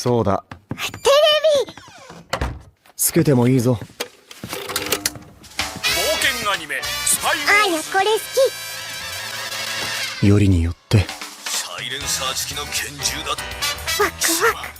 そうだ。テレビつけてもいいぞ。冒険アニメスパイあやこれ好き。よりによってサイレンサー付きの拳銃だと。ワクワク。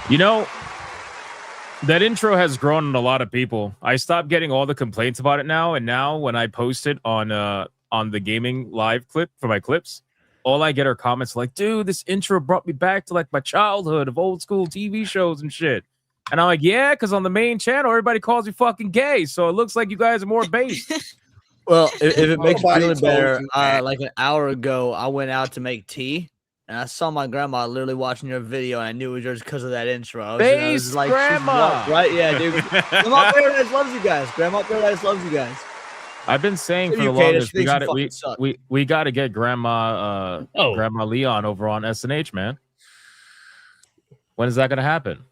You know, that intro has grown on a lot of people. I stopped getting all the complaints about it now, and now when I post it on the gaming live clip for my clips, all I get are comments like, "Dude, this intro brought me back to like my childhood of old school TV shows and shit." And I'm like, "Yeah, because on the main channel, everybody calls me fucking gay, so it looks like you guys are more based." Well, if it makes you Nobody feel better, told you that. like an hour ago, I went out to make tea, and I saw my grandma literally watching your video, and I knew it was yours because of that intro. I was Based like, grandma! right? Yeah, dude. Grandma Paradise loves you guys. Grandma Paradise loves you guys. I've been saying for the longest, we got to get Grandma Leon over on SNH, man. When is that going to happen?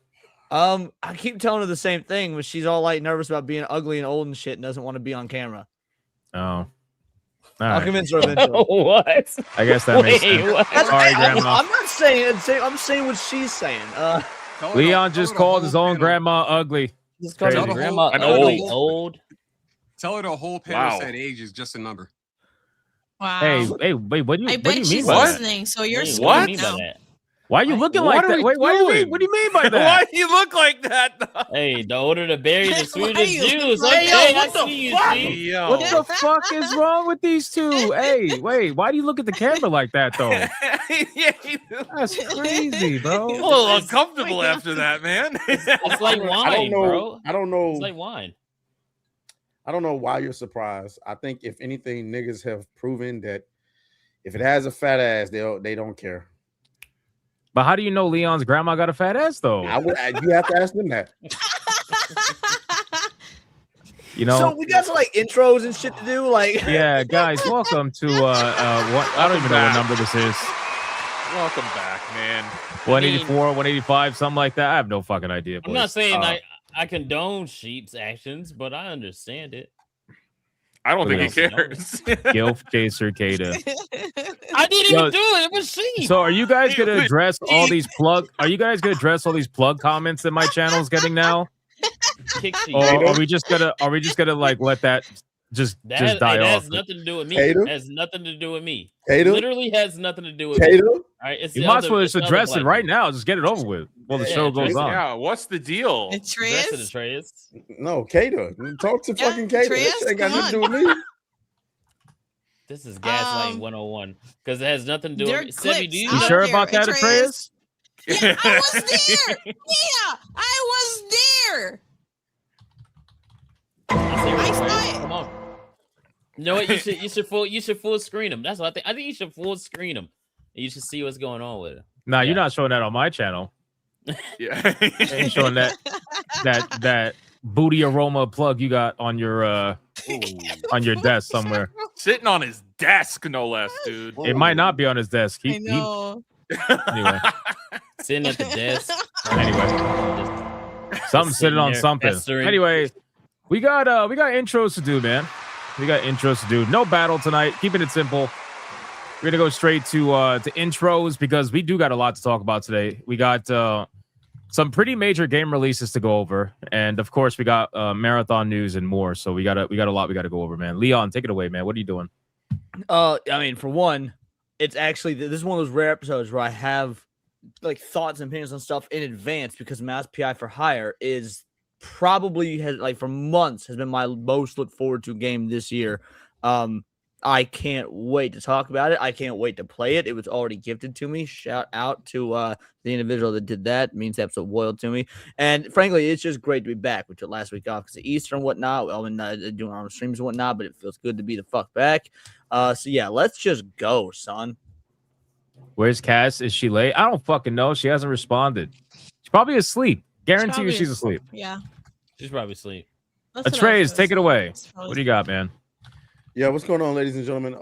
I keep telling her the same thing, but she's all like nervous about being ugly and old and shit and doesn't want to be on camera. Oh. All I'll right. convince her eventually. What? I guess that makes Wait, sense. what? Sorry, Grandma. I'm not saying. I'm saying what she's saying. Leon just called his own grandma ugly. Just called Crazy. your grandma and ugly, old. old. Tell her the whole panel Wow. said age is just a number. Wow. Hey, wait, what do you I what do bet you mean she's by that? listening, so you're What screwed do you mean by now. that? Why are you looking What like are that? we Wait, what do you mean? doing? What do you mean by that? Why do you look like that? Hey, the older the berry, the sweeter Why the you juice. like- Okay, Hey, yo, I see you, G. Yo. What the fuck is wrong with these two? Hey, wait, why do you look at the camera like that though? Yeah, you look That's crazy, a bro. little uncomfortable after that, man. It's like I wine, don't know. bro. I don't know. It's like wine. I don't know why you're surprised. I think if anything, niggas have proven that if it has a fat ass, they don't care. But how do you know Leon's grandma got a fat ass though? You have to ask them that. You know. So we got some like intros and shit to do. Like, Yeah, guys, welcome to what I don't even know what number this is. Welcome back, man. 184, 185, something like that. I have no fucking idea. I'm not boys. saying I condone Sheep's actions, but I understand it. I don't think he Yes. cares. Gilf Chaser Kada. I didn't Yo, even do it. It was Sheep. So are you guys gonna address all these plug comments that my channel's getting now? Kick Sheep. Or are we just gonna like let that just die That off? has nothing to do with me. Hater? It has nothing to do with me. Hater? Literally has nothing to do with me. Tater? All right, it's You the might other- as well it's just the other address it black right dude. now. Just get it over with while the Yeah, show goes address on. Yeah, what's the deal? Address it, Atreus? Atreus. No, Cater. Talk to Yeah, fucking Cater. Atreus, That shit ain't got come nothing to do with me. This is gaslighting 101 because it has nothing to do There with are Sebby. Do you clips You out sure there, about that, Atreus. Atreus? Yeah, I was there. Yeah, I was there. I say I Atreus. saw it. Come on. You know what? You should full screen them. That's what I think. I think you should full screen them. And you should see what's going on with it. Nah, Yeah. you're not showing that on my channel. Yeah. You ain't showing that booty aroma plug you got on your desk somewhere. Sitting on his desk, no less, dude. It might not be on his desk. I know. Anyway, Sitting at the desk. something's sitting on there, something. festering. Anyway, we got intros to do, man. We got intros to do. No battle tonight. Keeping it simple. We're gonna go straight to intros because we do got a lot to talk about today. We got some pretty major game releases to go over, and of course, we got marathon news and more. So we got a lot we got to go over, man. Leon, take it away, man. What are you doing? I mean, for one, it's actually this is one of those rare episodes where I have like thoughts and opinions on stuff in advance because Mass PI for Hire is probably has like for months has been my most looked forward to game this year. I can't wait to talk about it. I can't wait to play it. It was already gifted to me. Shout out to the individual that did that. It means episode loyal to me. And frankly, it's just great to be back. We took last week off because of Easter and whatnot. Well, and doing our own streams and whatnot, but it feels good to be the fuck back. So yeah, let's just go, son. Where's Cass? Is she late? I don't fucking know. She hasn't responded. She's probably asleep. Guarantee you she's asleep. Yeah. She's probably asleep. That's what I Atreus, was take it away. probably- What do you got, man? Yeah, what's going on, ladies and gentlemen?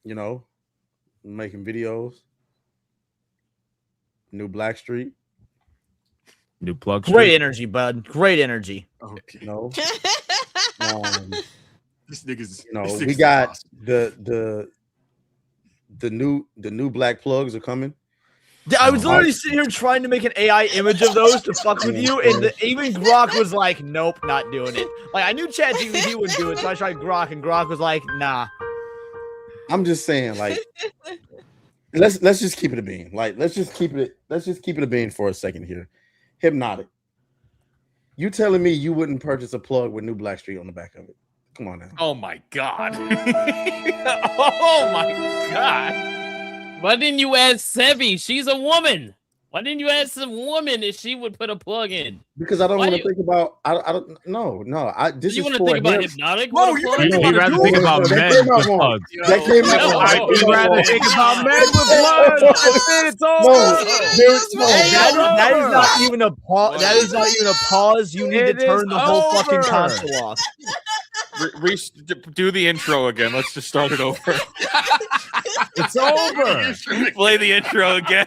You know, making videos. New Blackstreet. New plug. Great energy, bud. Great energy. Okay. You know, This nigga's. you know, this we nigga's got awesome. the new black plugs are coming. I was literally sitting here trying to make an AI image of those to fuck with you, and even Grok was like, "Nope, not doing it." Like I knew ChatGPT wouldn't do it, so I tried Grok, and Grok was like, "Nah." I'm just saying, like, let's just keep it a bean. Like, let's just keep it a bean for a second here. Hypnotic. You telling me you wouldn't purchase a plug with new Blackstreet on the back of it? Come on now. Oh my god. Oh my god. Why didn't you ask Sebby? She's a woman. Why didn't you ask some woman if she would put a plug in? Because I don't Why want to you- think about. I don't. No. This You is want to for think about him. hypnotic? Whoa, with a you plug? think He'd about rather it, think dude. about That men came out with wrong. plugs. That came out No, wrong. He'd rather think about men with blood. It's No, over. dude, no. That is not even a pause. That is not even a pause. You need It to turn is the whole fucking over. console off. Do the intro again. Let's just start it over. It's over. Play the intro again.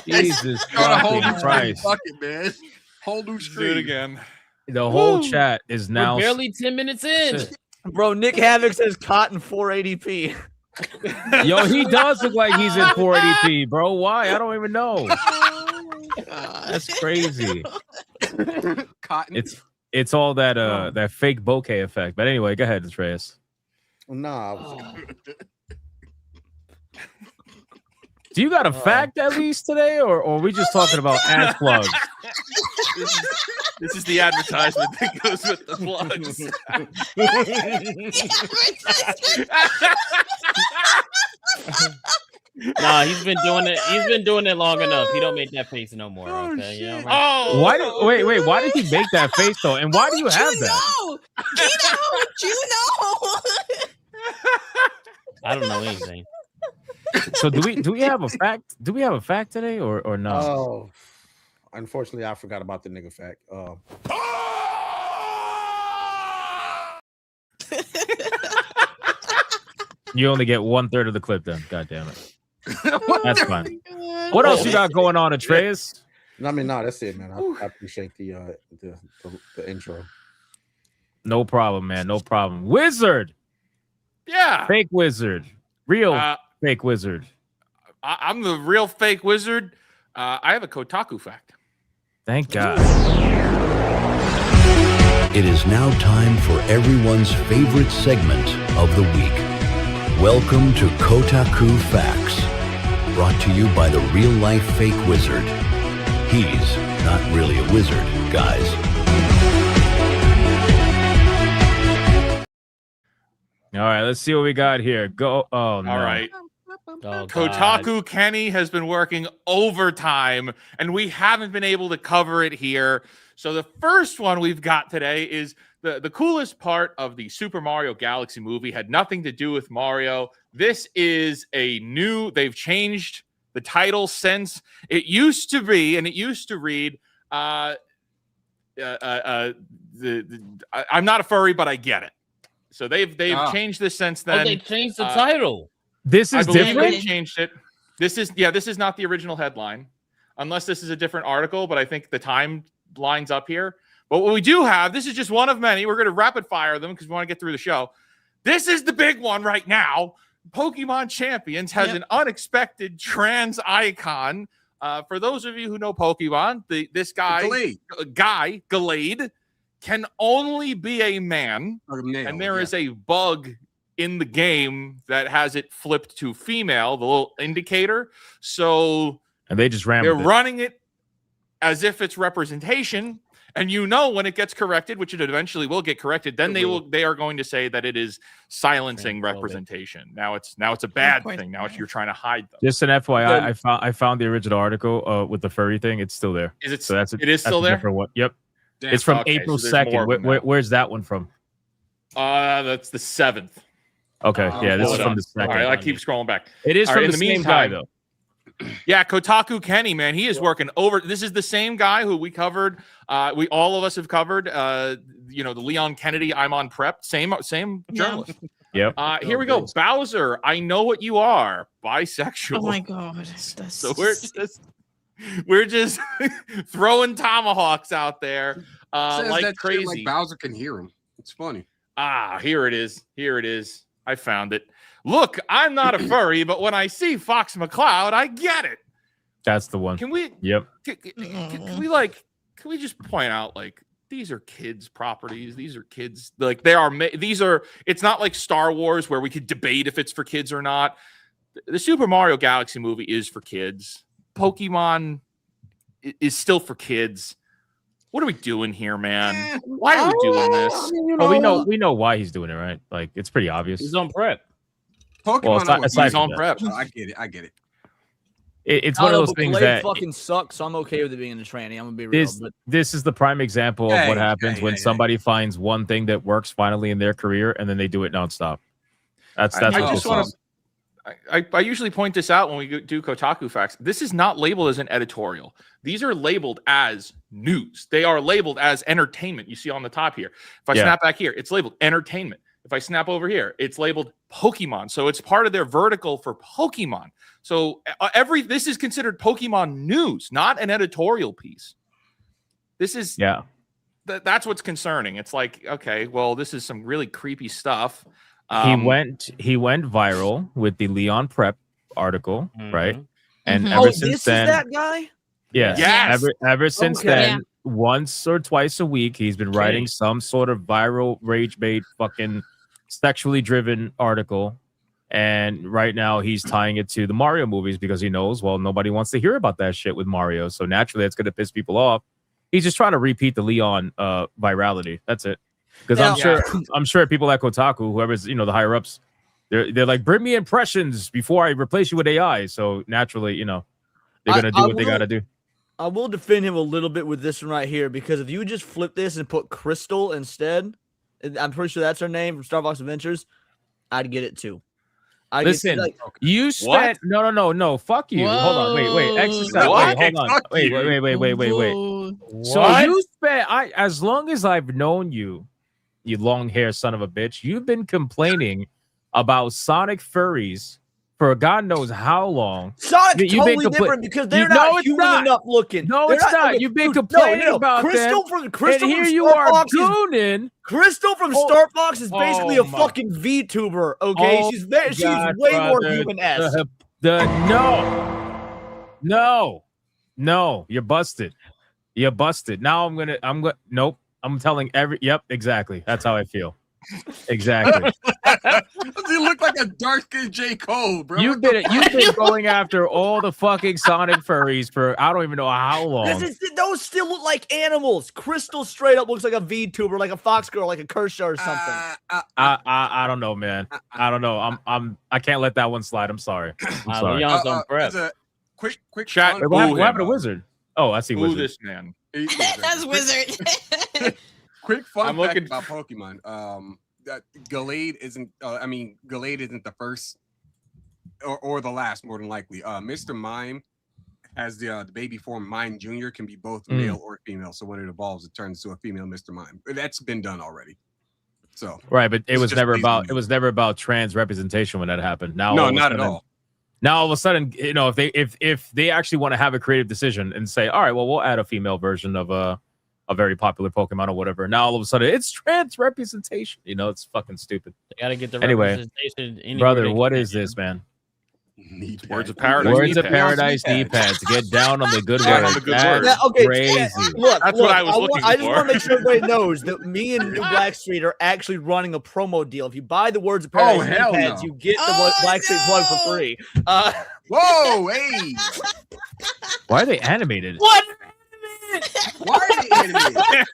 Jesus Got a whole fucking new Christ. bucket, man. Whole new Do it stream. again. The whole Woo. chat is now We're barely 10 minutes in. Bro, Nick Havoc says cotton 480p. Yo, he does look like he's in 480p, bro. Why? I don't even know. That's crazy. Cotton. It's all that that fake bokeh effect. But anyway, go ahead, Atreus. Nah. I was- Do you got a fact at least today, or are we just talking about ass plugs? This is the advertisement that goes with the plugs. Nah, he's been doing it. He's been doing it long enough. He don't make that face no more. Okay, you know what I mean? Oh, Wait. Why did he make that face though? And why do you have that? Know? Gina, how would you know? I don't know anything. So do we have a fact? Do we have a fact today or no? Oh, unfortunately, I forgot about the nigga fact. You only get 1/3 of the clip then. God damn it. That's fine. What else you got going on, Atreus? I mean, no, that's it, man. I appreciate the intro. No problem, man. No problem. Wizard, yeah. fake wizard, real Uh, fake wizard. I'm the real fake wizard. I have a Kotaku fact. Thank God. It is now time for everyone's favorite segment of the week. Welcome to Kotaku Facts, brought to you by the real-life fake wizard. He's not really a wizard, guys. All right, let's see what we got here. Go. Oh no. All right. Oh, Kotaku Kenny has been working overtime, and we haven't been able to cover it here. So the first one we've got today is the coolest part of the Super Mario Galaxy movie had nothing to do with Mario. This is they've changed the title since. It used to be, and it used to read, I'm not a furry, but I get it. So they've changed this since then. Oh, they changed the title. This I is believe different. they changed it. This is not the original headline, unless this is a different article, but I think the time lines up here. But what we do have, this is just one of many. We're going to rapid fire them because we want to get through the show. This is the big one right now. Pokemon Champions has an unexpected trans icon. For those of you who know Pokemon, this guy, Gallade, can only be a man. And there is a bug in the game that has it flipped to female, the little indicator. So And they just ran. they're with it. running it as if it's representation. And when it gets corrected, which it eventually will get corrected, then they are going to say that it is silencing representation. Now it's a bad thing. Now you're trying to hide them. Just an FYI, I found the original article with the furry thing. It's still there. Is it? So It is still there. For what? Yep. Damn. It's from Okay, April so there's more 2nd. of them Where's that one from? That's the 7th. Okay. Yeah, this is Hold from on. the All 2nd. right, I keep scrolling back. It is All from right, the in the same guy meantime- though. Yeah, Kotaku Kenny, man, he is working over. This is the same guy who we covered. All of us have covered. The Leon Kennedy. I'm on prep. Same journalist. Yep. Here we go. Bowser, I know what you are. Bisexual. Oh my god. That's So we're just throwing tomahawks out there Says like that shit crazy. like Bowser can hear him. It's funny. Here it is. Here it is. I found it. Look, I'm not a furry, but when I see Fox McCloud, I get it. That's the one. Can we? Yep. Can we just point out these are kids' properties? These are kids. They are. These are. It's not like Star Wars where we could debate if it's for kids or not. The Super Mario Galaxy movie is for kids. Pokemon is still for kids. What are we doing here, man? Why are we doing this? Oh, we know why he's doing it, right? Like it's pretty obvious. He's on prep. Pokemon. aside He's from on that. prep. I get it. It's I one of don't know, those but things Glade that fucking sucks, so I'm okay with it being in the tranny. I'm gonna be real. this is the prime example of what happens when hey. somebody finds one thing that works finally in their career and then they do it nonstop. That's I what just this want is. to. I usually point this out when we do Kotaku Facts. This is not labeled as an editorial. These are labeled as news. They are labeled as entertainment. You see on the top here. If I snap back here, it's labeled entertainment. If I snap over here, it's labeled Pokemon. So it's part of their vertical for Pokemon. So this is considered Pokemon news, not an editorial piece. This is that's what's concerning. It's like, okay, well, this is some really creepy stuff. He went viral with the Leon Prep article, right? And ever since then, is that guy? Yeah. Yes. Ever since Okay. then, once or twice a week, he's been writing some sort of viral rage bait, fucking sexually driven article. And right now he's tying it to the Mario movies because he knows, well, nobody wants to hear about that shit with Mario. So naturally, it's going to piss people off. He's just trying to repeat the Leon virality. That's it. Because I'm sure people at Kotaku, whoever's, the higher ups, they're like, bring me impressions before I replace you with AI. So naturally, they're gonna do what they gotta do. I will defend him a little bit with this one right here, because if you just flip this and put Crystal instead, I'm pretty sure that's her name from Star Fox Adventures, I'd get it too. Listen, you spent no, fuck you. Whoa. Hold on, wait, exercise. Wait, hold on. Wait. So you spent as long as I've known you, you long hair son of a bitch, you've been complaining about Sonic furries for God knows how long. Sonic's totally different because they're not human enough looking. No, it's not. You've been complaining about Crystal them. Crystal and here from you Star are Fox gooning. Crystal from Star Fox is basically a fucking VTuber. Okay, she's way more human-esque. No, you're busted. You're busted. Now nope. I'm telling yep, exactly. That's how I feel. Exactly. You look like a dark-skinned J. Cole, bro. You've been going after all the fucking Sonic furries for I don't even know how long. Those still look like animals. Crystal straight up looks like a VTuber, like a Fox girl, like a Kershaw or something. I don't know, man. I don't know. I can't let that one slide. I'm sorry. Leon's on prep. Quick chat. What happened to Wizard? Oh, I see Wizard. This man. That's Wizard. Quick fun fact about Pokemon. That Gallade isn't. Gallade isn't the first or the last, more than likely. Mr. Mime has the baby form. Mime Junior can be both male or female. So when it evolves, it turns into a female Mr. Mime. That's been done already. So right, but it was never about trans representation when that happened. Now, not at all. Now all of a sudden, if they actually want to have a creative decision and say, all right, well, we'll add a female version of a very popular Pokemon or whatever. Now all of a sudden it's trans representation. It's fucking stupid. They gotta get the representation. Brother, what is this, man? Words of Paradise. Words of Paradise knee pads. Get down on the good word. That's crazy. Look, that's what I was looking for. I just want to make sure everybody knows that me and New Blackstreet are actually running a promo deal. If you buy the Words of Paradise knee pads, you get the Blackstreet plug for free. Whoa, hey! Why are they animated? What? Why are they animated?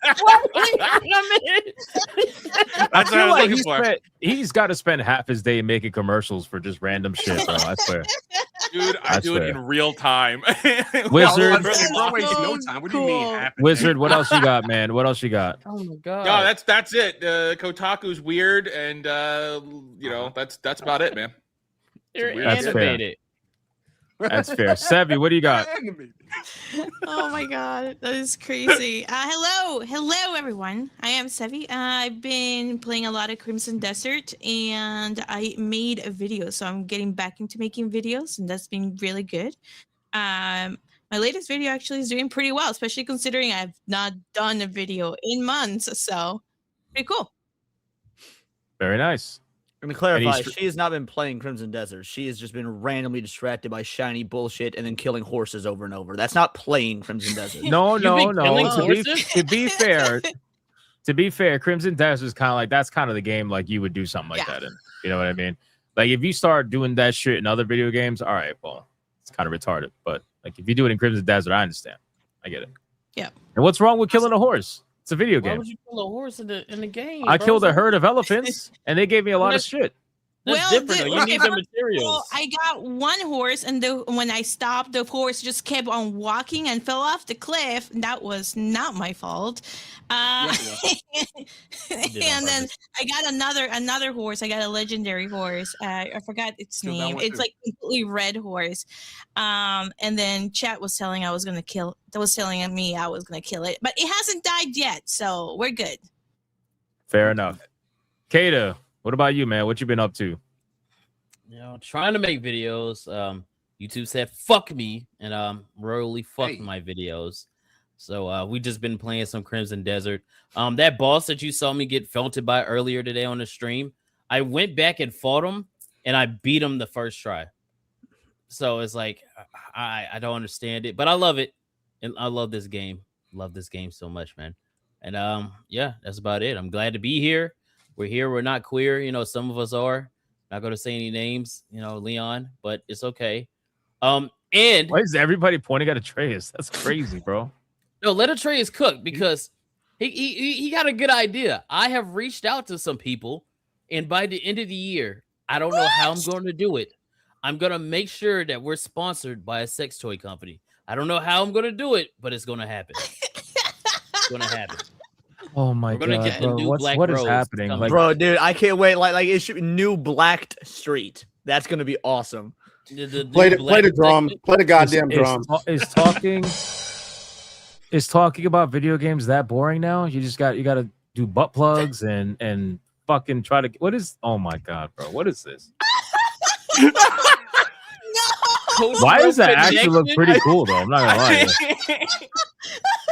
That's what I was looking for. He's got to spend half his day making commercials for just random shit, bro. I swear. Dude, I do it in real time. Wizard. No time. What do you mean? Wizard, what else you got, man? What else you got? Oh my god. No, that's it. Kotaku's weird, and that's about it, man. They're That's animated. That's fair. Savvy, what do you got? Oh my god, that is crazy. Hello everyone. I am Sevi. I've been playing a lot of Crimson Desert, and I made a video, so I'm getting back into making videos, and that's been really good. My latest video actually is doing pretty well, especially considering I've not done a video in months, so pretty cool. Very nice. Let me clarify. She has not been playing Crimson Desert. She has just been randomly distracted by shiny bullshit and then killing horses over and over. That's not playing Crimson Desert. No. To be fair, Crimson Desert is kind of like that's kind of the game like you would do something like that in. You know what I mean? Like if you start doing that shit in other video games, all right, well, it's kind of retarded. But like if you do it in Crimson Desert, I understand. I get it. Yeah. And what's wrong with killing a horse? It's a video Why game. would you kill a horse in the game? I killed a herd of elephants, and they gave me a lot of shit. That's different. You need the materials. Well, I got one horse, and when I stopped, the horse just kept on walking and fell off the cliff. That was not my fault. And then I got another horse. I got a legendary horse. I forgot its name. It's like completely red horse. And then chat was telling me I was gonna kill it, but it hasn't died yet, so we're good. Fair enough. Kata, what about you, man? What you been up to? Trying to make videos. YouTube said fuck me and royally fucked my videos. So we just been playing some Crimson Desert. That boss that you saw me get felted by earlier today on the stream, I went back and fought him, and I beat him the first try. So it's like I don't understand it, but I love it, and I love this game. Love this game so much, man. And yeah, that's about it. I'm glad to be here. We're here. We're not queer. You know, some of us are. Not going to say any names. You know, Leon, but it's okay. And why is everybody pointing at Atreus? That's crazy, bro. No, let Atreus cook because he got a good idea. I have reached out to some people, and by the end of the year, I don't know how I'm going to do it. I'm going to make sure that we're sponsored by a sex toy company. I don't know how I'm going to do it, but it's going to happen. It's going to happen. Oh my We're gonna god, get the bro. new What Black is Rose happening? coming. Like, Bro, dude, I can't wait. Like it should be new Blacked Street. That's gonna be awesome. Play the drum. Play the goddamn drum. Is talking about video games that boring now? You got to do butt plugs and fucking try to. What is? Oh my god, bro. What is this? Why does that actually look pretty cool though? I'm not gonna lie.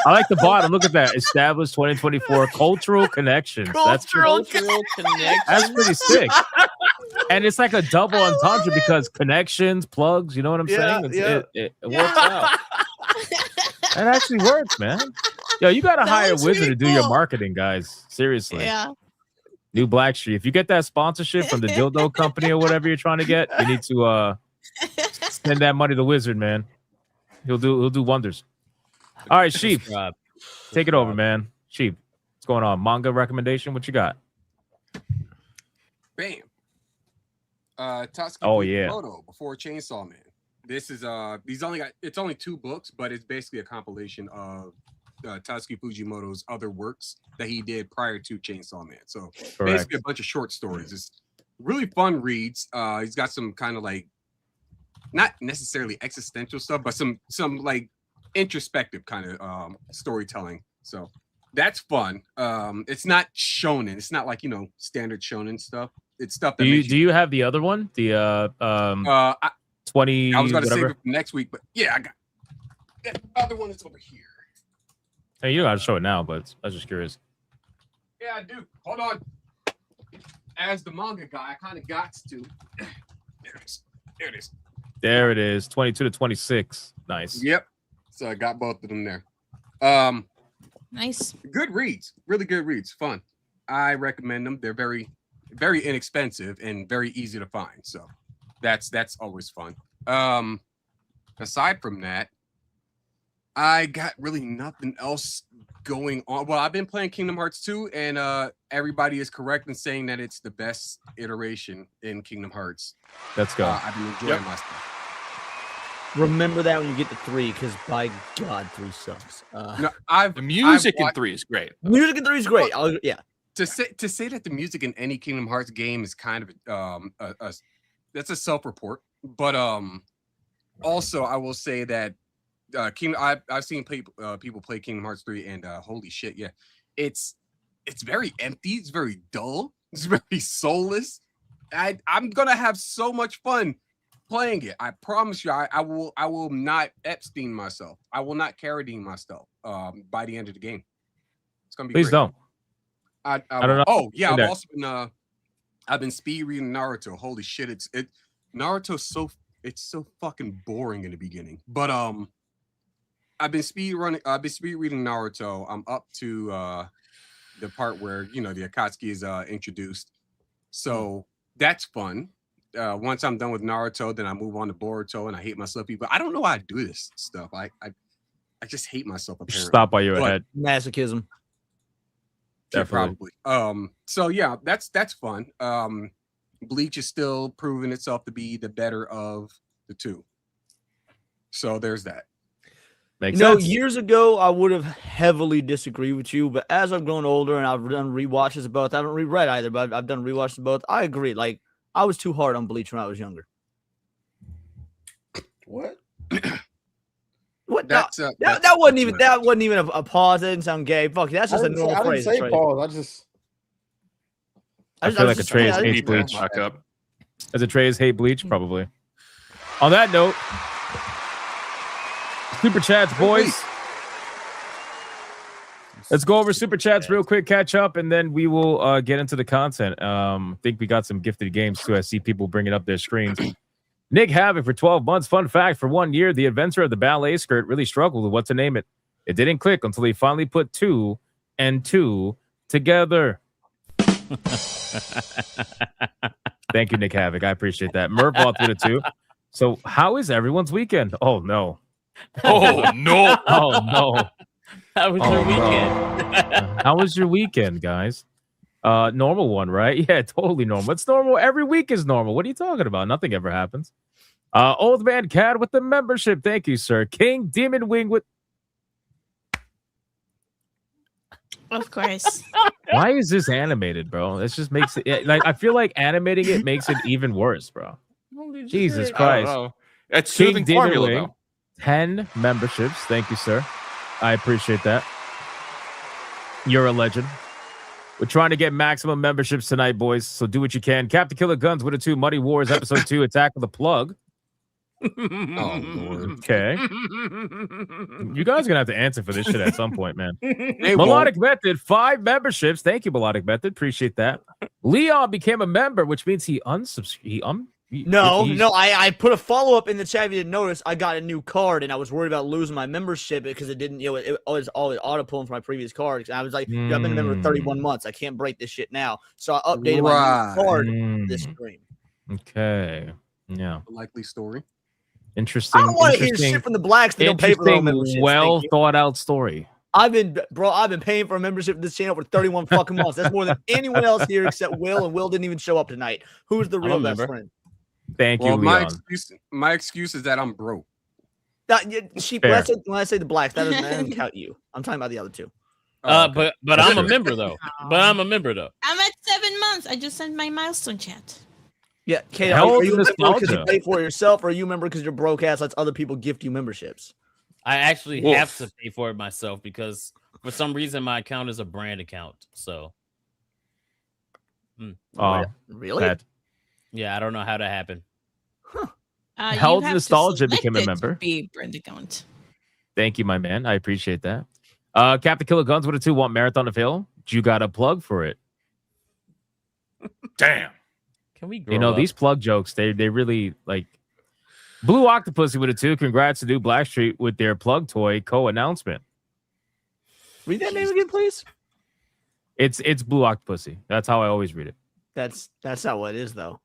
I like the bottom. Look at that. Established 2024 cultural connections. Cultural connection. That's pretty sick. And it's like a double entendre because connections, plugs. You know what I'm saying? It works out. That actually works, man. Yo, you gotta hire a wizard to do your marketing, guys. Seriously. Yeah. New Blackstreet. If you get that sponsorship from the dildo company or whatever you're trying to get, you need to send that money to Wizard, man. He'll do wonders. All right, Sheep. Take it over, man. Sheep, what's going on? Manga recommendation? What you got? Bam. Tatsuki Fujimoto Before Chainsaw Man. This is it's only 2 books, but it's basically a compilation of Tatsuki Fujimoto's other works that he did prior to Chainsaw Man. So basically a bunch of short stories. It's really fun reads. He's got some kind of like not necessarily existential stuff, but some like introspective kind of storytelling. So that's fun. It's not shonen. It's not like, you know, standard shonen stuff. It's stuff that do you have the other one? The 20 I was gonna whatever? save it for next week, but yeah, I got the other one is over here. Hey, you don't gotta show it now, but I was just curious. Yeah, I do. Hold on. As the manga guy, I kind of got to. There it is. There it is. There it is. 22 to 26. Nice. Yep. So I got both of them there. Nice. Good reads. Really good reads. Fun. I recommend them. They're very, very inexpensive and very easy to find. So that's always fun. Aside from that, I got really nothing else going on. Well, I've been playing Kingdom Hearts 2, and everybody is correct in saying that it's the best iteration in Kingdom Hearts. Let's go. I've been enjoying my stuff. Remember that when you get to 3, because by God, 3 sucks. No, the music in 3 is great. Music in 3 is great. Yeah. To say that the music in any Kingdom Hearts game is kind of that's a self-report. But also I will say that I've seen people play Kingdom Hearts 3, and holy shit, yeah, it's very empty. It's very dull. It's very soulless. I'm gonna have so much fun playing it. I promise you. I will not Epstein myself. I will not Carradine myself by the end of the game. It's gonna be Please great. don't. I don't know. Oh yeah, I've also been I've been speed reading Naruto. Holy shit, Naruto's so fucking boring in the beginning. But I've been speed reading Naruto. I'm up to the part where, you know, the Akatsuki is introduced. So that's fun. Once I'm done with Naruto, then I move on to Boruto, and I hate myself. But I don't know how I do this stuff. I just hate myself. Apparently. Stop while you're ahead. Masochism. Definitely. Probably. So yeah, that's fun. Bleach is still proving itself to be the better of the 2. So there's that. Makes You know, sense. years ago, I would have heavily disagreed with you, but as I've grown older and I've done rewatches of both, I haven't reread either, but I've done rewatches of both. I agree. Like, I was too hard on Bleach when I was younger. What? What? That's, That wasn't even a pause. That didn't sound gay. Fuck, that's just a normal phrase. I didn't say pause. I feel like Atreus hates Bleach. Back up. Does Atreus hate Bleach? Probably. On that note, super chats, boys. Let's go over super chats real quick, catch up, and then we will get into the content. Think we got some gifted games too. I see people bringing up their screens. Nick Havoc for 12 months. Fun fact: for 1 year, the inventor of the ballet skirt really struggled with what to name it. It didn't click until he finally put 2 and 2 together. Thank you, Nick Havoc. I appreciate that. Mervbot with it too. So, how is everyone's weekend? Oh no! Oh no! Oh no! How was your weekend? How was your weekend, guys? Normal one, right? Yeah, totally normal. It's normal. Every week is normal. What are you talking about? Nothing ever happens. Old Man Cad with the membership. Thank you, sir. King Demon Wing with. Of course. Why is this animated, bro? This just makes it like I feel like animating it makes it even worse, bro. Jesus Christ. It's soothing King Demon formula, Wing, though. 10 memberships. Thank you, sir. I appreciate that. You're a legend. We're trying to get maximum memberships tonight, boys. So do what you can. Captain Killer Guns with a 2. Muddy Wars episode 2. Attack of the Plug. Oh Lord. Okay. You guys are gonna have to answer for this shit at some point, man. They Melodic Method, 5 memberships. Thank you, Melodic Method. Appreciate that. Leon became a member, which means he unsubscribed. I put a follow up in the chat. If you didn't notice, I got a new card, and I was worried about losing my membership because it didn't. It was always auto pulling from my previous card. And I was like, I've been a member 31 months. I can't break this shit now. So I updated my new card for this stream. Okay. Yeah. Likely story. Interesting. I don't want to hear shit from the blacks that don't pay for their own memberships. Well thought out story. I've been paying for a membership to this channel for 31 fucking months. That's more than anyone else here except Will, and Will didn't even show up tonight. Who's the real best friend? Thank you, Leon. My excuse is that I'm broke. When I say the blacks, that doesn't count you. I'm talking about the other two. But I'm a member though. I'm at 7 months. I just sent my milestone chat. Yeah, Kate, are you a member because you pay for it yourself, or are you a member because your broke ass lets other people gift you memberships? I actually have to pay for it myself because for some reason my account is a brand account. So, really? Bad. Yeah, I don't know how that happened. Held Nostalgia became a member. Be brand account. Thank you, my man. I appreciate that. Captain Killer Guns with a 2. Want Marathon to fail? You got a plug for it. Damn. Can we grow up? These plug jokes, they really like. Blue Octopussy with a 2. Congrats to New Blackstreet with their plug toy co-announcement. Read that name again, please. It's Blue Octopussy. That's how I always read it. That's not what it is, though.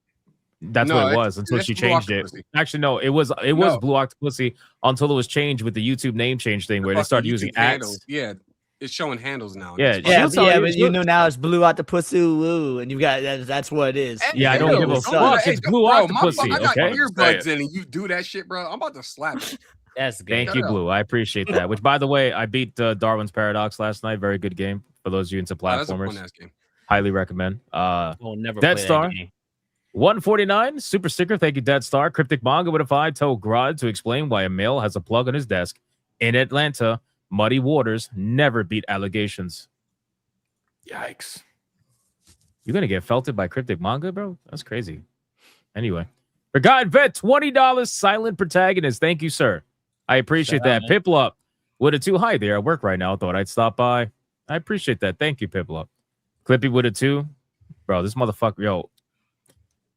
That's what it was until she changed it. Actually, no, it was Blue Octopussy until it was changed with the YouTube name change thing where they started using handles. @. Yeah, it's showing handles now. Yeah, but you know now it's Blue Octopussy, woo, and you got that's what it is. Yeah, I don't give a fuck. It's Blue Octopussy. I got okay, earbuds in, and you do that shit, bro. I'm about to slap you. That's good. Thank you, Blue. I appreciate that. Which, by the way, I beat Darwin's Paradox last night. Very good game for those of you into platformers. That's a fun-ass game. Highly recommend. I'll never Dead play Star. that game. 149 super sticker. Thank you, Dead Star. Cryptic Manga with a 5. Told Grod to explain why a male has a plug on his desk in Atlanta. Muddy waters never beat allegations. Yikes. You're gonna get felted by Cryptic Manga, bro? That's crazy. Anyway, Forgotten Vet, $20 silent protagonist. Thank you, sir. I appreciate that. Piplup with a 2. Hi there. At work right now. Thought I'd stop by. I appreciate that. Thank you, Piplup. Clippy with a 2. Bro, this motherfucker, yo.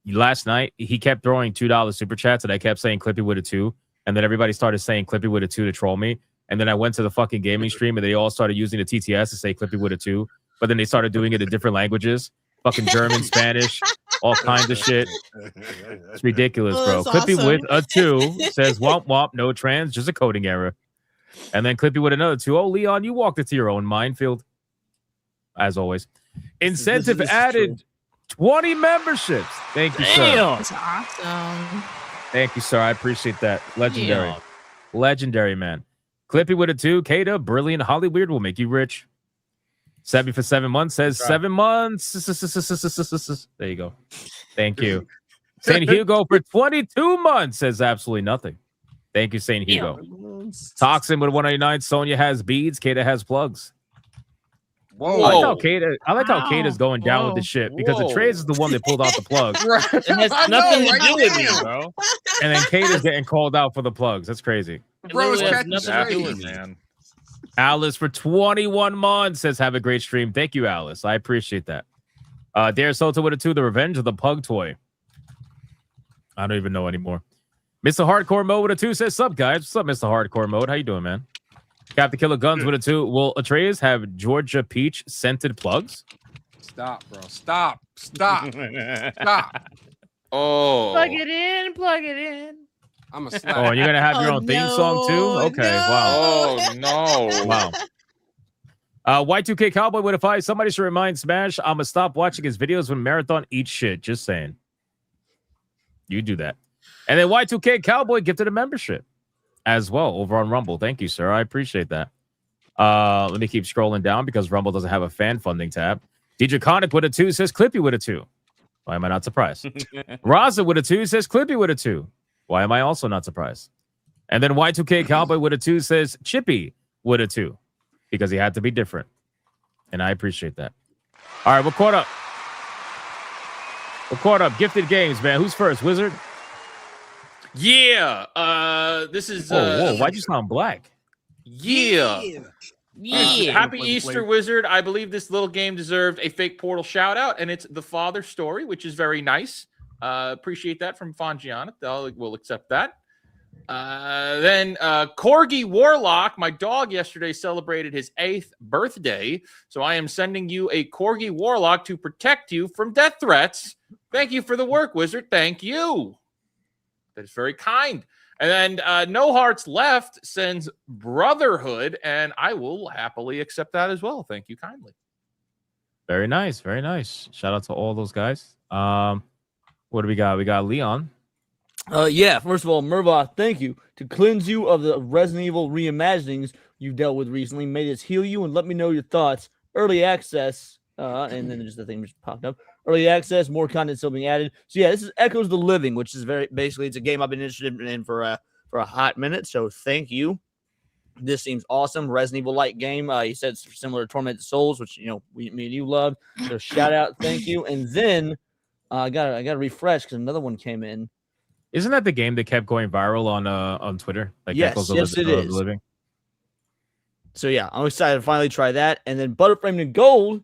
Last night, he kept throwing $2 super chats, and I kept saying Clippy with a 2. And then everybody started saying Clippy with a 2 to troll me. And then I went to the fucking gaming stream, and they all started using the TTS to say Clippy with a 2. But then they started doing it in different languages. Fucking German, Spanish, all kinds of shit. It's ridiculous, bro. Clippy with a 2 says, womp womp, no trans, just a coding error. And then Clippy with another 2. Oh, Leon, you walked into your own minefield. As always. Incentive added 20 memberships. Thank you, sir. That's awesome. Thank you, sir. I appreciate that. Legendary. Legendary, man. Clippy with a 2. Kata, brilliant Hollyweird will make you rich. Sebby for 7 months says 7 months. There you go. Thank you. St. Hugo for 22 months says absolutely nothing. Thank you, St. Hugo. Toxin with 199. Sonia has beads. Kata has plugs. Whoa. I like how Kata's going down with the shit because the Trades is the one that pulled out the plug. It has nothing to do with me, bro. And then Kata's getting called out for the plugs. That's crazy. Bro, it's has catching nothing to do with strays. me. Man. Alice for 21 months says, have a great stream. Thank you, Alice. I appreciate that. Dare Soto with a 2, the Revenge of the Pug Toy. I don't even know anymore. Mr. Hardcore Mode with a 2 says, sup, guys? What's up, Mr. Hardcore Mode? How you doing, man? Captain Killer Guns with a 2. Will Atreus have Georgia Peach scented plugs? Stop, bro. Stop. Stop. Stop. Oh. Plug it in. Plug it in. I'm a slap. Oh, and you're going to have your own theme song, too? Okay, wow. Oh, no. Wow. Y2K Cowboy with a 5. Somebody should remind Smash I'm going to stop watching his videos when Marathon eats shit. Just saying. You do that. And then Y2K Cowboy gifted a membership as well over on Rumble. Thank you, sir. I appreciate that. Let me keep scrolling down because Rumble doesn't have a fan funding tab. DJ Conic with a 2 says Clippy with a 2. Why am I not surprised? Raza with a 2 says Clippy with a 2. Why am I also not surprised? And then Y2K Cowboy with a 2 says Chippy with a 2 because he had to be different. And I appreciate that. All right, we're caught up. We're caught up. Gifted games, man. Who's first? Wizard? Yeah. This is. Whoa. Why'd you sound black? Yeah. Yeah. Happy Easter, Wizard. I believe this little game deserved a fake portal shout out, and it's the father story, which is very nice. Appreciate that from Fongiana. We'll accept that. Then Corgi Warlock, my dog, yesterday celebrated his 8th birthday. So I am sending you a Corgi Warlock to protect you from death threats. Thank you for the work, Wizard. Thank you. That is very kind. And then No Hearts Left sends Brotherhood, and I will happily accept that as well. Thank you kindly. Very nice. Very nice. Shout out to all those guys. What do we got? We got Leon. Yeah, first of all, Merva, thank you. To cleanse you of the Resident Evil reimaginings you've dealt with recently, may this heal you and let me know your thoughts. Early access, and then just the thing just popped up. Early access, more content still being added. So yeah, this is Echoes the Living, which is basically it's a game I've been interested in for a hot minute. So thank you. This seems awesome. Resident Evil like game. He said it's similar to Tormented Souls, which me and you love. So shout out, thank you. And then I gotta refresh because another one came in. Isn't that the game that kept going viral on Twitter? Like yes, Echoes yes, it is. Living. So yeah, I'm excited to finally try that. And then Butterframe in Gold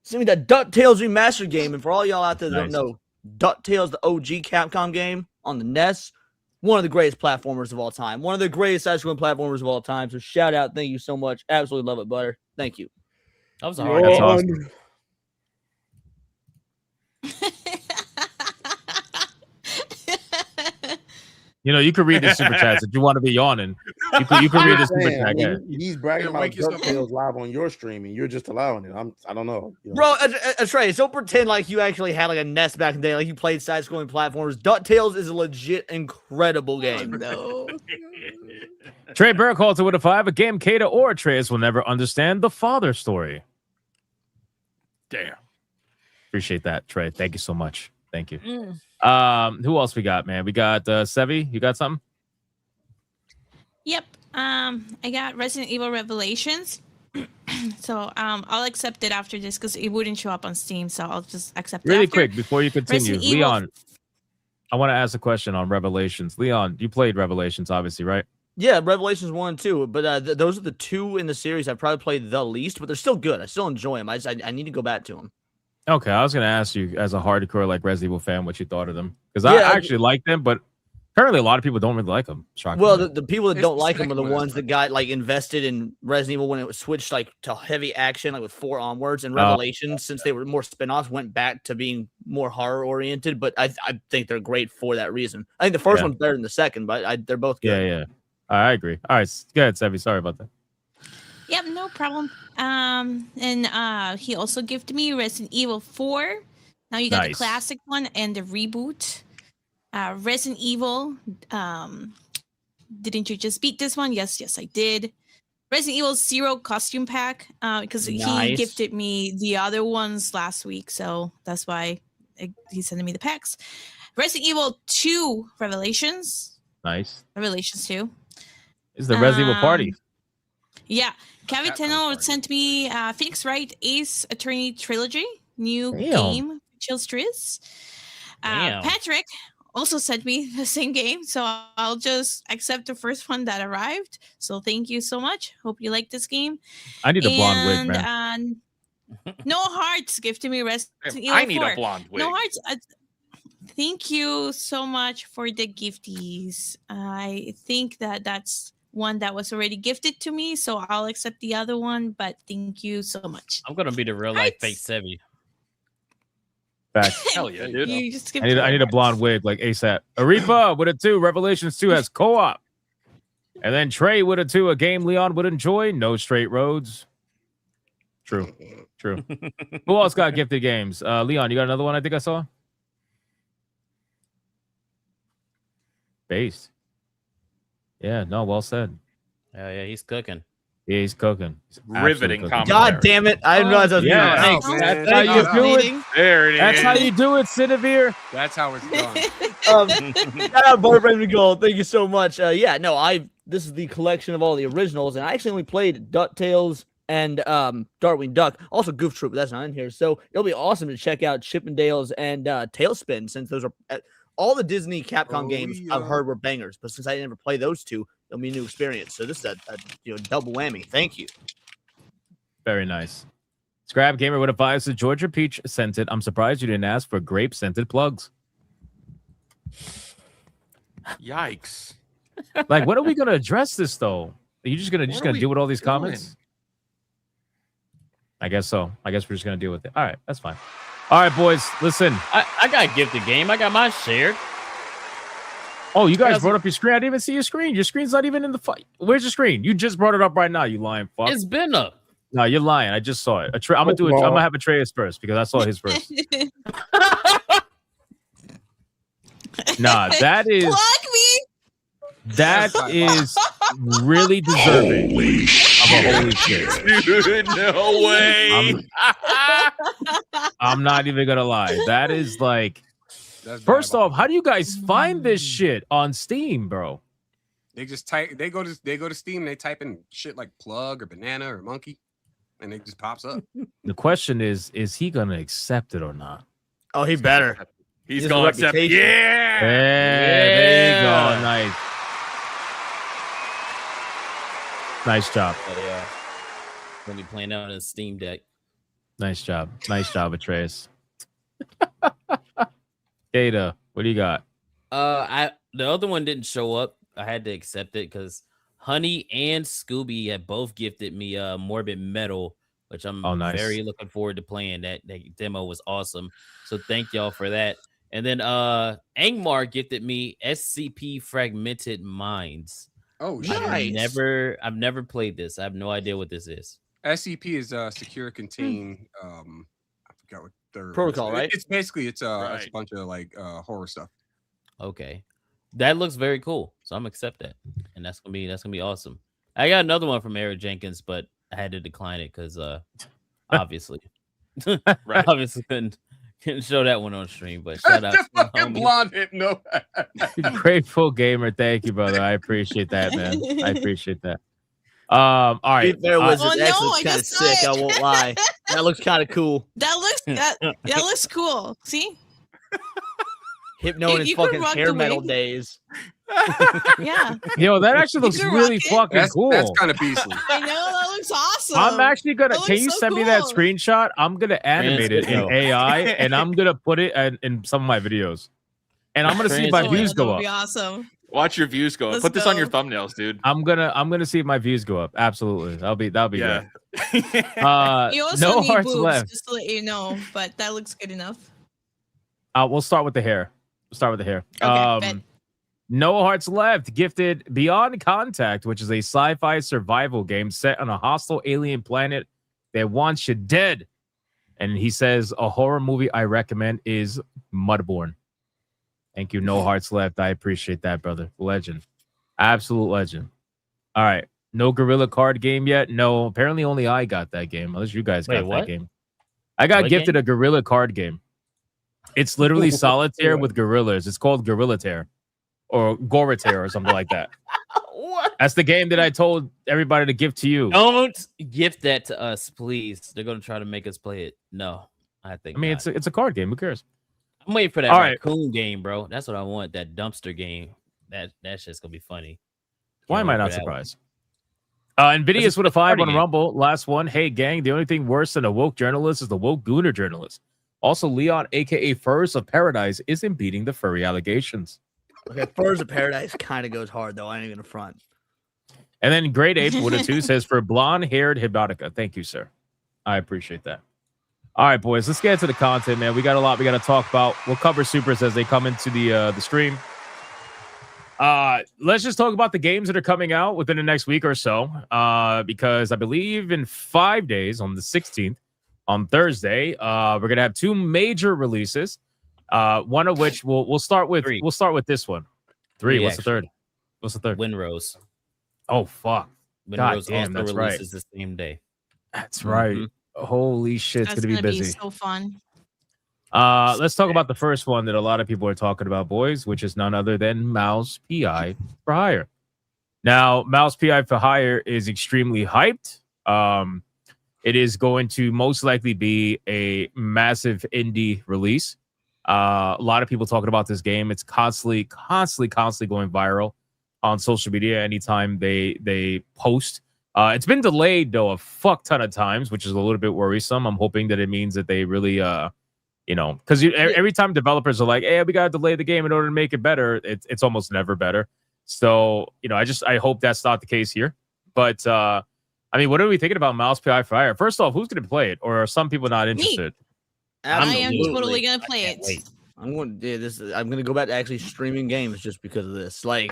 sent me that DuckTales remastered game. And for all y'all out there that don't know, DuckTales, the OG Capcom game on the NES, one of the greatest platformers of all time. One of the greatest side-scrolling platformers of all time. So shout out, thank you so much. Absolutely love it, Butter. Thank you. That was a hard. That's awesome. You could read the super chats if you want to be yawning. You could read the super chat. Yeah. He's bragging about DuckTales live on your stream, and you're just allowing it. I don't know. Bro, Trey, don't pretend like you actually had like a NES back in the day, like you played side-scrolling platformers. DuckTales is a legit incredible game. No. Trey Burkhalter with a 5. A game Kata or Atreus will never understand the father story. Damn. Appreciate that, Trey. Thank you so much. Thank you. Who else we got, man? We got Sevi. You got something? Yep. I got Resident Evil Revelations. So I'll accept it after this because it wouldn't show up on Steam. So I'll just accept it really after. quick before you continue. Resident Leon, I want to ask a question on Revelations. Leon, you played Revelations, obviously, right? Yeah, Revelations 1 and 2. But those are the two in the series I probably played the least, but they're still good. I still enjoy them. I need to go back to them. Okay, I was going to ask you as a hardcore Resident Evil fan what you thought of them. Because I actually like them, but apparently a lot of people don't really like them. Well, the people that don't like them are the ones that got invested in Resident Evil when it was switched to heavy action, with 4 onwards, and Revelations, since they were more spin-offs, went back to being more horror oriented. But I think they're great for that reason. I think the first one's better than the second, but they're both good. Yeah. I agree. All right, go ahead, Sevi. Sorry about that. Yep, no problem. And he also gifted me Resident Evil 4. Now you got the classic one and the reboot. Resident Evil. Didn't you just beat this one? Yes, I did. Resident Evil 0 costume pack. Because he gifted me the other ones last week, so that's why he's sending me the packs. Resident Evil 2 Revelations. Nice. Revelations 2. Is the Resident Evil party? Yeah. Cavitano sent me Phoenix Wright Ace Attorney Trilogy. New game. Chills Tris. Patrick also sent me the same game, so I'll just accept the first one that arrived. So thank you so much. Hope you like this game. I need a blonde wig, man. And No Hearts gifted me Resident Evil 4. I need a blonde wig. No Hearts. Thank you so much for the gifties. I think that's one that was already gifted to me, so I'll accept the other one. But thank you so much. I'm gonna be the real life fake Sevy. Facts. Hell yeah, dude. You just skipped I need a blonde wig like ASAP. Arepa with a 2. Revelations 2 has co-op. And then Trey with a 2. A game Leon would enjoy. No straight roads. True. Who else got gifted games? Leon, you got another one I think I saw? Based. Yeah, no, well said. Yeah, he's cooking. Yeah, he's cooking. He's Riveting absolutely cooking. commentary. God damn it! I didn't realize I was Yeah, muted. Oh, that's man. how you do it. Meeting. There it is. That's how you do it, Cinevere. That's how it's done. Shout out Butterbrain Gold. Thank you so much. This is the collection of all the originals, and I actually only played DuckTales and Darkwing Duck. Also Goof Troop, but that's not in here. So it'll be awesome to check out Chippendales and Tailspin, since those are all the Disney Capcom games I've heard were bangers. But since I never play those two, it'll be a new experience. So this is a double whammy. Thank you. Very nice. Scrap Gamer with a 5 says Georgia Peach scented. I'm surprised you didn't ask for grape scented plugs. Yikes. Like, when are we gonna address this though? Are you just gonna we deal with all these doing? comments? I guess so. I guess we're just gonna deal with it. All right, that's fine. All right, boys, listen. I got a gifted game. I got mine shared. Oh, you guys brought up your screen. I didn't even see your screen. Your screen's not even in the fight. Where's your screen? You just brought it up right now. You lying fuck. It's been up. No, you're lying. I just saw it. I'm gonna do it. I'm gonna have Atreus first because I saw his first. Nah, that is Plug me. that is really deserving of a holy shit. Dude, no way. I'm not even gonna lie. That is like, That's first diabolical. off, how do you guys find this shit on Steam, bro? They just type. They go to Steam. And they type in shit like plug or banana or monkey, and it just pops up. The question is he gonna accept it or not? Oh, he better. He's He has a going to accept. reputation. Yeah. There you go. Nice. Nice job. But yeah, gonna be playing out on a Steam Deck. Nice job. Nice job, Atreus. Data, what do you got? The other one didn't show up. I had to accept it because Honey and Scooby have both gifted me Morbid Metal, which I'm nice. very looking forward to playing. That demo was awesome. So thank y'all for that. And then Angmar gifted me SCP Fragmented Minds. Oh shit! I've never played this. I have no idea what this is. SCP is secure contain. I forgot what their Protocol, right? It's basically it's a Right. bunch of like horror stuff. Okay. That looks very cool. So I'm gonna accept that. And that's gonna be awesome. I got another one from Eric Jenkins, but I had to decline it because obviously. Right. Obviously couldn't show that one on stream, but shout out The to my fucking homie. blonde hypno. Grateful gamer. Thank you, brother. I appreciate that, man. I appreciate that. All right. There was Oh, this no, X I looks kind of just saw sick. I it. won't lie. That looks kind of cool. That looks cool. See? Hypno in his You could fucking rock hair the metal wig. days. Yeah. Yo, that actually looks can really rock fucking cool. That's kind of beastly. I know that looks awesome. I'm actually gonna. That Can looks you so send me that cool. screenshot? I'm gonna animate it in Transcript. AI, and I'm gonna put it in some of my videos, and I'm gonna see if my Transcript. views that go would up. be awesome. Watch your views go. Let's Put this on go. your thumbnails, dude. I'm gonna see if my views go up. Absolutely, that'll be Yeah. good. You also No need hearts boobs, left. just to let you know, but that looks good enough. We'll start with the hair. Okay, bet. No Hearts Left gifted Beyond Contact, which is a sci-fi survival game set on a hostile alien planet that wants you dead. And he says a horror movie I recommend is Mudborn. Thank you. No Hearts Left. I appreciate that, brother. Legend. Absolute legend. All right. No Gorilla card game yet? No. Apparently only I got that game. Unless you guys Wait, got what? that game. I got What gifted game? a Gorilla card game. It's literally solitaire with gorillas. It's called Gorilla Tear or Goritaire or something like that. What? That's the game that I told everybody to give to you. Don't gift that to us, please. They're gonna try to make us play it. No, I think. I mean, not. it's a card game. Who cares? I'm waiting for that All right. raccoon game, bro. That's what I want. That dumpster game. That's just gonna be funny. Why Can't am I wait not for that one. surprised? Nvidia's with a 5 party on game. Rumble. Last one. Hey, gang, the only thing worse than a woke journalist is the woke gooner journalist. Also, Leon, a.k.a. Furs of Paradise, isn't beating the furry allegations. Okay, Furs of Paradise kind of goes hard, though. I ain't even gonna front. And then Grade Ape with a 2 says, for blonde-haired Hypnotica. Thank you, sir. I appreciate that. All right, boys, let's get into the content, man. We got a lot we got to talk about. We'll cover supers as they come into the stream. Let's just talk about the games that are coming out within the next week or so. Because I believe in 5 days, on the 16th, on Thursday, we're gonna have 2 major releases. One of which we'll start with. 3. We'll start with this one. 3. What's actually. the third? What's the third? Windrose. Oh fuck! God Windrose damn, also that's right. releases the same day. That's right. Holy shit, it's That's gonna be busy. so fun. Let's talk about the first one that a lot of people are talking about, boys, which is none other than Mouse PI for Hire. Now, Mouse PI for Hire is extremely hyped. It is going to most likely be a massive indie release. A lot of people talking about this game. It's constantly going viral on social media anytime they post. It's been delayed though a fuck ton of times, which is a little bit worrisome. I'm hoping that it means that they really because every time developers are like, hey, we gotta delay the game in order to make it better, it's almost never better. So I hope that's not the case here. But I mean, what are we thinking about Mouse PI for Hire? First off, who's gonna play it, or are some people not interested? I am Absolutely. totally gonna play it. Wait. I'm going to do this. I'm going to go back to actually streaming games just because of this. Like,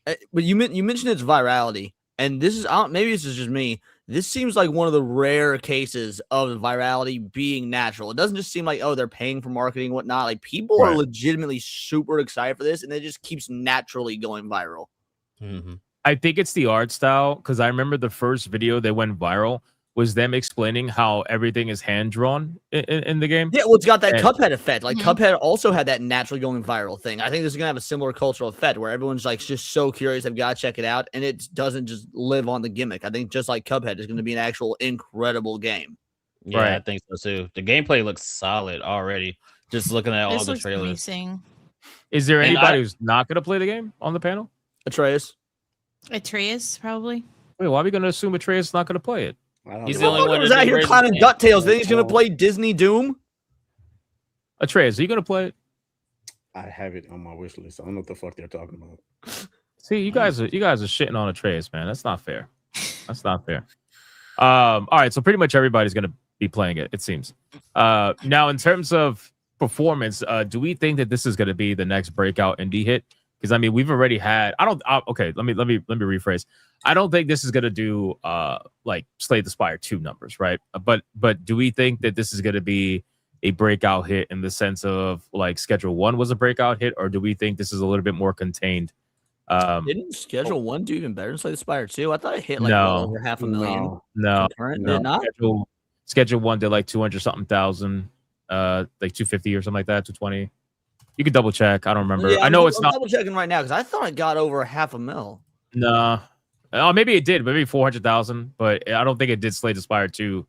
but you mentioned its virality, and this is maybe this is just me. This seems like one of the rare cases of virality being natural. It doesn't just seem like, oh, they're paying for marketing and whatnot. Like, people are legitimately super excited for this, and it just keeps naturally going viral. Mm-hmm. I think it's the art style, because I remember the first video that went viral was them explaining how everything is hand drawn in the game. Yeah, well, it's got that And- Cuphead effect. Like, Mhm. Cuphead also had that naturally going viral thing. I think this is gonna have a similar cultural effect where everyone's like just so curious, they've got to check it out, and it doesn't just live on the gimmick. I think just like Cuphead is going to be an actual incredible game. Yeah, I Right. think so too. The gameplay looks solid already. Just looking at all This the looks trailers. amazing. Is there And anybody I- who's not going to play the game on the panel? Atreus, Atreus, probably. Wait, why are we going to assume Atreus is not going to play it? I don't He's know. the only one was that out did here Raise climbing His Hand. DuckTales. Then he's going to play Disney Doom. Atreus, are you going to play it? I have it on my wish list. I don't know what the fuck they're talking about. See, you guys are shitting on Atreus, man. That's not fair. That's not fair. All right, so pretty much everybody's going to be playing it, it seems. Now, in terms of performance, do we think that this is going to be the next breakout indie hit? Because I mean, we've already had. Okay, let me rephrase. I don't think this is going to do like Slay the Spire 2 numbers, right? But do we think that this is going to be a breakout hit in the sense of like Schedule 1 was a breakout hit, or do we think this is a little bit more contained? Didn't Schedule 1 do even better than Slay the Spire 2? I thought it hit like No. well over 500,000. No, Concurrent, no. did it not? Schedule 1 did like 200 something thousand, like 250 or something like that, 220. You can double check. I don't remember. Yeah, I know I'm it's not. double checking right now because I thought it got over $500,000. No. Oh, maybe it did. Maybe 400,000, but I don't think it did Slay the Spire 2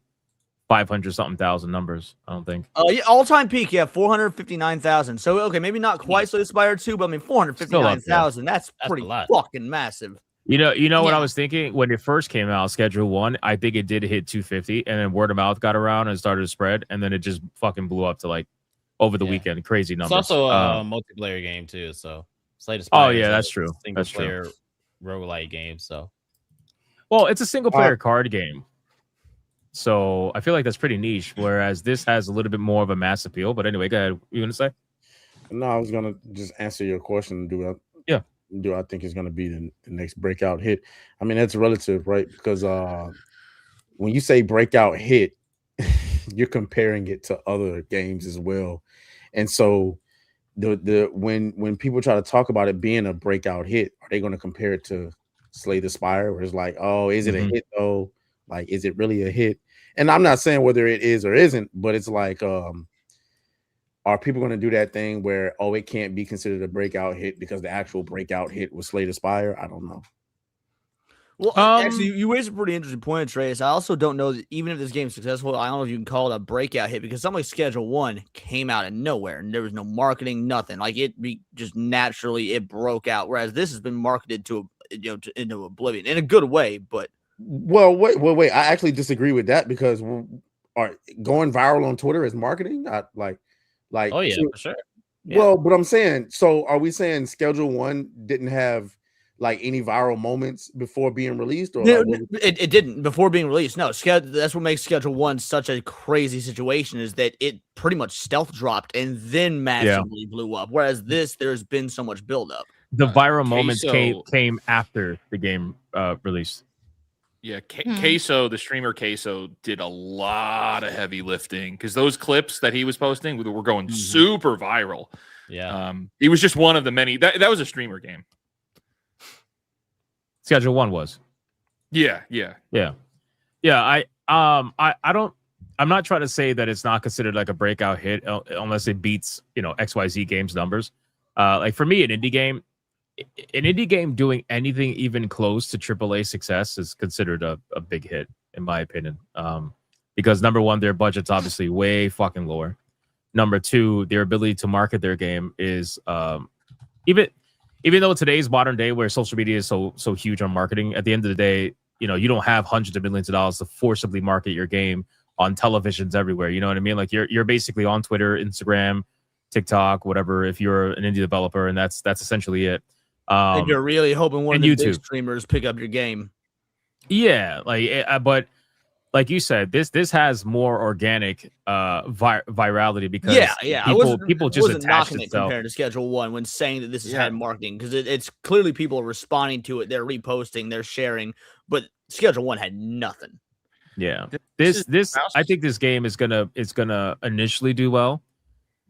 500 something thousand numbers. I don't think. Yeah, all-time peak, 459,000. So okay, maybe not quite Slay the Spire 2, but I mean 459,000. That's pretty a lot. fucking massive. You know what I Yeah. was thinking when it first came out, Schedule 1. I think it did hit 250, and then word of mouth got around and started to spread, and then it just fucking blew up to like over the Yeah. weekend, crazy It's numbers. also a multiplayer game too, so Slay the Spire. yeah, is that's a true. Single That's true. player roguelike game, so Well, it's a single player card game, so I feel like that's pretty niche. Whereas this has a little bit more of a mass appeal. But anyway, go ahead. You gonna say? No, I was gonna just answer your question. Do I think it's gonna be the next breakout hit? I mean, that's relative, right? Because when you say breakout hit, you're comparing it to other games as well. And so when people try to talk about it being a breakout hit, are they going to compare it to Slay the Spire, where it's like, oh, is it a hit though? Like, is it really a hit? And I'm not saying whether it is or isn't, but it's like, are people going to do that thing where, oh, it can't be considered a breakout hit because the actual breakout hit was Slay the Spire? I don't know. Well, actually, you raised a pretty interesting point, Trace. I also don't know that even if this game's successful, I don't know if you can call it a breakout hit because something like Schedule 1 came out of nowhere and there was no marketing, nothing. Like just naturally it broke out. Whereas this has been marketed to into oblivion in a good way. But wait. I actually disagree with that because going viral on Twitter is marketing. Oh yeah, for sure. Yeah. Well, but I'm saying, so are we saying Schedule 1 didn't have like any viral moments before being released, or it didn't before being released? No, that's what makes Schedule 1 such a crazy situation is that it pretty much stealth dropped and then massively blew up. Whereas there's been so much buildup. The viral moments came after the game released. Yeah, Queso, the streamer Queso, did a lot of heavy lifting because those clips that he was posting were going super viral. Yeah, he was just one of the many. That was a streamer game. Schedule 1 was. Yeah. I don't. I'm not trying to say that it's not considered like a breakout hit unless it beats XYZ Games numbers. Like for me, an indie game doing anything even close to AAA success is considered a big hit, in my opinion. Because number one, their budget's obviously way fucking lower. Number two, their ability to market their game is even though today's modern day where social media is so huge on marketing, at the end of the day, you don't have hundreds of millions of dollars to forcibly market your game on televisions everywhere. You know what I mean? Like you're basically on Twitter, Instagram, TikTok, whatever, if you're an indie developer, and that's essentially it. And you're really hoping one of the YouTube big streamers pick up your game. Yeah, but like you said, this has more organic virality because people just attach it compared to Schedule 1 when saying that this has had marketing because it's clearly people are responding to it, they're reposting, they're sharing, but Schedule 1 had nothing. Yeah, this I think this game is gonna initially do well,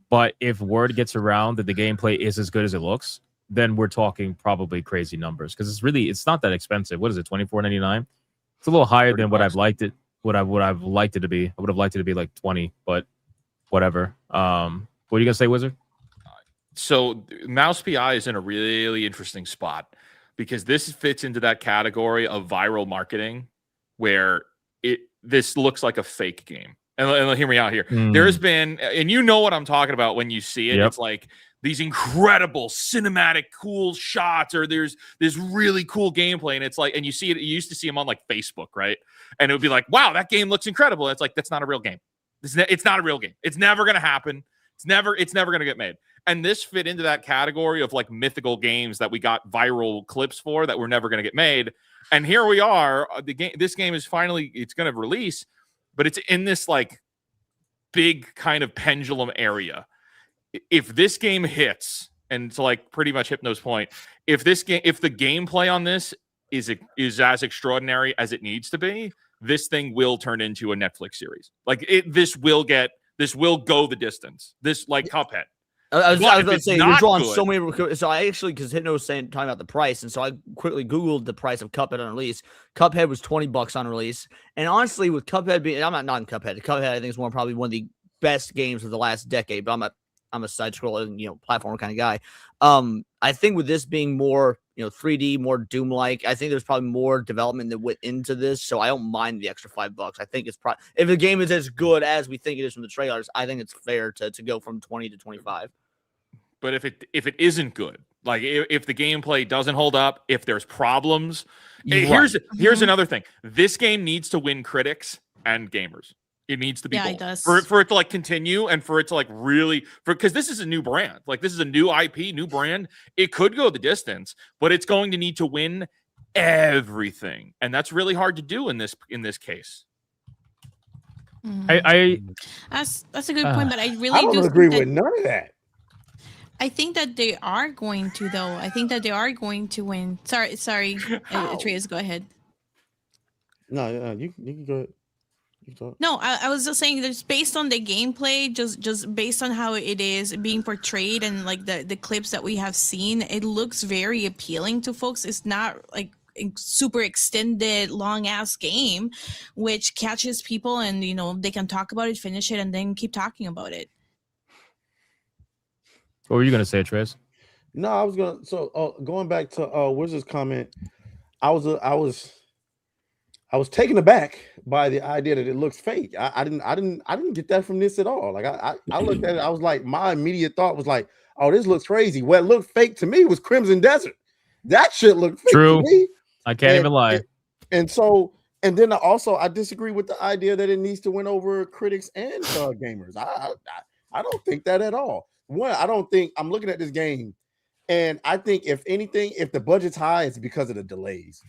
but if word gets around that the gameplay is as good as it looks, then we're talking probably crazy numbers because it's not that expensive. What is it, $24.99? It's a little higher than what I've liked it. What I've liked it to be. I would have liked it to be like 20, but whatever. What are you gonna say, Wizard? So Mouse PI is in a really interesting spot because this fits into that category of viral marketing where this looks like a fake game. And hear me out here. There's been, and you know what I'm talking about when you see it. Yep. It's like these incredible cinematic cool shots, or there's this really cool gameplay, and it's like, and you see it. You used to see them on like Facebook, right? And it would be like, wow, that game looks incredible. It's like, that's not a real game. It's not a real game. It's never gonna happen. It's never gonna get made. And this fit into that category of like mythical games that we got viral clips for that were never gonna get made. And here we are. This game is finally, it's gonna release, but it's in this like big kind of pendulum area. If this game hits, and to like pretty much Hypno's point, if the gameplay on this is as extraordinary as it needs to be, this thing will turn into a Netflix series. Like this will go the distance. This like Cuphead. I was about to say you're drawing so many. So I actually, because Hypno was talking about the price, and so I quickly Googled the price of Cuphead on release. Cuphead was $20 on release, and honestly, with Cuphead being, I'm not knocking Cuphead. Cuphead, I think is probably one of the best games of the last decade. But I'm a side scroller, platform kind of guy. I think with this being more, 3D, more Doom-like, I think there's probably more development that went into this. So I don't mind the extra $5. I think it's probably, if the game is as good as we think it is from the trailers, I think it's fair to go from 20 to 25. But if it isn't good, like if the gameplay doesn't hold up, if there's problems, here's another thing. This game needs to win critics and gamers. It needs to be both. It does. For it to like continue and for it to like really, because this is a new brand. Like this is a new IP, new brand. It could go the distance, but it's going to need to win everything, and that's really hard to do in this case. That's a good point, but I don't agree with none of that. I think that they are going to, though. I think that they are going to win. Sorry, Atreus, go ahead. No, you can go ahead. No, I was just saying that based on the gameplay, just based on how it is being portrayed and like the clips that we have seen, it looks very appealing to folks. It's not like a super extended, long ass game, which catches people and they can talk about it, finish it, and then keep talking about it. What were you gonna say, Trace? No, I was gonna. So going back to Wizard's comment, I was taken aback by the idea that it looks fake. I didn't get that from this at all. Like I looked at it, I was like, my immediate thought was like, oh, this looks crazy. What looked fake to me was Crimson Desert. That shit looked fake True. to me. I can't even lie. And then I disagree with the idea that it needs to win over critics and gamers. I don't think that at all. One, I don't think I'm looking at this game, and I think if anything, if the budget's high, it's because of the delays.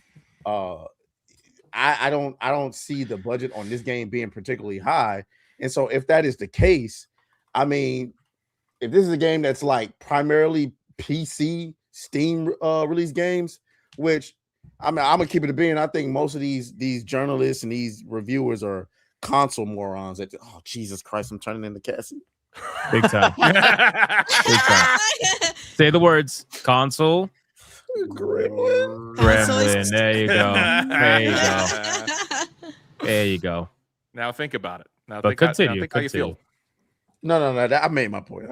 I don't see the budget on this game being particularly high. And so if that is the case, I mean, if this is a game that's like primarily PC Steam release games, which I mean, I'm gonna keep it a bean. I think most of these journalists and these reviewers are console morons. Oh, Jesus Christ, I'm turning into Cassie. Big time. Big time. Say the words console. Gremlin. There you go. There you go. There you go. Now think about it. Now But think continue. how you feel. No. I made my point.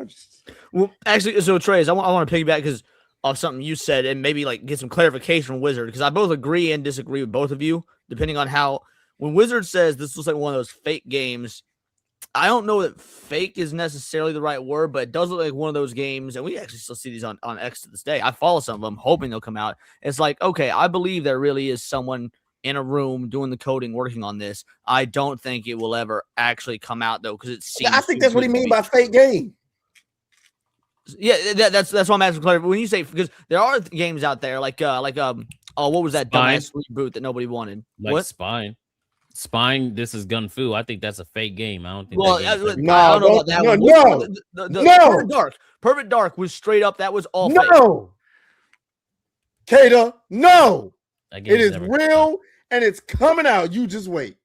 Well, actually, so Trey, I want to piggyback because of something you said and maybe like get some clarification from Wizard, because I both agree and disagree with both of you, depending on how. When Wizard says this looks like one of those fake games, I don't know that fake is necessarily the right word, but it does look like one of those games, and we actually still see these on X to this day. I follow some of them, hoping they'll come out. It's like, okay, I believe there really is someone in a room doing the coding, working on this. I don't think it will ever actually come out, though, because it seems. I think that's what he means by fake game. Yeah, that's what I'm asking. When you say, because there are games out there like what was that dumbass reboot that nobody wanted? Like what? Spine, this is Gun Fu. I think that's a fake game. I don't think. Well, that game's I don't know about that one. No. Perfect Dark was straight up. That was all fake. No. Kata, no. That It is never real and it's coming out. You just wait.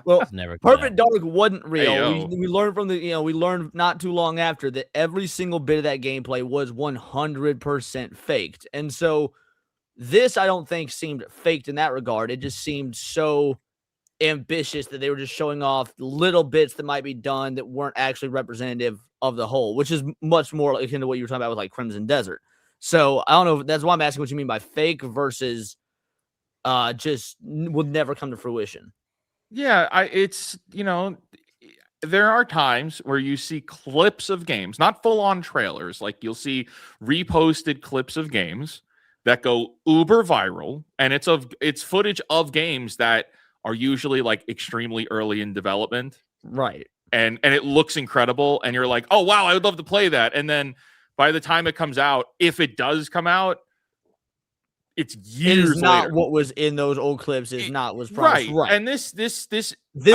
Well, never Perfect Dark wasn't real. Hey, we learned from we learned not too long after that every single bit of that gameplay was 100% faked. And so this, I don't think, seemed faked in that regard. It just seemed so ambitious that they were just showing off little bits that might be done that weren't actually representative of the whole, which is much more akin to what you were talking about with like Crimson Desert. So I don't know. That's why I'm asking what you mean by fake versus just would never come to fruition. Yeah, it's there are times where you see clips of games, not full-on trailers, like you'll see reposted clips of games that go uber viral, and it's footage of games that are usually like extremely early in development. Right. And it looks incredible, and you're like, oh wow, I would love to play that. And then by the time it comes out, if it does come out, it's years not later. What was in those old clips is not was right. promised. Right. And this I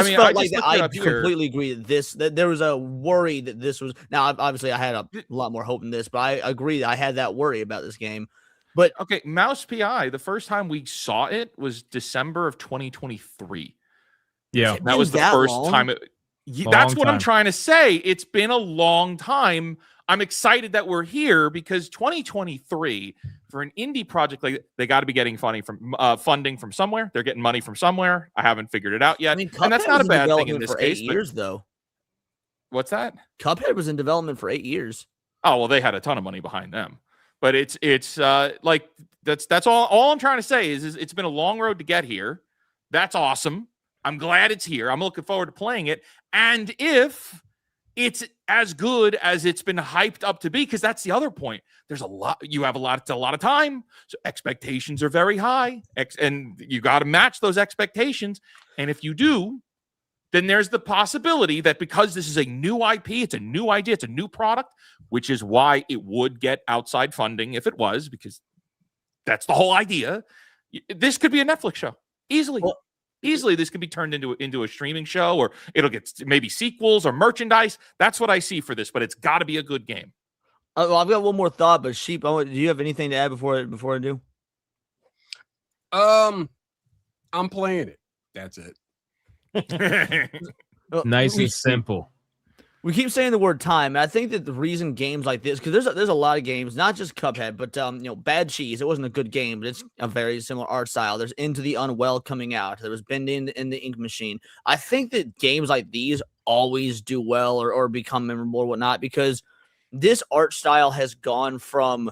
mean, felt like that. I here. completely agree that there was a worry that this was. Now, obviously, I had a lot more hope in this, but I agree that I had that worry about this game. But okay, Mouse PI, the first time we saw it was December of 2023. Yeah, that was the first time. That's what I'm trying to say. It's been a long time. I'm excited that we're here because 2023 for an indie project like they got to be getting funding from somewhere. They're getting money from somewhere. I haven't figured it out yet, I mean, and that's not a bad thing in this for case. 8 years, though. What's that? Cuphead was in development for 8 years. Oh well, they had a ton of money behind them. But it's like that's all I'm trying to say is it's been a long road to get here. That's awesome. I'm glad it's here. I'm looking forward to playing it. And if it's as good as it's been hyped up to be, because that's the other point. There's you have a lot of time. So expectations are very high. And you got to match those expectations. And if you do, then there's the possibility that because this is a new IP, it's a new idea, it's a new product, which is why it would get outside funding if it was, because that's the whole idea. This could be a Netflix show easily. Well, easily, this could be turned into a streaming show, or it'll get maybe sequels or merchandise. That's what I see for this, but it's got to be a good game. Well, I've got one more thought, but Sheep, do you have anything to add before I do? I'm playing it. That's it. Nice and simple. We keep saying the word time, and I think that the reason games like this, because there's a lot of games, not just Cuphead, but Bad Cheese. It wasn't a good game, but it's a very similar art style. There's Into the Unwell coming out. There was Bending in the Ink Machine. I think that games like these always do well or become memorable or whatnot, because this art style has gone from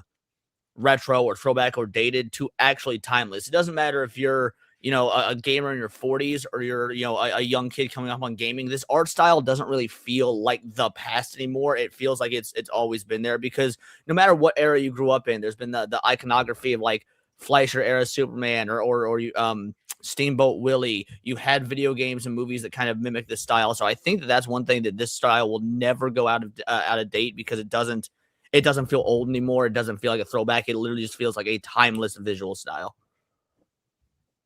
retro or throwback or dated to actually timeless. It doesn't matter if you're, a gamer in your 40s or you're, a young kid coming up on gaming. This art style doesn't really feel like the past anymore. It feels like it's always been there, because no matter what era you grew up in, there's been the iconography of like Fleischer era Superman or Steamboat Willie. You had video games and movies that kind of mimic this style. So I think that's one thing that this style will never go out of date, because it doesn't feel old anymore. It doesn't feel like a throwback. It literally just feels like a timeless visual style.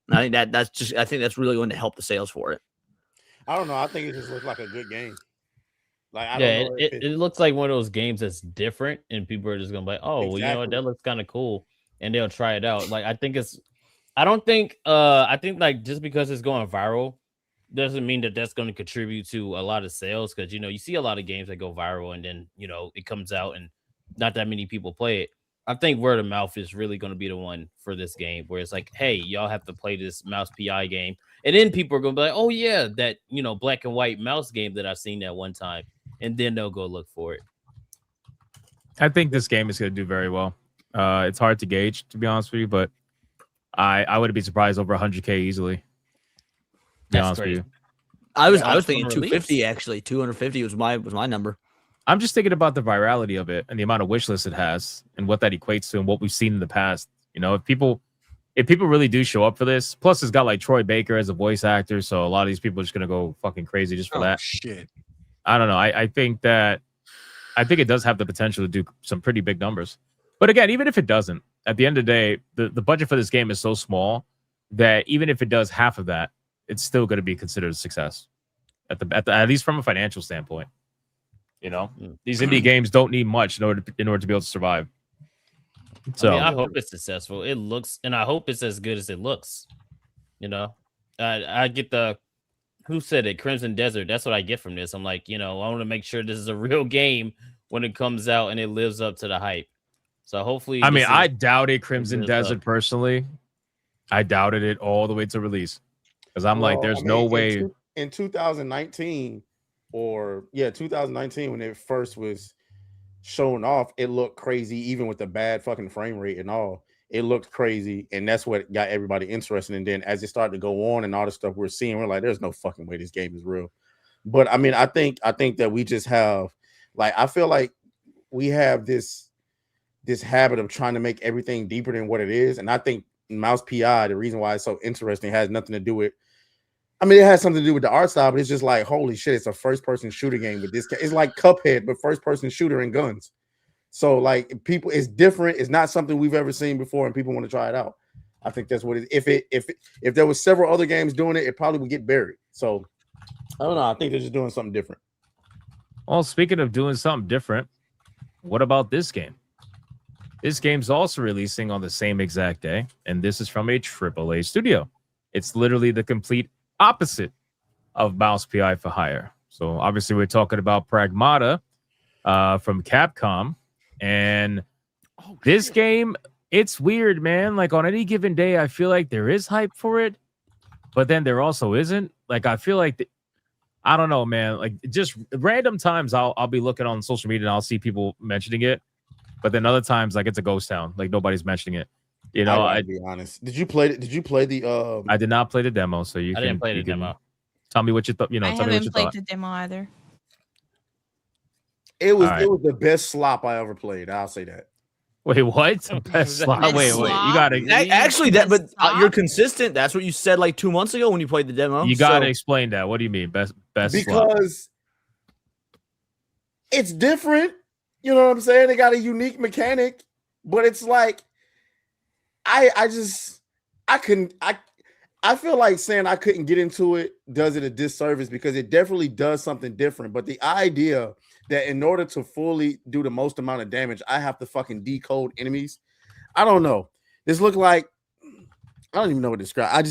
And I think that's really going to help the sales for it. I don't know. I think it just looks like a good game. Like, I Yeah, don't know it looks like one of those games that's different, and people are just gonna be like, oh, well, you know what, that looks kind of cool, and they'll try it out. Like, I think like just because it's going viral doesn't mean that that's going to contribute to a lot of sales, because you see a lot of games that go viral and then it comes out and not that many people play it. I think word of mouth is really going to be the one for this game, where it's like, hey, y'all have to play this Mouse PI game, and then people are going to be like, oh yeah, that black and white mouse game that I've seen that one time, and then they'll go look for it. I think this game is going to do very well. It's hard to gauge, to be honest with you, but I wouldn't be surprised over 100K easily. To be honest with you. I was thinking 250 actually. 250 was my number. I'm just thinking about the virality of it and the amount of wish lists it has and what that equates to and what we've seen in the past. If people really do show up for this, plus it's got like Troy Baker as a voice actor, so a lot of these people are just gonna go fucking crazy just for that. Shit. I don't know. I think it does have the potential to do some pretty big numbers. But again, even if it doesn't, at the end of the day, the budget for this game is so small that even if it does half of that, it's still going to be considered a success at least from a financial standpoint. These indie games don't need much in order to be able to survive. So I hope it's successful. It looks, and I hope it's as good as it looks. I get who said it? Crimson Desert. That's what I get from this. I'm like, I want to make sure this is a real game when it comes out and it lives up to the hype. So hopefully, I doubted Crimson Desert personally. I doubted it all the way to release, because I'm like, there's no way. In 2019, 2019, when it first was shown off, it looked crazy, even with the bad fucking frame rate and all. It looked crazy, and that's what got everybody interested. And then as it started to go on and all the stuff we're seeing, we're like, there's no fucking way this game is real. But I think that we just have, I feel like we have this habit of trying to make everything deeper than what it is. And I think Mouse PI, the reason why it's so interesting, has nothing to do with, it has something to do with the art style, but it's just like, holy shit, it's a first-person shooter game with this. It's like Cuphead, but first-person shooter and guns. So people, it's different. It's not something we've ever seen before, and people want to try it out. I think that's what it is. If there was several other games doing it, it probably would get buried. So I don't know. I think they're just doing something different. Well, speaking of doing something different, what about this game? This game's also releasing on the same exact day, and this is from a AAA studio. It's literally the complete opposite of Mouse PI for Hire. So obviously we're talking about Pragmata from Capcom, and this game, it's weird, man. Like, on any given day, I feel like there is hype for it, but then there also isn't. Like, I feel like I don't know, man. Like, just random times I'll be looking on social media and I'll see people mentioning it, but then other times, like, it's a ghost town. Like, nobody's mentioning it. I'd be honest. Did you play the? I did not play the demo, so I didn't play the demo. Tell me what you thought. I haven't played the demo either. It was the best slop I ever played. I'll say that. Wait, what? The best slop? Wait. You gotta actually you're consistent. That's what you said like 2 months ago when you played the demo. You gotta explain that. What do you mean best? Because slop? It's different. You know what I'm saying? They got a unique mechanic, but it's like I feel like saying I couldn't get into it does it a disservice, because it definitely does something different. But the idea that in order to fully do the most amount of damage, I have to fucking decode enemies. I don't know. This look like, I don't even know what to describe.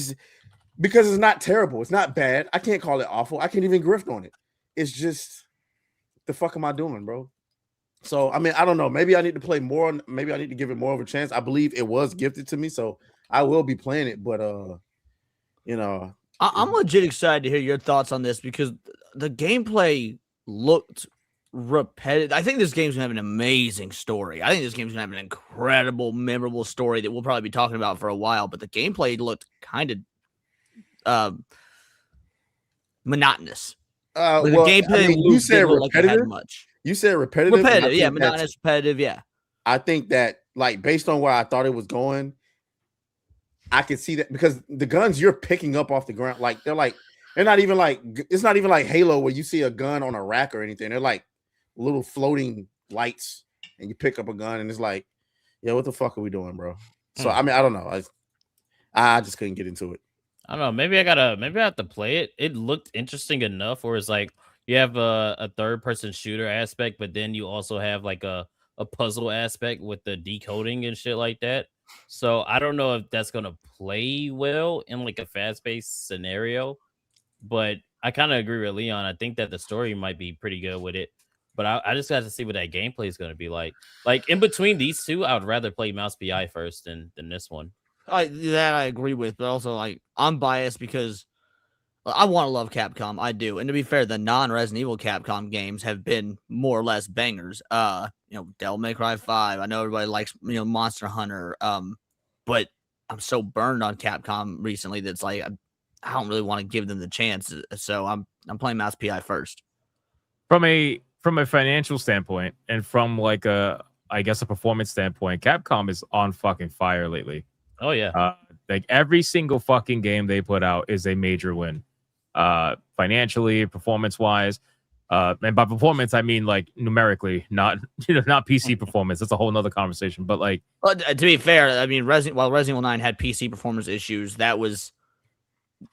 Because it's not terrible. It's not bad. I can't call it awful. I can't even grift on it. It's just, the fuck am I doing, bro? So, I don't know. Maybe I need to play more. Maybe I need to give it more of a chance. I believe it was gifted to me, so I will be playing it. But, I'm legit excited to hear your thoughts on this, because the gameplay looked repetitive. I think this game's gonna have an amazing story. I think this game's gonna have an incredible, memorable story that we'll probably be talking about for a while. But the gameplay looked kind of monotonous. Well, the gameplay you said didn't look like it had repetitive. much. You said repetitive. Repetitive, yeah, monotonous, repetitive, yeah. I think that, like, based on where I thought it was going, I could see that because the guns you're picking up off the ground, they're not even like, it's not even like Halo where you see a gun on a rack or anything. They're like little floating lights, and you pick up a gun, and it's like, yeah, what the fuck are we doing, bro? So I mean, I don't know. I just couldn't get into it. I don't know. Maybe I have to play it. It looked interesting enough where it's like you have a third person shooter aspect, but then you also have like a puzzle aspect with the decoding and shit like that. So I don't know if that's gonna play well in like a fast-paced scenario, but I kind of agree with Leon. I think that the story might be pretty good with it, but I just got to see what that gameplay is gonna be like. Like in between these two, I would rather play Mouse PI first than this one. That I agree with, but also like I'm biased because I want to love Capcom. I do, and to be fair, the non-Resident Evil Capcom games have been more or less bangers. Devil May Cry 5. I know everybody likes Monster Hunter. But I'm so burned on Capcom recently that's like I don't really want to give them the chance. So I'm playing Mouse PI first. From a financial standpoint and from like a performance standpoint, Capcom is on fucking fire lately. Oh yeah. Like every single fucking game they put out is a major win. Financially, performance wise. And by performance, I mean like numerically, not not PC performance. That's a whole nother conversation. But like, to be fair, I mean, while Resident Evil 9 had PC performance issues, that was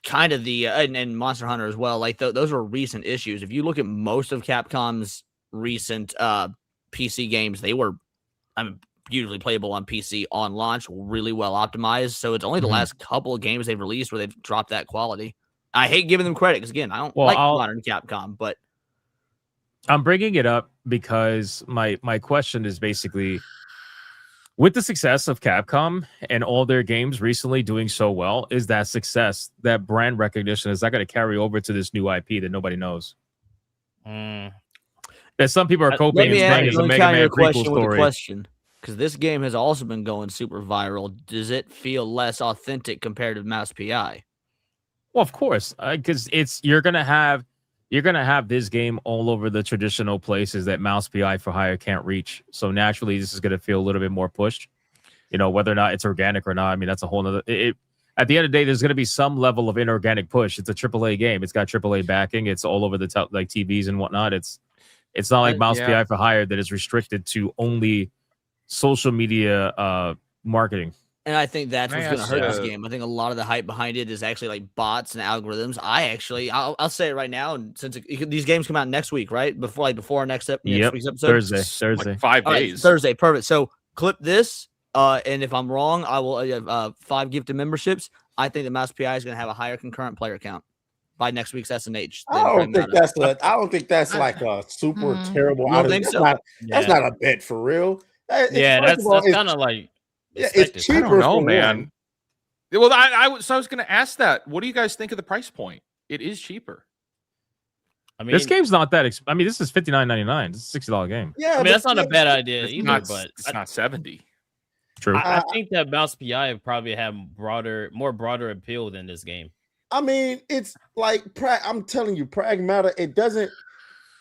kind of the and Monster Hunter as well. Like those were recent issues. If you look at most of Capcom's recent PC games, they were, beautifully playable on PC on launch, really well optimized. So it's only the last couple of games they've released where they've dropped that quality. I hate giving them credit because again, I don't like modern Capcom, but I'm bringing it up because my question is basically, with the success of Capcom and all their games recently doing so well, is that success, that brand recognition, is that going to carry over to this new IP that nobody knows? That some people are coping and saying is a Mega Man prequel story. Question, because this game has also been going super viral. Does it feel less authentic compared to Mouse PI? Well, of course, because you're gonna have this game all over the traditional places that Mouse PI for hire can't reach. So naturally, this is gonna feel a little bit more pushed. Whether or not it's organic or not. I mean, that's a whole nother. At the end of the day, there's gonna be some level of inorganic push. It's a AAA game. It's got AAA backing. It's all over the like TVs and whatnot. It's not like Mouse PI for hire that is restricted to only social media marketing. And I think that's what's going to hurt this game. I think a lot of the hype behind it is actually like bots and algorithms. I'll say it right now, and since these games come out next week, right? Before our next week's episode, Thursday, like 5 days. Right, Thursday, perfect. So clip this, and if I'm wrong, I will 5 gifted memberships. I think the Mouse PI is going to have a higher concurrent player count by next week's SNH. I don't think that's like a super terrible. I don't think so. That's not a bet for real. That's kind of like. Yeah, it's cheaper. I don't know, man. Well, I was going to ask that. What do you guys think of the price point? It is cheaper. I mean, this game's not that. This is $59.99. It's a $60 game. Yeah, I mean that's not a bad idea either. But it's not 70. True. I think that Mouse PI probably have more broader appeal than this game. I mean, it's like I'm telling you, Pragmata.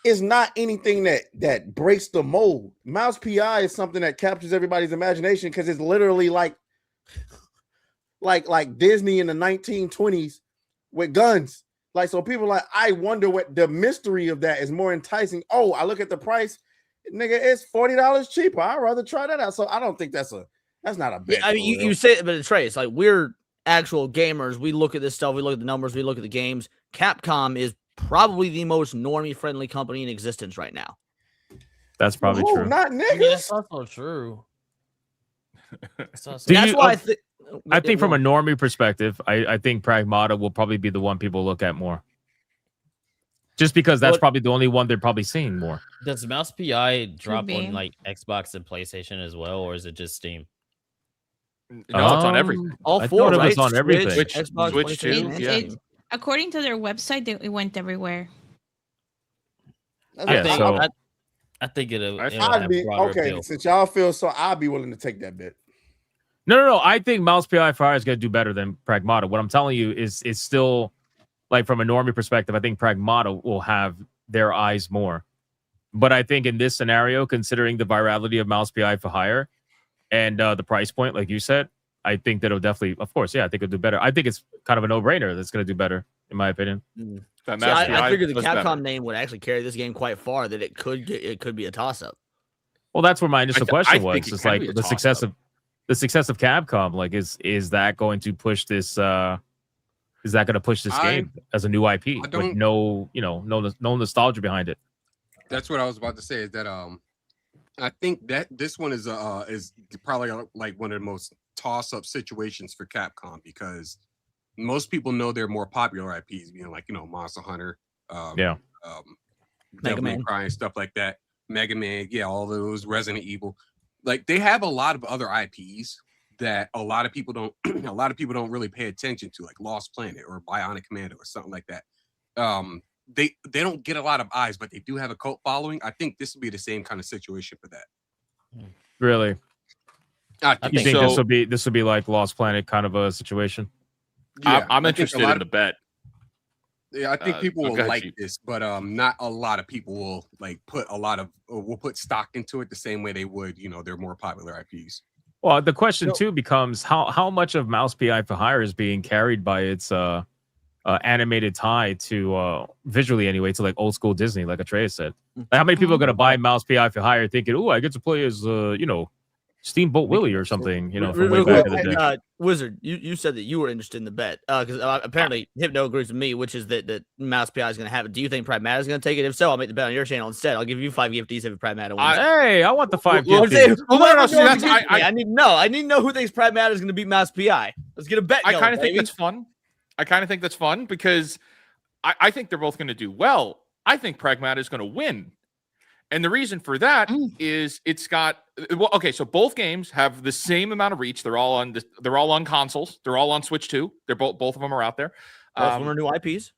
It's not anything that breaks the mold. Mouse PI is something that captures everybody's imagination because it's literally like Disney in the 1920s with guns. Like, so people like, I wonder what the mystery of that is more enticing. Oh, I look at the price, nigga, it's $40 cheaper. I'd rather try that out. So I don't think that's not a bet. I mean, you say it, but Trey, it's like we're actual gamers. We look at this stuff, we look at the numbers, we look at the games. Capcom is probably the most normie friendly company in existence right now. That's probably true. Not niggas. I mean, that's also true. That's why I think from a normie perspective, I think Pragmata will probably be the one people look at more. Just because that's probably the only one they're probably seeing more. Does Mouse PI drop on like Xbox and PlayStation as well, or is it just Steam? No, it's on everything. All 4, right? It's on everything. Xbox, Switch too. Yeah. According to their website, it went everywhere. I I think it'll I'd have broader okay. appeal. Since y'all feel so, I'll be willing to take that bet. No. I think Mouse PI for Hire is going to do better than Pragmata. What I'm telling you is it's still like from a normie perspective. I think Pragmata will have their eyes more. But I think in this scenario, considering the virality of Mouse PI for Hire and the price point, like you said, I think that it'll definitely, of course, yeah, I think it'll do better. I think it's kind of a no-brainer that's going to do better, in my opinion. That See, Mouse I PI figured the does Capcom better. name would actually carry this game quite far. That it could be a toss-up. Well, that's where my initial I question think was. it It's can like be a the success toss-up. of Capcom. Like, is that going to push this? Is that going to push this game as a new IP with no nostalgia behind it? That's what I was about to say. Is that I think that this one is probably like one of the most toss-up situations for Capcom because most people know their more popular IPs, being like Monster Hunter, Mega Devil May Man. Cry and stuff like that. Mega Man, yeah, all those Resident Evil. Like they have a lot of other IPs that a lot of people don't really pay attention to, like Lost Planet or Bionic Commando or something like that. They don't get a lot of eyes, but they do have a cult following. I think this will be the same kind of situation for that. Really? I You think think so. this will be like Lost Planet kind of a situation? Yeah, I'm I think interested in the bet. Yeah, I think people go will ahead, like Chief. this, but not a lot of people will like will put stock into it the same way they would, their more popular IPs. Well, the question too becomes how much of Mouse PI for Hire is being carried by its animated tie to visually anyway to like old school Disney, like Atreus said. Like, how many people are gonna buy Mouse PI for Hire thinking, "Oh, I get to play as Steamboat Willie or something," from way back in the day. Wizard, you said that you were interested in the bet because apparently Hypno agrees with me, which is that Mouse PI is going to have it. Do you think Pragmata is going to take it? If so, I'll make the bet on your channel instead. I'll give you 5 gifties if Pragmata wins. Hey, I want the 5 Well, gifties. no, see, Whoever that's- knows I need to know. I need to know who thinks Pragmata is going to beat Mouse PI. Let's get a bet I going, kind of think baby. that's fun. I kind of think that's fun because I think they're both going to do well. I think Pragmata is going to win. And the reason for that is it's got so both games have the same amount of reach. They're all on consoles. They're all on Switch 2. They're both of them are out there. Both of them are new IPs.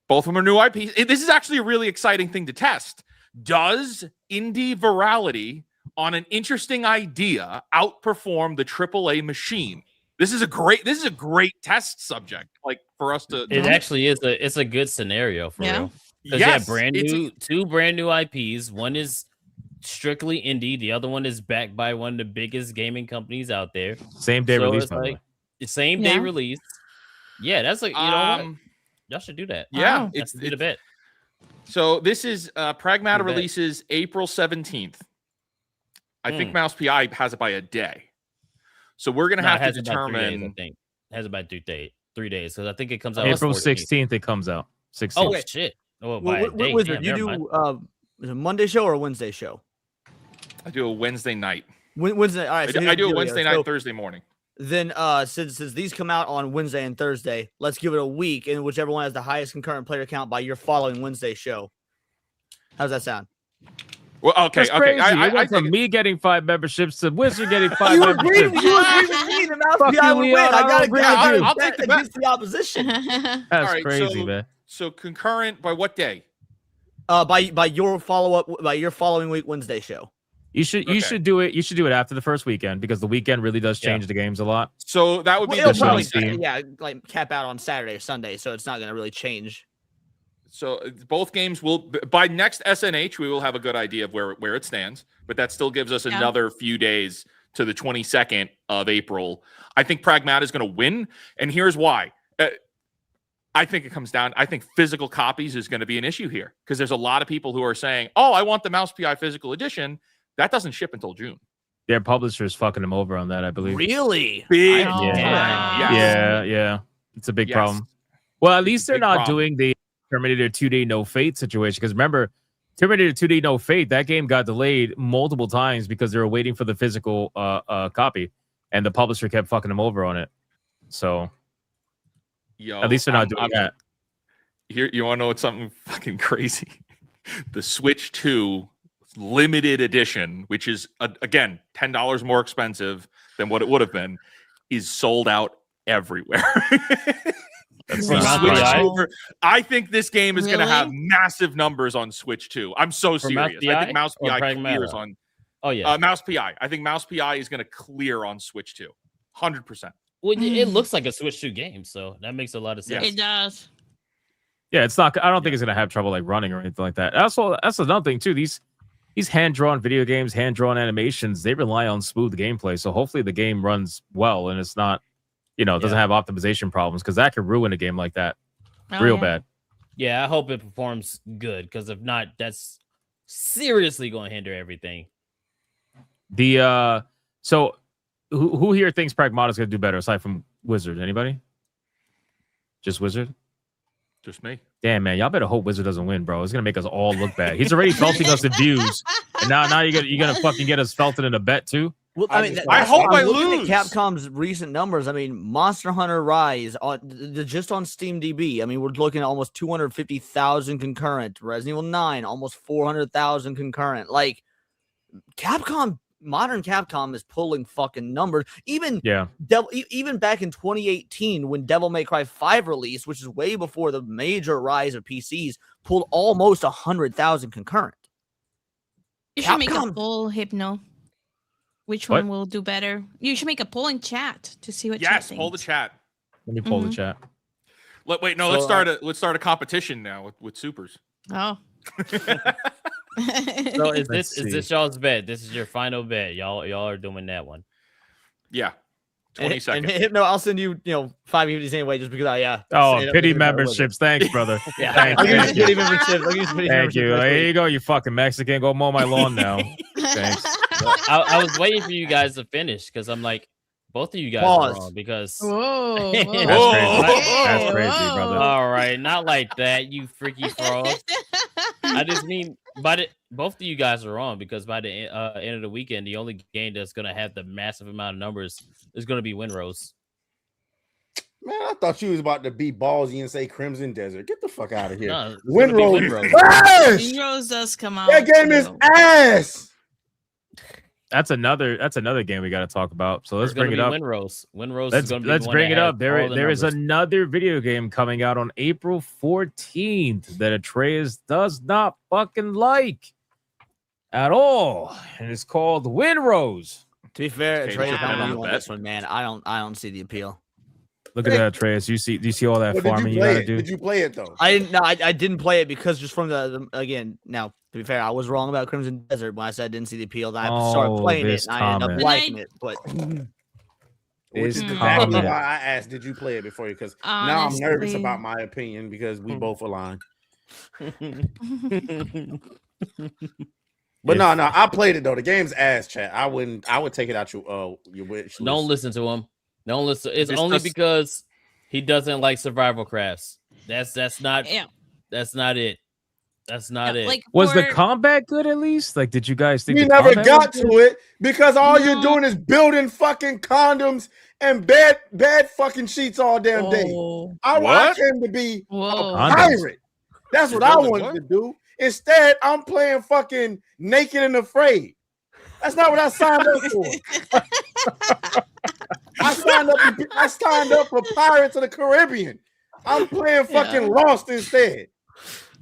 Both of them are new IPs. This is actually a really exciting thing to test. Does indie virality on an interesting idea outperform the AAA machine? This is a great test subject, like for us to. It actually is it's a good scenario for real. Because Yes, two brand new IPs. One is strictly indie. The other one is backed by one of the biggest gaming companies out there. Same day release, it's by the way. like the same day release. Yeah, that's like what? Y'all should do that. Yeah, it's a bet. So this is Pragmata releases April 17th. I think Mouse PI has it by a day. So we're gonna have to determine. I think it has about 3 days because I think it comes out April on 14th. 16th. It comes out. 16th. Oh shit! Oh, by a day. Wizard, Damn, you never do mind. is it a Monday show or a Wednesday show? I do a Wednesday night. Wednesday. All right, so I do a here's Wednesday the deal. night, So Thursday morning. then, since these come out on Wednesday and Thursday, let's give it a week, and whichever one has the highest concurrent player count by your following Wednesday show. How's that sound? Well, okay, That's crazy. I It went from think me getting 5 memberships to Wizard getting 5 You agreed with memberships. me. The Mouse Fuck PI you, would Leon. win. I I gotta don't agree I with you. I'll take the bet. against the opposition. That's All right, crazy, man. So concurrent by what day? By your following week Wednesday show. You should do it. You should do it after the first weekend because the weekend really does change the games a lot. So that would be It'll the probably- 22nd. like cap out on Saturday or Sunday, so it's not gonna really change. So both games will by next SNH we will have a good idea of where it stands, but that still gives us another few days to the 22nd of April. I think Pragmata is going to win, and here's why. I think it comes down. I think physical copies is going to be an issue here because there's a lot of people who are saying, "Oh, I want the Mouse PI physical edition." That doesn't ship until June. Their publisher's fucking them over on that, I believe. Really? Big Oh, time. wow. Yes. Yeah. It's a big Yes. problem. Well, at least they're big not problem. doing the Terminator 2D No Fate situation because remember, Terminator 2D No Fate, that game got delayed multiple times because they were waiting for the physical copy, and the publisher kept fucking them over on it. So Yo, at least they're not doing that. Here, you want to know what's something fucking crazy? The Switch 2 limited edition, which is again $10 more expensive than what it would have been, is sold out everywhere. That's For not Mouse Switch PI? 2 I think this game is going to have Really? massive numbers on Switch 2. I'm so For Mouse serious. I think PI Mouse or PI Pragmata? clears on Oh yeah. Mouse PI. I think Mouse PI is going to clear on Switch 2. 100%. Well, it looks like a Switch 2 game, so that makes a lot of sense. It does. Yeah, it's not. I don't think it's gonna have trouble like running or anything like that. That's another thing too. These hand drawn video games, hand drawn animations, they rely on smooth gameplay. So hopefully the game runs well and it's not, doesn't have optimization problems because that could ruin a game like that real bad. Yeah, I hope it performs good because if not, that's seriously going to hinder everything. So who here thinks Pragmata is gonna do better aside from Wizard? Anybody? Just Wizard? Just me. Damn, man, y'all better hope Wizard doesn't win, bro. It's gonna make us all look bad. He's already felting us the views, and now you're gonna fucking get us felted in a bet too. Well, I mean, I hope I looking lose. at Capcom's recent numbers. I mean, Monster Hunter Rise just on Steam DB. I mean, we're looking at almost 250,000 concurrent. Resident Evil 9, almost 400,000 concurrent. Like, modern Capcom is pulling fucking numbers. Even even back in 2018 when Devil May Cry 5 released, which is way before the major rise of PCs, pulled almost 100,000 concurrent. You should make a poll, Hypno. Which one will do better? You should make a poll in chat to see what. Yes, chat poll the thinks. chat. Let me pull the chat. Let's start a competition now with supers. Oh. So is this y'all's bet? This is your final bet. Y'all are doing that one. Yeah. 20 seconds. And Hypno, I'll send you, 5 units anyway, just because pity memberships. Thanks, brother. Yeah. I'll use pity memberships. Thank you. Here you go, you fucking Mexican. Go mow my lawn now. Thanks. I was waiting for you guys to finish because I'm like, both of you guys are wrong because Whoa. That's crazy, brother. All right, not like that, you freaky frog. I just mean, both of you guys are wrong because by the end of the weekend, the only game that's going to have the massive amount of numbers is going to be Windrose. Man, I thought you was about to be ballsy and say Crimson Desert. Get the fuck out of here. No, Windrose. Windrose does come out. That game is ass. That's another game we got to talk about. So let's bring it up. Windrose. Let's bring it up. There is another video game coming out on April 14th that Atreus does not fucking like at all, and it's called Windrose. To be fair, Okay, Atreus, yeah. I'm on this one, man. I don't see the appeal. Look at that, Atreus. Do you see all that But farming you gotta do? Did you play it though? I didn't play it because just from the again. Now, to be fair, I was wrong about Crimson Desert when I said I didn't see the appeal. Then I started playing it, and I ended up liking it. But Which is exactly why I asked, did you play it before you? Because now I'm nervous Honestly. about my opinion because we both align. But no, I played it though. The game's ass, chat. I would take it out your wish list. Don't listen to him. Don't listen. It's This only does- because he doesn't like survival crafts. That's not Yeah. that's not it. That's not it. Like Was the for- combat good at least? Like, did you guys think We the never combat got was to good? it because all you're No. doing is building fucking condoms and bad fucking sheets all damn day. Oh. I What? came to be Whoa. a Condoms. pirate. That's what I Building wanted what? to do. Instead, I'm playing fucking Naked and Afraid. That's not what I signed up for. I signed up for Pirates of the Caribbean. I'm playing fucking Lost instead.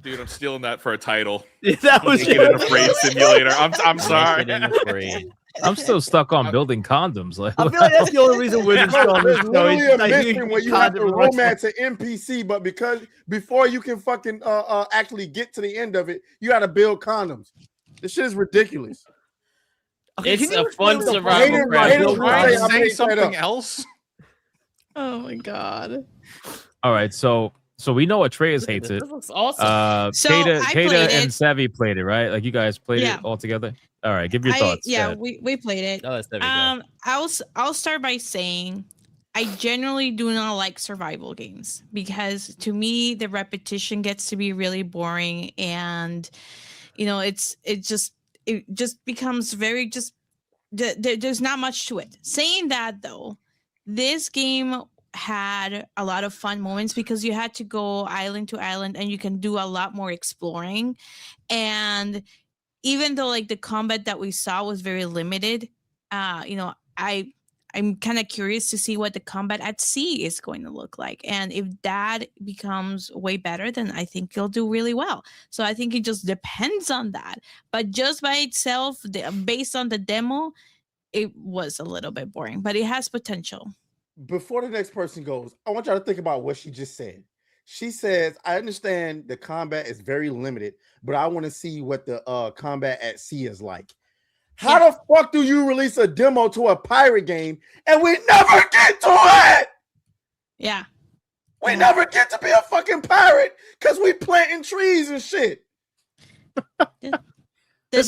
Dude, I'm stealing that for a title. that was Naked and Afraid Simulator. I'm sorry. Naked and Afraid. I'm still stuck on building condoms. Like, I feel like that's the only reason Wizards still on this There's show. literally He's a like, mission where you have to condom wrestling. romance an NPC, but because before you can fucking actually get to the end of it, you got to build condoms. This shit is ridiculous. Okay, It's can you a explain fun what the survival Hayden- craft. Hayden- Trying to I say made that something up. else. Oh my god. all right, so we know Atreus hates it. This looks awesome. So, Kata I played and it. Savvy played it, right? Like you guys played Yeah. it all together. All right, give your thoughts. Yeah, Chad. we played it. Oh, that's there we go. I'll start by saying I generally do not like survival games because to me the repetition gets to be really boring and it just becomes very there's not much to it. Saying that though, this game had a lot of fun moments because you had to go island to island and you can do a lot more exploring. And even though like the combat that we saw was very limited, I I'm kind of curious to see what the combat at sea is going to look like. And if that becomes way better, then I think it'll do really well. So I think it just depends on that. But just by itself, based on the demo, it was a little bit boring, but it has potential. Before the next person goes, I want y'all to think about what she just said. She says, I understand the combat is very limited, but I want to see what the combat at sea is like. How the fuck do you release a demo to a pirate game and we never get to it? Yeah. We never get to be a fucking pirate because we planting trees and shit. The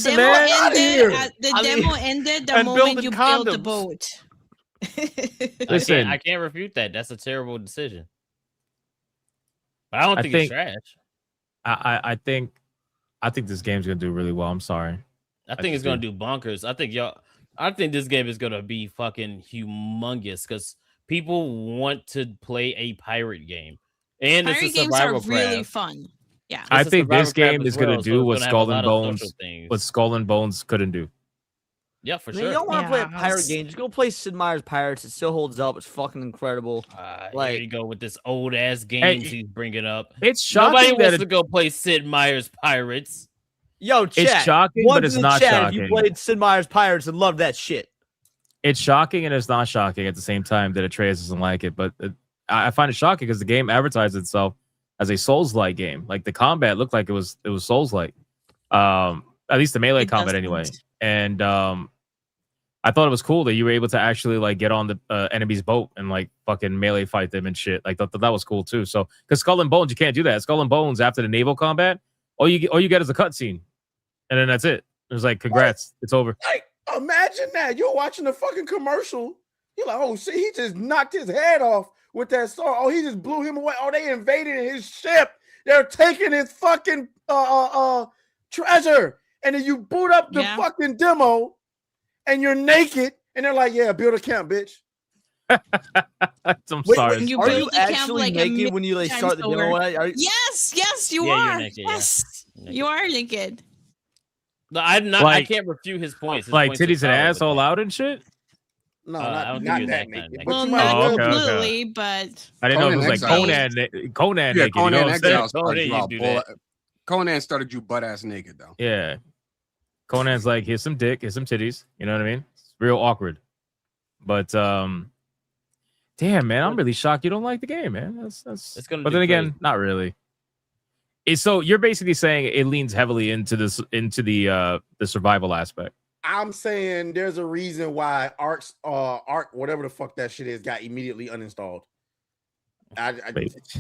demo ended the moment you built the boat. Listen, I can't refute that. That's a terrible decision. But I don't think it's trash. I think this game's gonna do really well. I'm sorry. I think it's gonna do bonkers. I think this game is gonna be fucking humongous because people want to play a pirate game, and pirate it's a games survival are really craft. fun. Yeah, I think this game is gonna do what it's Skull gonna have and a lot of Bones, social things. what Skull and Bones couldn't do. Yeah, for Man, sure. you don't want to play a pirate Yes. game. Just go play Sid Meier's Pirates. It still holds up. It's fucking incredible. Here you go with this old ass game Hey, she's bringing up. It's shocking Nobody that wants to go play Sid Meier's Pirates. Yo, chat. it's shocking, One's but it's in the not chat shocking. If you played Sid Meier's Pirates and loved that shit. It's shocking and it's not shocking at the same time that Atreus doesn't like it. But I find it shocking because the game advertised itself as a Souls-like game. Like the combat looked like it was Souls-like. At least the melee combat anyway. And I thought it was cool that you were able to actually like get on the enemy's boat and like fucking melee fight them and shit. Like that was cool too. So because Skull and Bones, you can't do that. Skull and Bones after the naval combat, all you get is a cutscene, and then that's it. It was like, congrats, it's over. Like, imagine that. You're watching the fucking commercial. You're like, oh shit, he just knocked his head off with that sword. Oh, he just blew him away. Oh, they invaded his ship. They're taking his fucking treasure. And then you boot up the fucking demo and you're naked. And they're like, yeah, build a camp, bitch. I'm sorry. Are you actually naked when you like start the demo? Yes, you Yeah, are. you're naked, Yes, you are naked. No, I'm not. Like- I can't refute his points. His Like points are titties and solid ass with all that. out and shit. No, I don't not think that you're that naked. kind of But Well, you not might okay, completely, but I didn't know it was Conan like Exiles. Conan Yeah, naked. You know Conan what I'm saying? Exiles started Conan, you you out do bull- that. Conan started you butt ass naked though. Yeah. Conan's like, here's some dick, here's some titties. You know what I mean? It's real awkward. But damn, man, I'm really shocked you don't like the game, man. That's It's gonna but do then again, great. not really. So you're basically saying it leans heavily into the survival aspect. I'm saying there's a reason why Arc, whatever the fuck that shit is, got immediately uninstalled.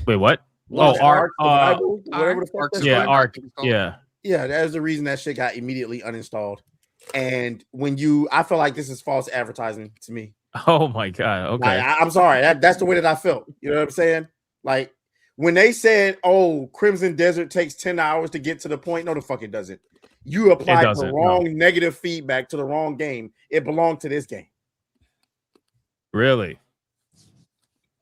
Wait, what? What, Arc. Survival, whatever the fuck Arc that Yeah, shit- Arc. Yeah. Yeah, that's the reason that shit got immediately uninstalled. And I feel like this is false advertising to me. Oh my god. Okay. I'm sorry. That's the way that I felt. You know what I'm saying? Like when they said, "Oh, Crimson Desert takes 10 hours to get to the point," no, the fuck it doesn't. You applied the doesn't, wrong negative feedback to the wrong game. It belonged to this game. Really?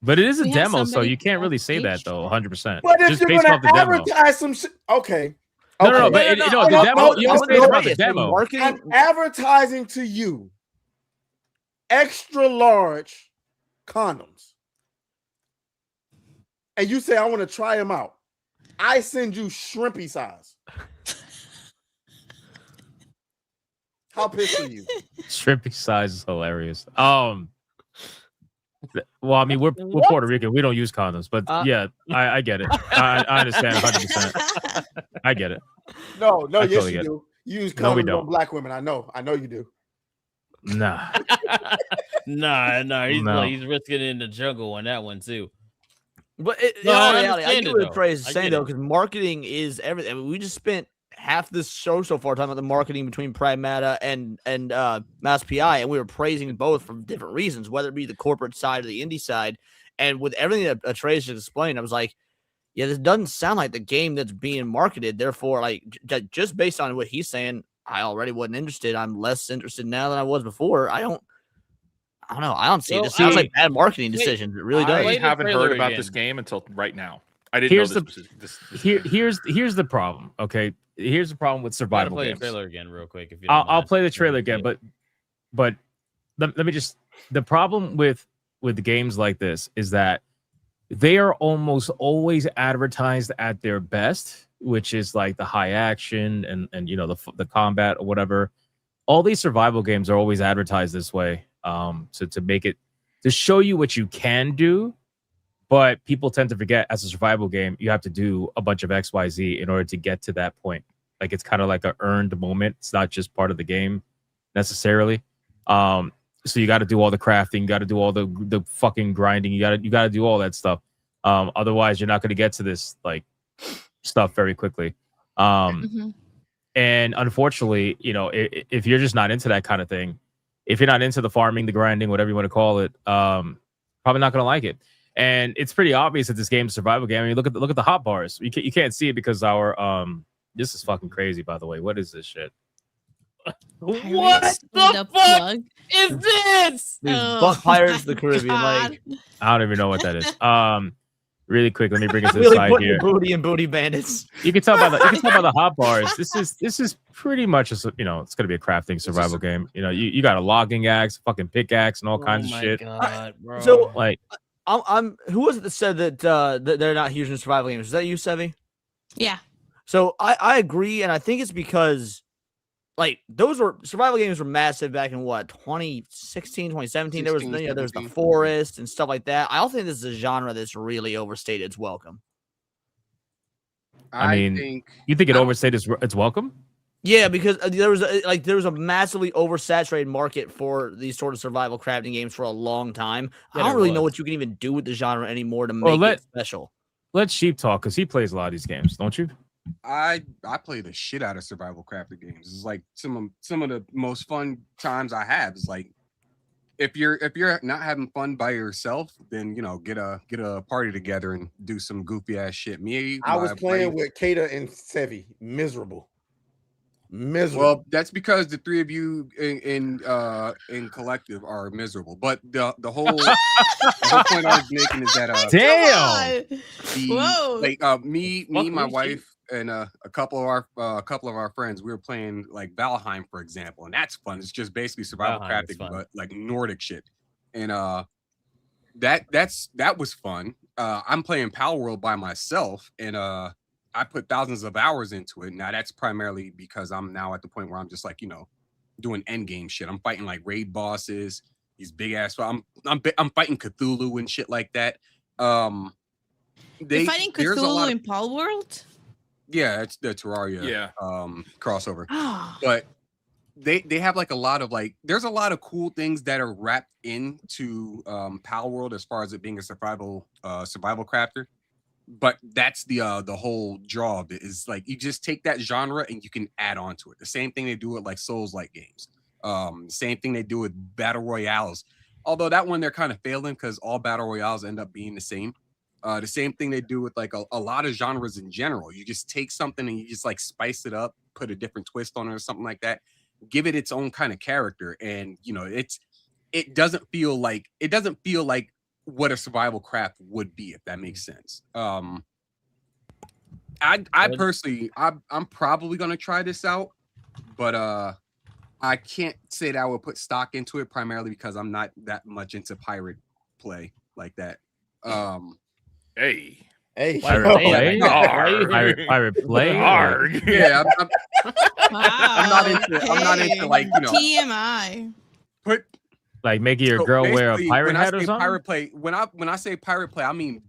But it is a We have demo, so somebody you can't really say that page. though, 100%. But if Just you're based gonna off the demo. advertise some shit, okay. No, no, Okay. but the demo. You can say it about the demo. I'm advertising to you extra large condoms. And you say, I want to try them out. I send you shrimpy size. How pissed are you? Shrimpy size is hilarious. Well, I mean, we're Puerto Rican. We don't use condoms, but yeah, I get it. I understand 100%. I get it. No, I yes, totally you get it. do. You use No, we condoms don't. on black women. I know you do. Nah. Nah, No. he's risking it in the jungle on that one too. But No, in all I reality, I understand get it, what though. Trey is I saying get though, it. because marketing is everything. I mean, we just spent half this show so far talking about the marketing between Pragmata and Mass PI, and we were praising both for different reasons, whether it be the corporate side or the indie side. And with everything that Trey just explained, I was like, yeah, this doesn't sound like the game that's being marketed. Therefore, like just based on what he's saying, I already wasn't interested. I'm less interested now than I was before. I don't know. I don't see it. Well, It sounds I- like bad marketing decisions. It really does. I Played the haven't trailer heard about again. this game until right now. I didn't Here's know the- this Here's the problem. Okay, here's the problem with Gotta survival play games. the trailer again real quick. If you I'll play the trailer again, but let me just. The problem with the games like this is that they are almost always advertised at their best, which is like the high action and you know the combat or whatever. All these survival games are always advertised this way, to make it to show you what you can do. But people tend to forget, as a survival game, you have to do a bunch of XYZ in order to get to that point. Like, it's kind of like an earned moment. It's not just part of the game necessarily. So you got to do all the crafting, you got to do all the fucking grinding, you got to do all that stuff. Otherwise, you're not going to get to this like stuff very quickly. And unfortunately, you know, if you're just not into that kind of thing, if you're not into the farming, the grinding, whatever you want to call it, probably not going to like it. And it's pretty obvious that this game is a survival game. I mean, look at the hot bars. You can't see it because our this is fucking crazy, by the way. What is this shit? What the fuck is this? These Pirates of the Caribbean. Like, I don't even know what that is. Really quick, let me bring it to the really side putting here. booty and booty bandits. You can tell by the hot bars. This is pretty much it's gonna be a crafting survival game. You know, you got a logging axe, fucking pickaxe, and all kinds of shit. God, bro. So Like, I'm who was it that said that they're not huge in survival games? Is that you, Sevi? Yeah. So I agree, and I think it's because like those were survival games were massive back in what 2016, 2017. There was there was the forest and stuff like that. I also think this is a genre that's really overstated its welcome. I mean, you think it overstated its welcome? Yeah, because there was a massively oversaturated market for these sort of survival crafting games for a long time. I don't really know what you can even do with the genre anymore to make it special. Let Sheep talk, because he plays a lot of these games, don't you? I play the shit out of survival crafting games. It's like some of the most fun times I have. It's like if you're not having fun by yourself, then get a party together and do some goofy ass shit. I was playing with Kata and Sevi. Miserable. Well, that's because the three of you in collective are miserable. But the whole point I was making is that me, my wife, and a couple of our friends, we were playing like Valheim, for example, and that's fun. It's just basically survival crafting, but like Nordic shit. And that was fun. I'm playing Power World by myself, and I put thousands of hours into it. Now that's primarily because I'm now at the point where I'm just like, doing end game shit. I'm fighting like raid bosses, these big ass. I'm fighting Cthulhu and shit like that. You're fighting Cthulhu in Power World? Yeah, it's the Terraria crossover. But they have like a lot of there's a lot of cool things that are wrapped into Power World as far as it being a survival crafter. But that's the whole draw of it, is like you just take that genre and you can add on to it. The same thing they do with like Souls-like games. Same thing they do with battle royales. Although that one they're kind of failing because all battle royales end up being the same. The same thing they do with like a lot of genres in general. You just take something and you just like spice it up, put a different twist on it or something like that. Give it its own kind of character, and it doesn't feel like what a survival craft would be, if that makes sense. I personally, I'm probably gonna try this out, but I can't say that I would put stock into it, primarily because I'm not that much into pirate play like that. Hey, pirate play. Pirate play. Yeah, I'm not into like TMI. Like making your girl wear a pirate hat or something? Pirate play, when I say pirate play, I mean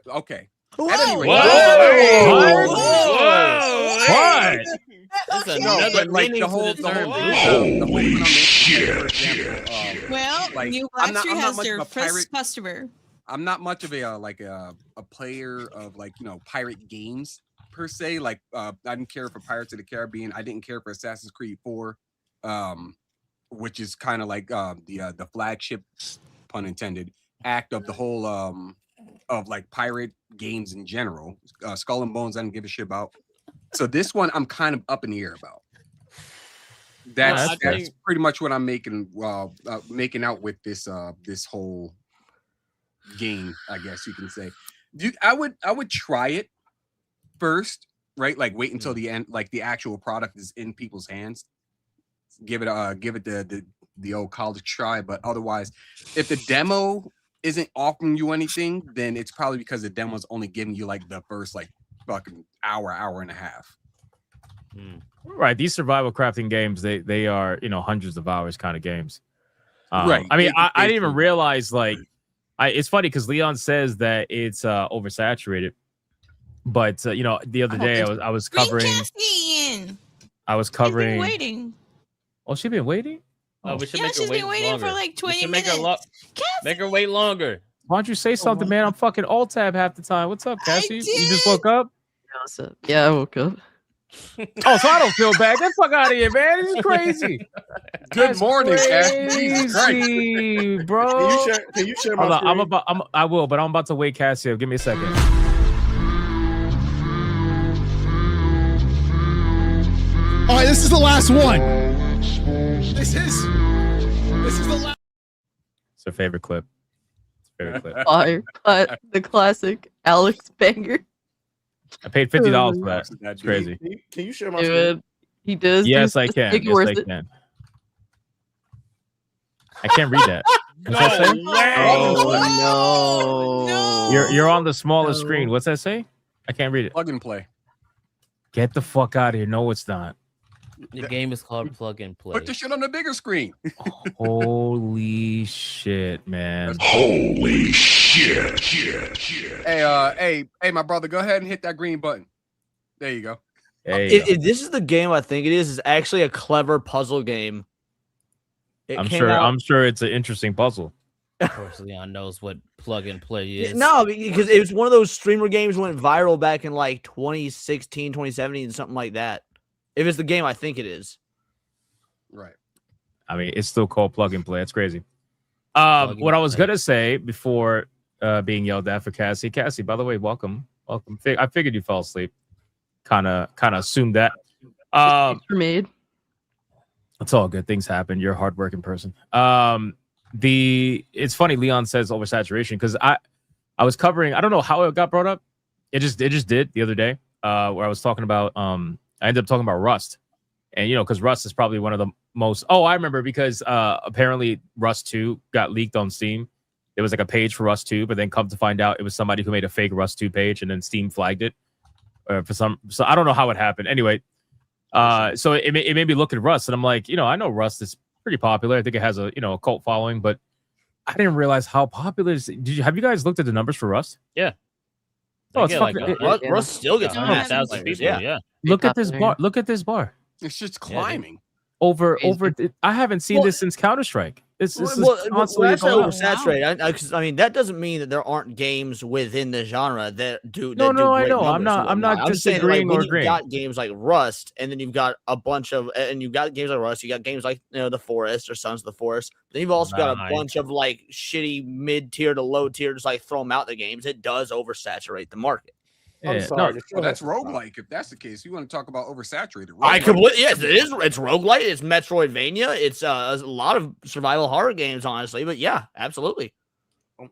okay. Whoa! At any rate, What? But like the whole Well, like, New I'm not Blackstreet has much their of a first customer. I'm not much of a player of pirate games per se. Like I didn't care for Pirates of the Caribbean. I didn't care for Assassin's Creed 4. Which is kind of like the flagship, pun intended, act of the whole of like pirate games in general. Skull and Bones I didn't give a shit about. So this one I'm kind of up in the air about. That's pretty much what I'm making out with this whole game, I guess you can say. I would try it first, right? Like wait until the end, like the actual product is in people's hands. Give it the the old college try. But otherwise, if the demo isn't offering you anything, then it's probably because the demo is only giving you like the first like fucking hour and a half. Right. These survival crafting games, they are, hundreds of hours kind of games. Right. I mean, I didn't even realize, like, it's funny because Leon says that it's oversaturated. But, the other day I was covering. I was covering. She's been waiting. Oh, she's been waiting? Oh, we should Yeah, make her she's wait been waiting longer. for like 20 Make minutes. her make her wait longer. Why don't you say something, man? I'm fucking alt tab half the time. What's up, Cassie? You just did. woke up? What's up? Yeah, I woke up. Oh, so I don't feel bad. Get the fuck out of here, man. This is crazy. Good morning, Cass. Jesus Christ. Crazy, bro. Can you share my Hold on, screen? I will, but I'm about to wake Cassie up. Give me a second. All right, this is the last one. This is the last. It's her favorite clip. Fire, but the classic Alex banger. I paid $50 for that. That's crazy. Can you share my screen? Dude, he does. Yes, I can. Make it Yes, worth I it. can. I can't read that. What's that say? Oh no! You're on the smallest screen. What's that say? I can't read it. Plug and play. Get the fuck out of here. No, it's not. The game is called Plug and Play. Put the shit on the bigger screen. Holy shit, man. Holy shit. Hey, my brother, go ahead and hit that green button. There you go. There you go. If this is the game I think it is actually a clever puzzle game. I'm sure it's an interesting puzzle. Of course, Leon knows what Plug and Play is. No, because it was one of those streamer games went viral back in like 2016, 2017, something like that. If it's the game I think it is. Right. I mean, it's still called Plug and Play. It's crazy. and What I was Play. gonna say before being yelled at for Cassie. Cassie, by the way, welcome. I figured you fell asleep. Kind of assumed that. Made. It's all good. Things happen. You're a hardworking person. It's funny. Leon says oversaturation because I was covering. I don't know how it got brought up. It just did the other day. Where I was talking about. I ended up talking about Rust, and because Rust is probably one of the most. Oh, I remember because apparently Rust 2 got leaked on Steam. There was like a page for Rust 2, but then come to find out it was somebody who made a fake Rust 2 page, and then Steam flagged it So I don't know how it happened. Anyway. So it made me look at Rust, and I'm like, I know Rust is pretty popular. I think it has a a cult following, but I didn't realize how popular it is. Have you guys looked at the numbers for Rust? Yeah. Oh, it's Like, fucking, Rust still gets 100,000 people. Yeah. look at this bar. Look at this bar. It's just climbing. Over. I haven't seen this since Counter-Strike. This is constantly that's going up. oversaturated. I mean, that doesn't mean that there aren't games within the genre that do. No, that do I great know. numbers I'm and not whatnot. I'm just saying, disagreeing when or you've agreeing. got games like Rust, and then you've got a bunch of, and you've got games like Rust. You got games like The Forest or Sons of the Forest. Then you've also got a Nice. bunch of like shitty mid tier to low tier, just like throw them out the games. It does oversaturate the market. I'm Yeah, sorry. no, Well, that's roguelike. If that's the case, you want to talk about oversaturated. I roguelike. completely yes, it is. It's roguelite. It's Metroidvania. It's a lot of survival horror games, honestly. But yeah, absolutely.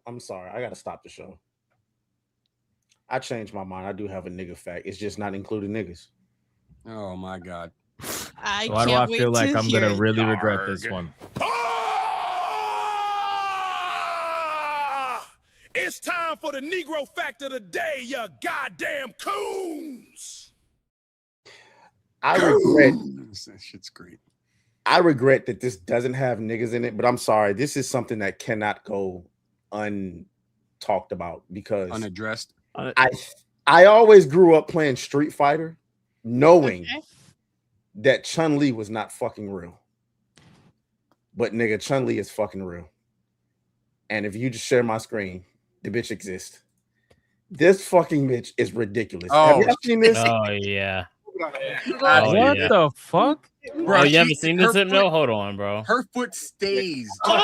I'm sorry. I gotta stop the show. I changed my mind. I do have a nigga fact. It's just not including niggas. Oh my god. I Why do can't I wait feel like to I'm hear gonna it. really regret this one? It's time for the Negro fact of the day, you goddamn coons. I regret. That shit's great. I regret that this doesn't have niggas in it, but I'm sorry. This is something that cannot go untalked about because Unaddressed. I always grew up playing Street Fighter, knowing Okay. that Chun-Li was not fucking real. But nigga, Chun-Li is fucking real. And if you just share my screen, the bitch exists. This fucking bitch is ridiculous. Have you seen this? Oh yeah. What yeah. the fuck? Bro, you haven't seen this? her No, foot- hold on, bro. Her foot stays. Oh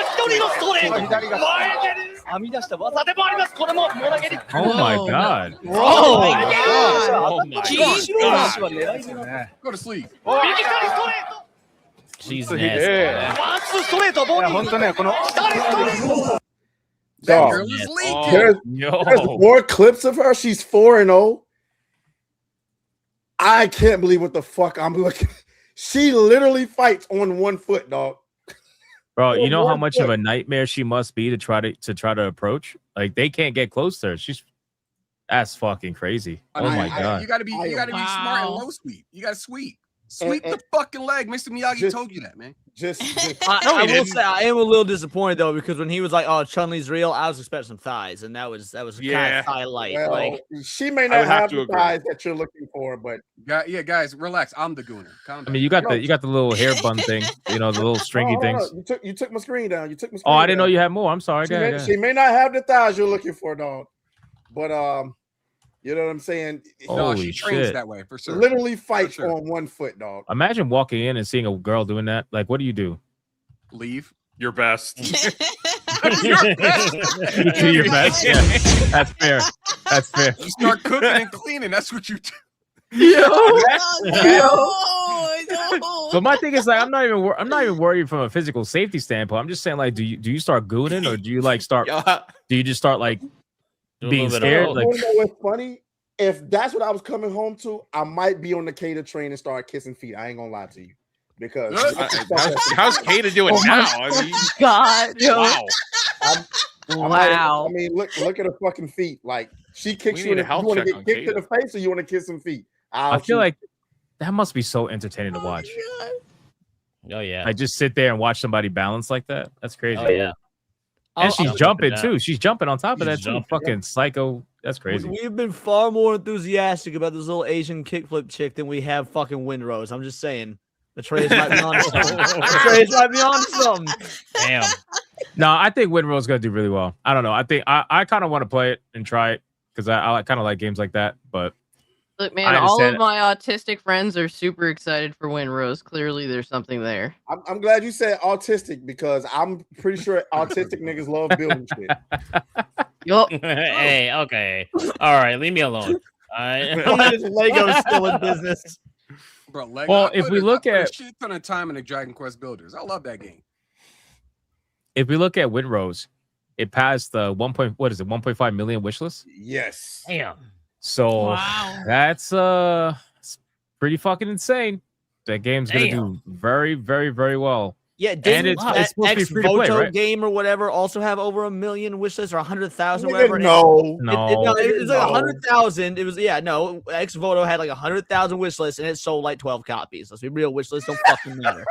my Whoa. god. Oh my God. Oh my Jesus. god. Go to sleep. She's nasty. That Dog. girl is leaking. There's Yo. more clips of her. She's 4-0. I can't believe what the fuck I'm looking. She literally fights on one foot, dog. Bro, you know how One much of foot. a nightmare she must be to try to approach? Like they can't get close to her. That's fucking crazy. I Oh mean, my god. You gotta be smart and Wow. low sweep. You gotta sweep the And fucking leg. Mr. Miyagi just- told you that, man. Just I will say I am a little disappointed though because when he was like, "Oh, Chun-Li's real," I was expecting some thighs, and that was kind Yeah. of thigh light. well, Like, she may I not would have have to the agree. thighs that you're looking for, but Yeah, guys, relax. I'm the gooner. Calm I down. mean, you got the little hair bun thing, the little stringy hold on, things. You took my screen down. You took my screen. Oh, I didn't know down. you had more. I'm sorry. She Go may, ahead. she may not have the thighs you're looking for, dog. But you know what I'm saying? No, Holy she trains shit. that way for sure. Literally fight sure. on 1 foot, dog. Imagine walking in and seeing a girl doing that. Like, what do you do? Leave. Your best. You do your best. Yeah, that's fair. That's fair. You start cooking and cleaning. That's what you do. No. But my thing is like I'm not even worried from a physical safety standpoint. I'm just saying like do you start gooning or do you like start do you just start like Do a being little bit of scared? both. Like You know what's funny? If that's what I was coming home to, I might be on the Kata train and start kissing feet. I ain't gonna lie to you. Because How's Kata doing now? I mean, God, yo. wow. Wow. I mean, look at her fucking feet. Like she kicks We you need in a the, health you want to check get on kicked to Kata. the face or you want to kiss some feet? I feel like that must be so entertaining to watch. Oh yeah. I just sit there and watch somebody balance like that. That's crazy. Oh yeah. And she's I'll jumping jump it too. She's jumping on top of that She's too. jumping. Fucking psycho. That's crazy. we've been far more enthusiastic about this little Asian kickflip chick than we have fucking Windrose. I'm just saying. The Trays might be on something. The Trays might be on something. Damn. No, I think Winrow's gonna do really well. I don't know. I think I kind of want to play it and try it because I kind of like games like that. But Look, man, I all understand of my autistic friends are super excited for Winrose. Clearly, there's something there. I'm glad you said autistic because I'm pretty sure autistic niggas love building shit. Yup. Hey, okay. All right, leave me alone. All right. Lego's still in business. Bro, Lego. Well, I if put we a- look I put a at- shit ton of time in the Dragon Quest Builders. I love that game. if we look at Winrose, it passed the 1.5 million wish list. Yes. Damn. So Wow. that's it's pretty fucking insane. That game's gonna do very, very, very well. Yeah, didn't it's that supposed to be free to play, Ex-Voto right? game or whatever also have over 1 million wish lists or 100,000 or Nigga, whatever? no. No, It was like No. 100,000. It was Ex-Voto had like 100,000 wish lists and it sold like 12 copies. Let's be real, wish lists don't fucking matter.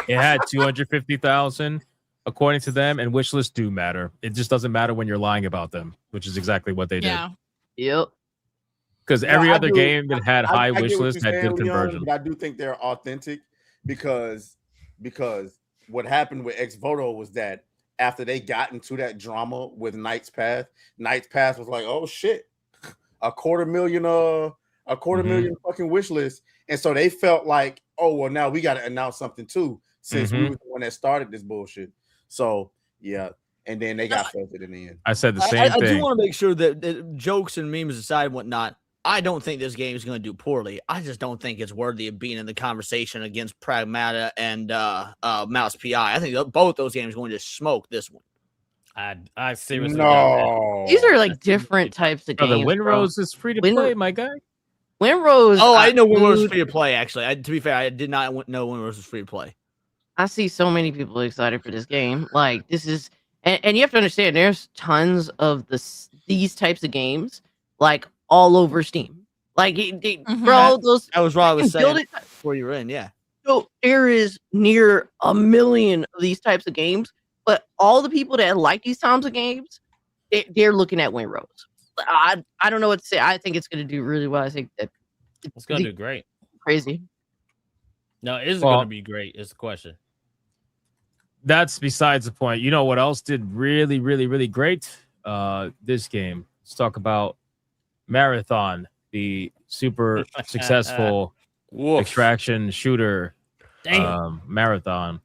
it had 250,000 according to them, and wish lists do matter. It just doesn't matter when you're lying about them, which is exactly what they did. Yeah. Yep. Because No, every I other do- game that had high I get wish what lists you're had saying, good Leon, conversion. but I do think they're authentic because what happened with Ex Voto was that after they got into that drama with Knight's Path was like, oh shit, a quarter million fucking wish list. And so they felt like, oh well, now we got to announce something too, since we were the one that started this bullshit. So yeah, and then they got filtered in the end. I said the I same do thing. want to make sure that jokes and memes aside and whatnot, I don't think this game is going to do poorly. I just don't think it's worthy of being in the conversation against Pragmata and Mouse PI. I think both those games are going to smoke this one. I seriously doubt No, These are like different types of Oh, games. the Winrose is free to Win- play, my guy. Winrose. Oh, I didn't know Winrose was dude, free to play, actually. To be fair, I did not know Winrose was free to play. I see so many people excited for this game. Like this is, and you have to understand, there's tons of these types of games, like all over Steam. Like, bro, those That was what I was you can build saying it- before you were in, yeah. So there is near 1 million of these types of games, but all the people that like these types of games, they're looking at Winrose. I don't know what to say. I think it's going to do really well. I think that it's gonna do great. crazy. No, it's Well- gonna be great. It's the question. That's besides the point. You know what else did really, really, really great? This game. Let's talk about Marathon, the super successful extraction shooter Damn. marathon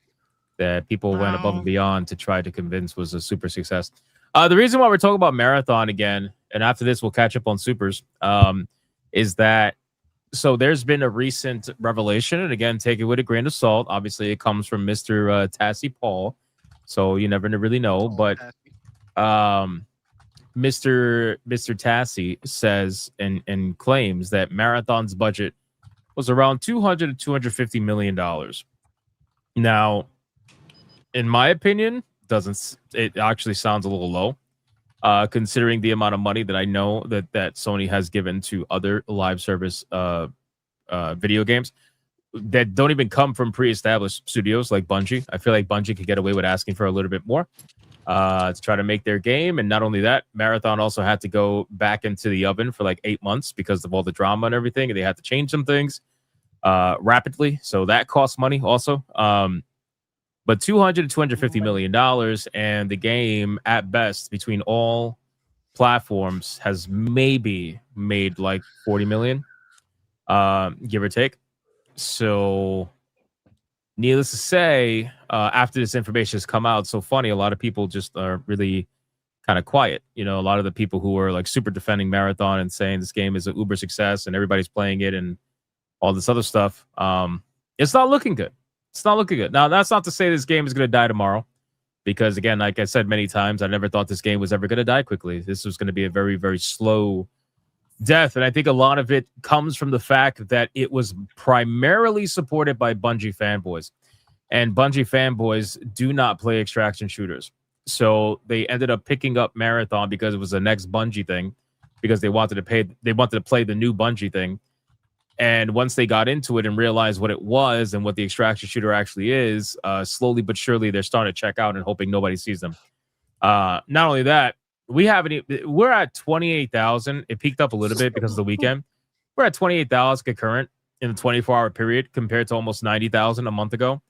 that people went above and beyond to try to convince was a super success. The reason why we're talking about Marathon again, and after this we'll catch up on supers, is that so there's been a recent revelation, and again, take it with a grain of salt. Obviously, it comes from Mr. Tassie Paul, so you never really know. But Mr. Tassie says and claims that Marathon's budget was around $200 to $250 million. Now, in my opinion, it actually sounds a little low, considering the amount of money that I know that Sony has given to other live service video games that don't even come from pre-established studios like Bungie. I feel like Bungie could get away with asking for a little bit more to try to make their game. And not only that, Marathon also had to go back into the oven for like 8 months because of all the drama and everything, and they had to change some things rapidly. So that costs money also. But $200 to $250 million, and the game at best between all platforms has maybe made like 40 million, give or take. So needless to say, after this information has come out, so funny, a lot of people just are really kind of quiet. You know, a lot of the people who are like super defending Marathon and saying this game is an uber success and everybody's playing it and all this other stuff. It's not looking good. It's not looking good. Now, that's not to say this game is going to die tomorrow, because again, like I said many times, I never thought this game was ever going to die quickly. This was going to be a very, very slow death. And I think a lot of it comes from the fact that it was primarily supported by Bungie fanboys. And Bungie fanboys do not play extraction shooters. So they ended up picking up Marathon because it was the next Bungie thing, because they wanted to play the new Bungie thing. And once they got into it and realized what it was and what the extraction shooter actually is, slowly but surely they're starting to check out and hoping nobody sees them. Not only that, we're at 28,000. It peaked up a little bit because of the weekend. We're at 28,000 concurrent in the 24-hour period compared to almost 90,000 a month ago.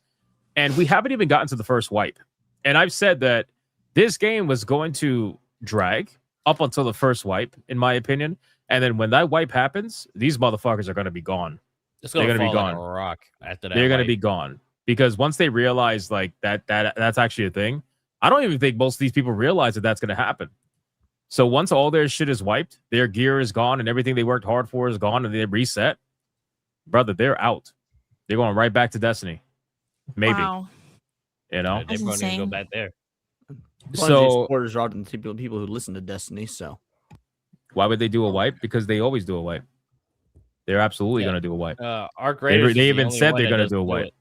And we haven't even gotten to the first wipe. And I've said that this game was going to drag up until the first wipe, in my opinion. And then when that wipe happens, these motherfuckers are going to be gone. They're going to be gone. Like a rock after that. They're going to be gone, because once they realize like that's actually a thing, I don't even think most of these people realize that that's going to happen. So once all their shit is wiped, their gear is gone, and everything they worked hard for is gone, and they reset, brother, they're out. They're going right back to Destiny. Maybe. Wow. You know, they're going to go back there. So supporters are often people who listen to Destiny. So why would they do a wipe? Because they always do a wipe. They're absolutely going to do a wipe. Arc Raiders they even said they're going to do a wipe.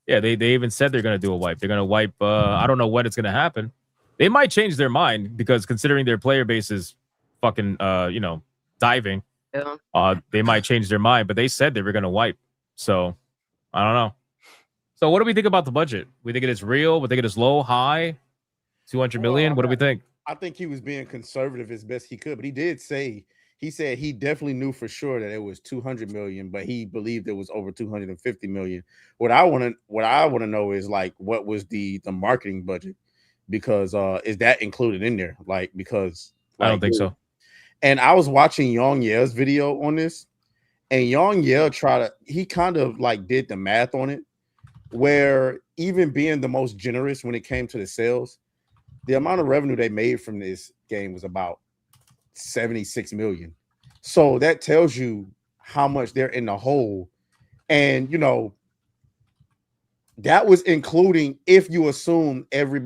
Yeah, they even said they're going to do a wipe. They're going to wipe. I don't know when it's going to happen. They might change their mind, because considering their player base is fucking, diving, they might change their mind. But they said they were going to wipe. So I don't know. So what do we think about the budget? We think it is real. We think it is low, high, 200 million. What do we think? I think he was being conservative as best he could, but he said he definitely knew for sure that it was 200 million, but he believed it was over 250 million. What I want to know is like, what was the marketing budget? Because is that included in there? Like, because I don't think so. And I was watching Yong Ye's video on this, and Yong Ye he kind of like did the math on it, where even being the most generous when it came to the sales, the amount of revenue they made from this game was about 76 million. So that tells you how much they're in the hole. And, that was including if you assume every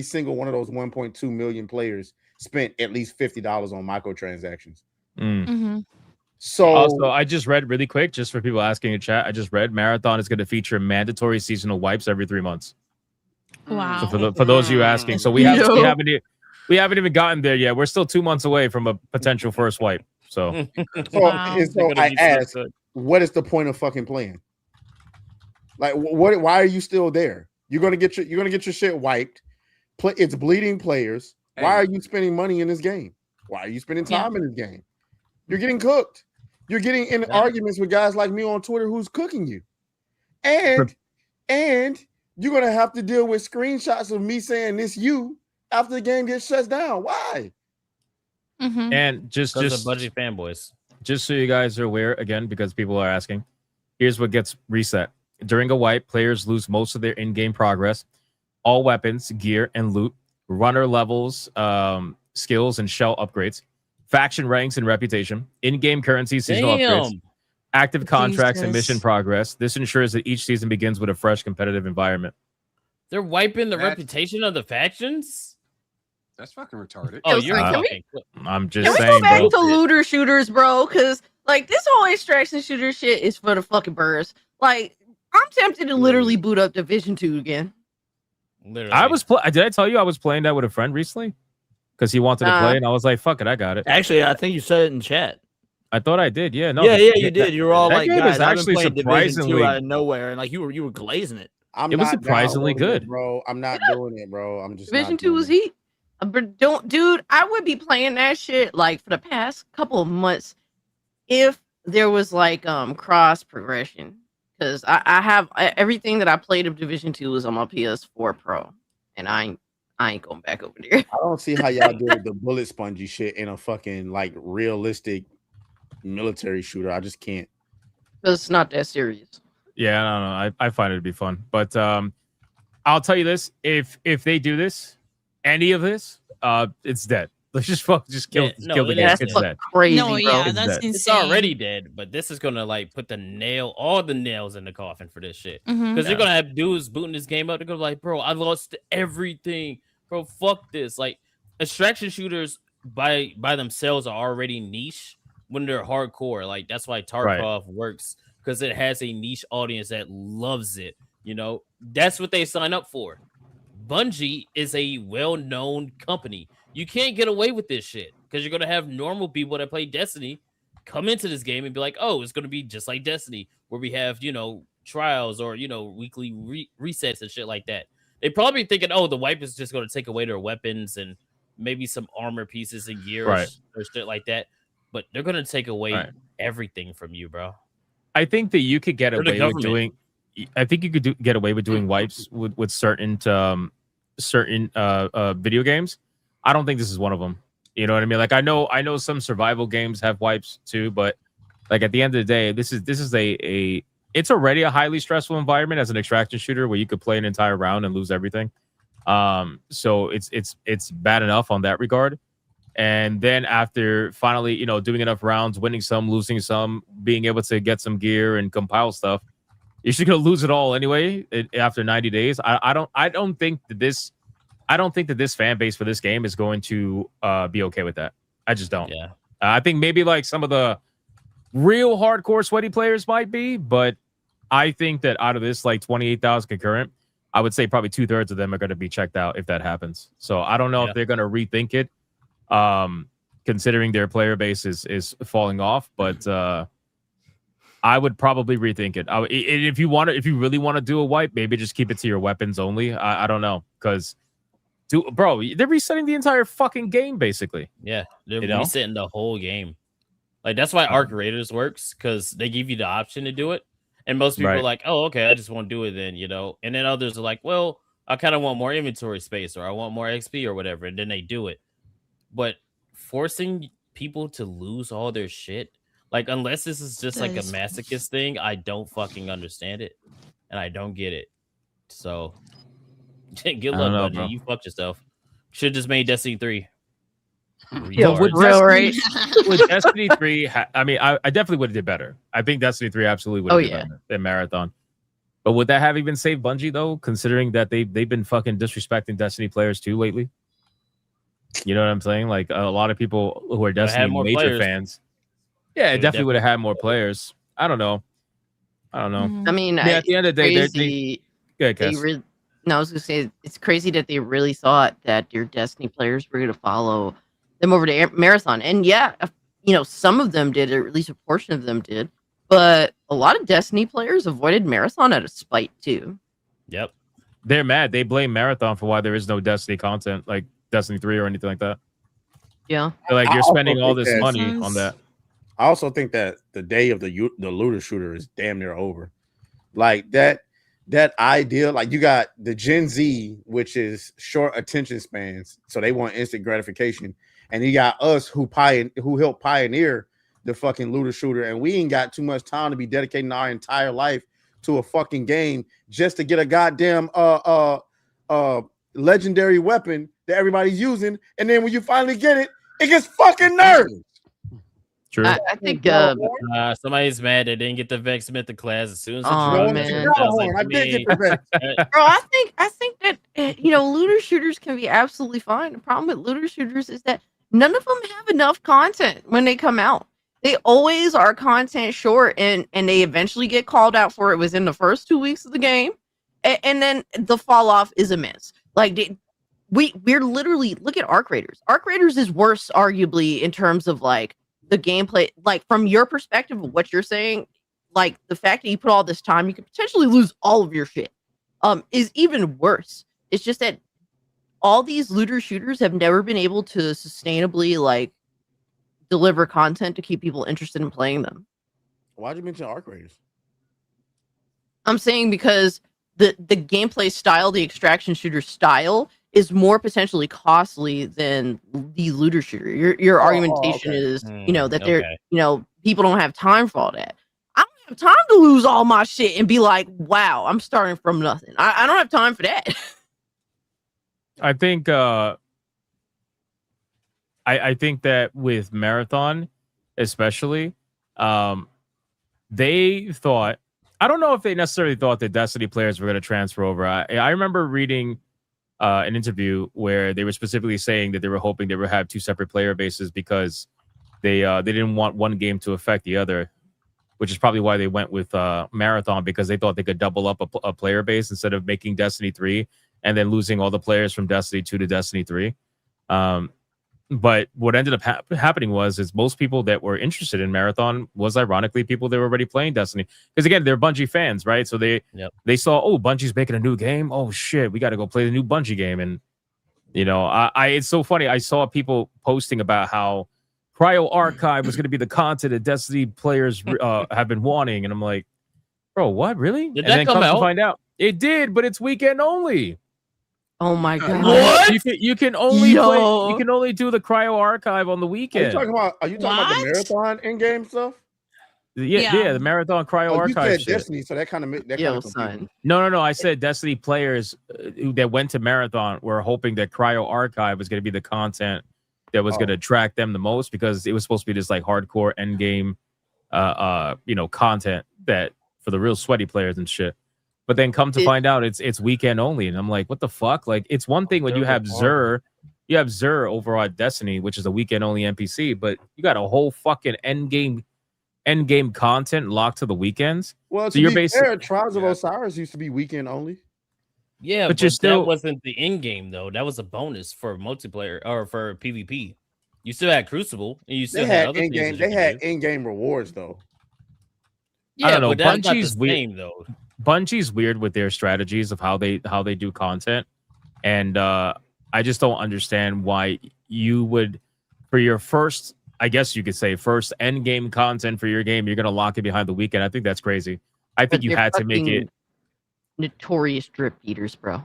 single one of those 1.2 million players spent at least $50 on microtransactions. Mm-hmm. So also, I just read really quick, just for people asking in chat, I just read Marathon is going to feature mandatory seasonal wipes every 3 months. Wow. So for those of you asking, so we haven't even gotten there yet. We're still 2 months away from a potential first wipe. So, I asked, what is the point of fucking playing? Like, why are you still there? You're gonna get your shit wiped. It's bleeding players. Why are you spending money in this game? Why are you spending time in this game? You're getting cooked. You're getting in arguments with guys like me on Twitter who's cooking you, and you're gonna have to deal with screenshots of me saying this after the game gets shut down. Why? Mm-hmm. And just Bungie fanboys. Just so you guys are aware, again, because people are asking, here's what gets reset. During a wipe, players lose most of their in-game progress, all weapons, gear, and loot, runner levels, skills, and shell upgrades, faction ranks and reputation, in-game currency, seasonal upgrades, active contracts, and mission progress. This ensures that each season begins with a fresh competitive environment. They're wiping the reputation of the factions? That's fucking retarded. Oh, you're fucking. I'm just saying. Can we go back to looter shooters, bro? Because like this whole extraction shooter shit is for the fucking birds. Like I'm tempted to literally boot up Division 2 again. Literally. Did I tell you I was playing that with a friend recently? Because he wanted to play, and I was like, "Fuck it, I got it." Actually, I think you said it in chat. I thought I did. Yeah, no. Yeah, you did. You were all that like, game "Guys, is I've been actually playing Division 2 surprisingly out of nowhere," and like you were glazing it. I'm It was not surprisingly downloading it, good. bro. I'm not doing it, bro. I'm just Division not 2 was doing it. heat. But dude, I would be playing that shit like for the past couple of months if there was like cross progression. Because I have everything that I played of Division 2 is on my PS4 Pro. And I ain't going back over there. I don't see how y'all did the bullet spongy shit in a fucking like realistic military shooter. I just can't. Because it's not that serious. Yeah, I don't know. I find it to be fun, but I'll tell you this: if they do this, any of this, it's dead. Let's just kill the game. That's It's fucking dead. crazy, No, bro. yeah, It's that's dead. insane. It's already dead, but this is gonna like put all the nails in the coffin for this shit. Mhm. Because they're gonna have dudes booting this game up. They're gonna be like, bro, I lost everything, bro. Fuck this. Like extraction shooters by themselves are already niche when they're hardcore. Like that's why Tarkov works, because it has a niche audience that loves it. You know, that's what they sign up for. Bungie is a well-known company. You can't get away with this shit because you're gonna have normal people that play Destiny come into this game and be like, "Oh, it's gonna be just like Destiny, where we have trials or weekly resets and shit like that." They probably thinking, "Oh, the wipe is just gonna take away their weapons and maybe some armor pieces and gear or shit like that," but they're gonna take away everything from you, bro. I think that you could get Or the away with government. doing. I think you could get away with doing wipes with certain video games. I don't think this is one of them. You know what I mean? Like I know some survival games have wipes too, but like at the end of the day, this is a it's already a highly stressful environment as an extraction shooter where you could play an entire round and lose everything. So it's bad enough on that regard. And then after finally, doing enough rounds, winning some, losing some, being able to get some gear and compile stuff, you're just gonna lose it all anyway after 90 days. I don't think that this fan base for this game is going to be okay with that. I just don't. Yeah. I think maybe like some of the real hardcore sweaty players might be, but I think that out of this like 28,000 concurrent, I would say probably 2/3 of them are going to be checked out if that happens. So I don't know if they're going to rethink it, considering their player base is falling off. But I would probably rethink it. If you really want to do a wipe, maybe just keep it to your weapons only. I don't know, because they're resetting the entire fucking game basically. Yeah, they're resetting the whole game. Like that's why Arc Raiders works, because they give you the option to do it, and most people are like, "Oh, okay, I just want to do it then," And then others are like, "Well, I kind of want more inventory space, or I want more XP, or whatever," and then they do it. But forcing people to lose all their shit, like unless this is just like a masochist thing, I don't fucking understand it, and I don't get it. So, good luck, Bungie. You fucked yourself. Should just made Destiny 3. Yeah, with real right. With Destiny 3, I mean, I definitely would have did better. I think Destiny 3 absolutely would have did better than Marathon. But would that have even saved Bungie though, considering that they've been fucking disrespecting Destiny players too lately? You know what I'm saying? Like a lot of people who are Destiny major fans. Yeah, it definitely would have had more players. I don't know. I mean, at the end of the day, I was gonna say it's crazy that they really thought that your Destiny players were gonna follow them over to Marathon, and some of them did, or at least a portion of them did, but a lot of Destiny players avoided Marathon out of spite too. Yep, they're mad. They blame Marathon for why there is no Destiny content, like Destiny 3 or anything like that. Yeah, they're like you're spending all this money on that. I also think that the day of the looter shooter is damn near over. Like that idea, like you got the Gen Z, which is short attention spans, so they want instant gratification, and you got us who helped pioneer the fucking looter shooter, and we ain't got too much time to be dedicating our entire life to a fucking game just to get a goddamn legendary weapon that everybody's using, and then when you finally get it, it gets fucking nerfed. True. I think somebody's mad they didn't get the Vex Mythic class as soon as I did get the Vex. Bro, I think that looter shooters can be absolutely fine. The problem with looter shooters is that none of them have enough content when they come out. They always are content short, and they eventually get called out for it within the first 2 weeks of the game, and then the fall off is immense. Like we're literally look at Arc Raiders. Arc Raiders is worse, arguably, in terms of like the gameplay. Like from your perspective of what you're saying, like the fact that you put all this time, you could potentially lose all of your shit. Is even worse. It's just that all these looter shooters have never been able to sustainably like deliver content to keep people interested in playing them. Why'd you mention Arc Raiders? I'm saying because the gameplay style, the extraction shooter style, is more potentially costly than the looter shooter. Your argumentation is, that they're, people don't have time for all that. I don't have time to lose all my shit and be like, wow, I'm starting from nothing. I don't have time for that. I think I think that with Marathon, especially, they thought, I don't know if they necessarily thought that Destiny players were going to transfer over. I remember reading an interview where they were specifically saying that they were hoping they would have two separate player bases because they didn't want one game to affect the other, which is probably why they went with Marathon, because they thought they could double up a player base instead of making Destiny 3 and then losing all the players from Destiny 2 to Destiny 3. But what ended up happening is most people that were interested in Marathon was ironically people that were already playing Destiny. Because again, they're Bungie fans, right? So they saw, oh, Bungie's making a new game. Oh shit, we got to go play the new Bungie game. And it's so funny. I saw people posting about how Cryo Archive was going to be the content that Destiny players have been wanting, and I'm like, bro, what, really? Did and that then come out? To find out, it did, but it's weekend only. Oh my god! What? You can only play. You can only do the Cryo Archive on the weekend. Are you talking about the Marathon in-game stuff? Yeah, the Marathon Cryo Archive. You said Destiny, so that kind of son. No. I said Destiny players that went to Marathon were hoping that Cryo Archive was going to be the content that was going to attract them the most, because it was supposed to be this like hardcore end game, content that for the real sweaty players and shit. But then come to find out it's weekend only, and I'm like, what the fuck? Like, it's one thing when you have Xur over on Destiny, which is a weekend only NPC, but you got a whole fucking end game content locked to the weekends. Well, so you're basically Trials of Osiris used to be weekend only. Yeah, but that wasn't the end game though. That was a bonus for multiplayer or for PvP. You still had Crucible, and you still had other in-game. They had in-game rewards though. Yeah, I don't know. But that's not the Bungie's same though. Bungie's weird with their strategies of how they do content, and I just don't understand why you would, for your first, I guess you could say, first end game content for your game, you're gonna lock it behind the weekend. I think that's crazy. I think you had to make it. Notorious drip eaters, bro.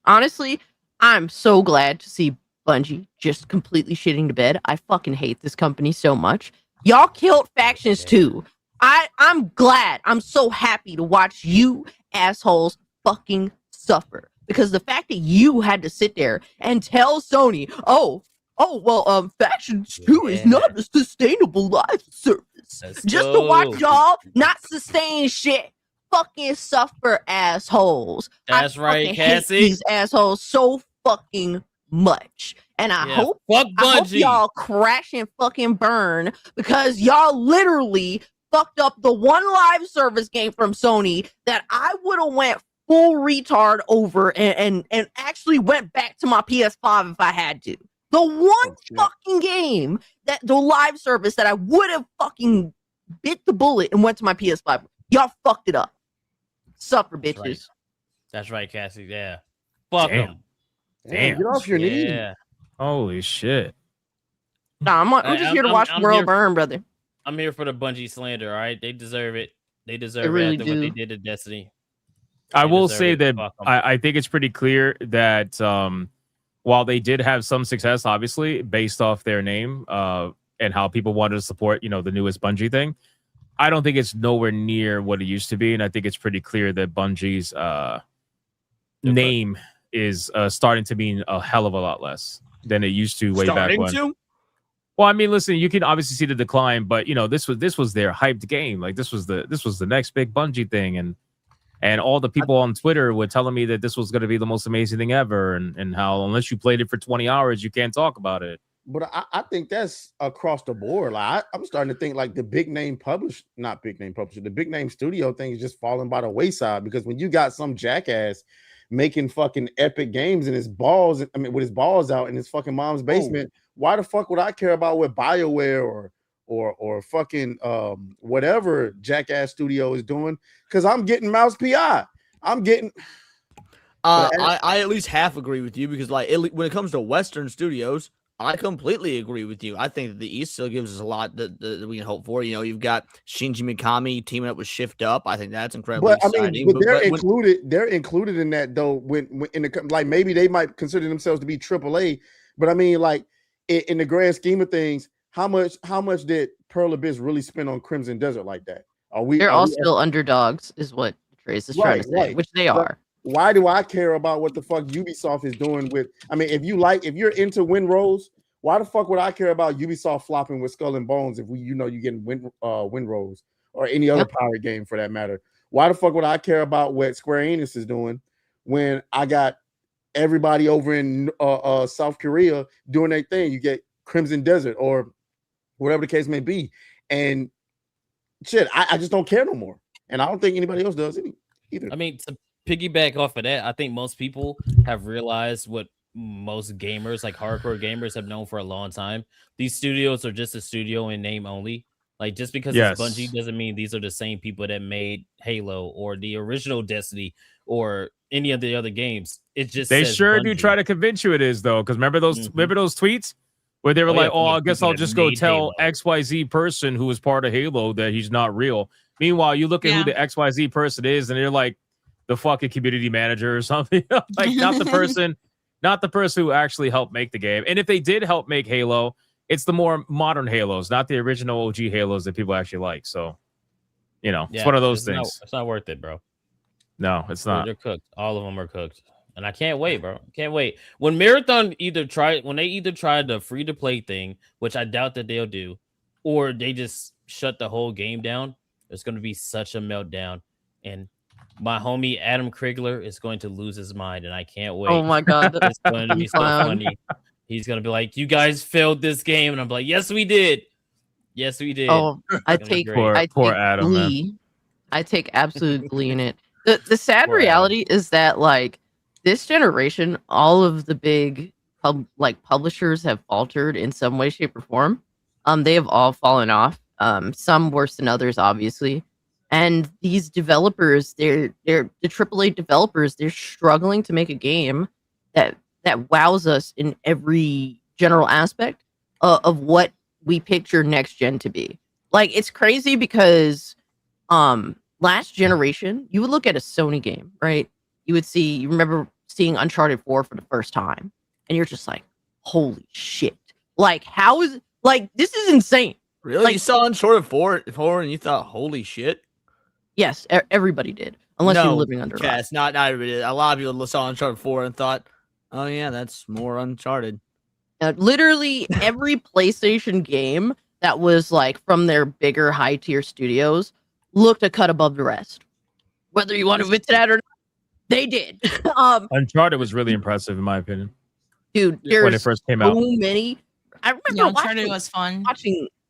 Honestly, I'm so glad to see Bungie just completely shitting to bed. I fucking hate this company so much. Y'all killed factions too. I'm glad. I'm so happy to watch you assholes fucking suffer, because the fact that you had to sit there and tell Sony, Factions 2 is not a sustainable live service. Just to watch y'all not sustain shit. Fucking suffer, assholes. That's right, Cassie. Hate these assholes so fucking much. And I hope y'all crash and fucking burn, because y'all literally fucked up the one live service game from Sony that I would have went full retard over and actually went back to my PS5 if I had to. The one fucking game, that the live service that I would have fucking bit the bullet and went to my PS5. Y'all fucked it up. Suffer, bitches. That's right, Cassie. Yeah. Fuck them. Damn. Get off your knees. Yeah. Holy shit. Nah, I'm just here to watch the world burn, brother. I'm here for the Bungie slander, all right? They deserve it. They deserve it really after what they did to Destiny. I will say that I think it's pretty clear that while they did have some success, obviously, based off their name and how people wanted to support, the newest Bungie thing, I don't think it's nowhere near what it used to be. And I think it's pretty clear that Bungie's name is starting to mean a hell of a lot less than it used to back when. Well, I mean, listen, you can obviously see the decline, but this was their hyped game. Like this was the next big Bungie thing, and all the people on Twitter were telling me that this was going to be the most amazing thing ever, and how unless you played it for 20 hours, you can't talk about it. But I think that's across the board. Like I'm starting to think like the big name publisher, the big name studio thing is just falling by the wayside because when you got some jackass making fucking epic games and with his balls out in his fucking mom's basement, why the fuck would I care about what BioWare or fucking whatever jackass studio is doing? Because I'm getting mouse PI. I'm getting. I at least half agree with you because like when it comes to Western studios, I completely agree with you. I think that the East still gives us a lot that we can hope for. You know, you've got Shinji Mikami teaming up with Shift Up. I think that's incredibly exciting. But they're included. They're included in that though. When in the like maybe they might consider themselves to be AAA. But I mean, like in the grand scheme of things, how much did Pearl Abyss really spend on Crimson Desert like that? They're all still underdogs, is what Trace is trying to say, which they are. Why do I care about what the fuck Ubisoft is doing with? I mean, if you're into Windrose, why the fuck would I care about Ubisoft flopping with Skull and Bones if you're getting Windrose or any other pirate game for that matter? Why the fuck would I care about what Square Enix is doing when I got everybody over in South Korea doing their thing? You get Crimson Desert or whatever the case may be, and shit, I just don't care no more, and I don't think anybody else does either. I mean, to piggyback off of that, I think most people have realized what most gamers, like hardcore gamers, have known for a long time. These studios are just a studio in name only. Like just because it's Bungie doesn't mean these are the same people that made Halo or the original Destiny or any of the other games. It just they says sure Bungie. do try to convince you it is though, because remember those tweets where they were like, "Oh, I guess I'll just go tell XYZ person who was part of Halo that he's not real." Meanwhile, you look at who the XYZ person is, and they're like the fucking community manager or something. Like not the person who actually helped make the game. And if they did help make Halo, it's the more modern Halos, not the original OG Halos that people actually like. So, it's one of those things. It's not worth it, bro. No, it's not. They're cooked. All of them are cooked. And I can't wait, bro. Can't wait. When Marathon either tried the free to play thing, which I doubt that they'll do, or they just shut the whole game down, there's going to be such a meltdown. And my homie Adam Krigler is going to lose his mind, and I can't wait. Oh my god, it's going to be so funny. He's going to be like, "You guys failed this game," and I'm like, "Yes, we did. Yes, we did." Oh, I take Adam, glee. man. I take absolute glee in it. The sad reality is that like this generation, all of the big publishers have faltered in some way, shape, or form. They have all fallen off. Some worse than others, obviously. And these developers, they're the AAA developers. They're struggling to make a game that wows us in every general aspect of what we picture next gen to be. Like it's crazy because last generation, you would look at a Sony game, right? You remember seeing Uncharted 4 for the first time, and you're just like, holy shit. Like, how is this is insane. Really? Like, you saw Uncharted 4 and you thought, holy shit? Yes, everybody did. Unless you're living under a rock. It's not everybody did. A lot of people saw Uncharted 4 and thought, oh yeah, that's more Uncharted. Literally every PlayStation game that was like from their bigger high tier studios looked a cut above the rest. Whether you want to admit to that or not, they did. Uncharted was really impressive in my opinion. Dude, when it first came out. So many. I remember Uncharted was fun.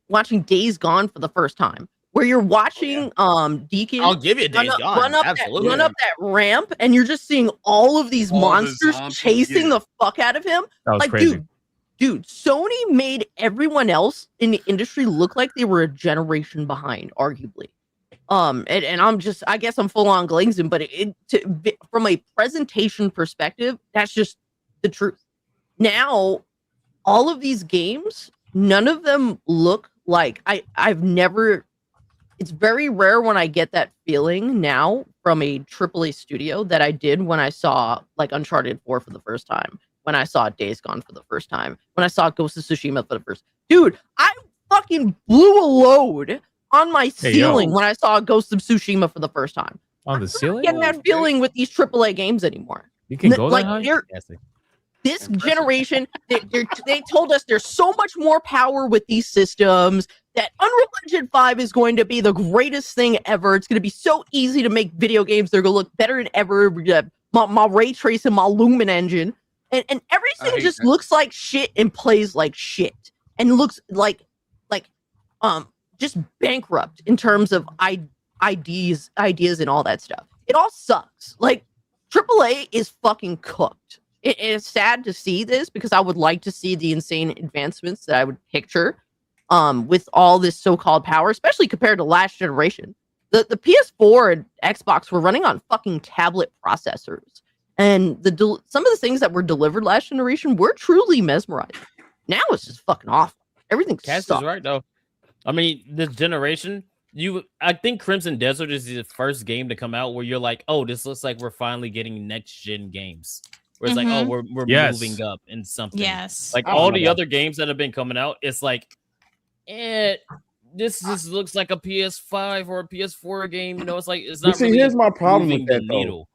Watching Days Gone for the first time. Where you're watching Deacon. I'll give you Days Gone. Run up that ramp, and you're just seeing all of these monsters chasing the fuck out of him. That was like, crazy. Dude, Sony made everyone else in the industry look like they were a generation behind, arguably. And I guess I'm full on glazing, but from a presentation perspective, that's just the truth. Now, all of these games, none of them look like it's very rare when I get that feeling now from a AAA studio that I did when I saw like Uncharted 4 for the first time, when I saw Days Gone for the first time, when I saw Ghost of Tsushima for the first. Dude, I fucking blew a load on my ceiling when I saw Ghost of Tsushima for the first time. On the ceiling? I'm not getting that feeling with these AAA games anymore. You can go like that high? This generation, they told us there's so much more power with these systems that Unreal Engine 5 is going to be the greatest thing ever. It's going to be so easy to make video games. They're going to look better than ever. My ray tracing, my Lumen engine. and everything hate just that. looks like shit and plays like shit and looks like just bankrupt in terms of ideas and all that stuff. It all sucks. Like AAA is fucking cooked. It is sad to see this because I would like to see the insane advancements that I would picture with all this so-called power, especially compared to last generation. The PS4 and Xbox were running on fucking tablet processors, and some of the things that were delivered last generation were truly mesmerizing. Now it's just fucking awful. Everything Cass sucks. is right though. I mean, this generation, I think Crimson Desert is the first game to come out where you're like, oh, this looks like we're finally getting next gen games. Where it's like, oh, we're moving up in something. Yes. Like all the other games that have been coming out, it's like, this just looks like a PS5 or a PS4 game. You know, it's like it's not. See, here's my problem with that though.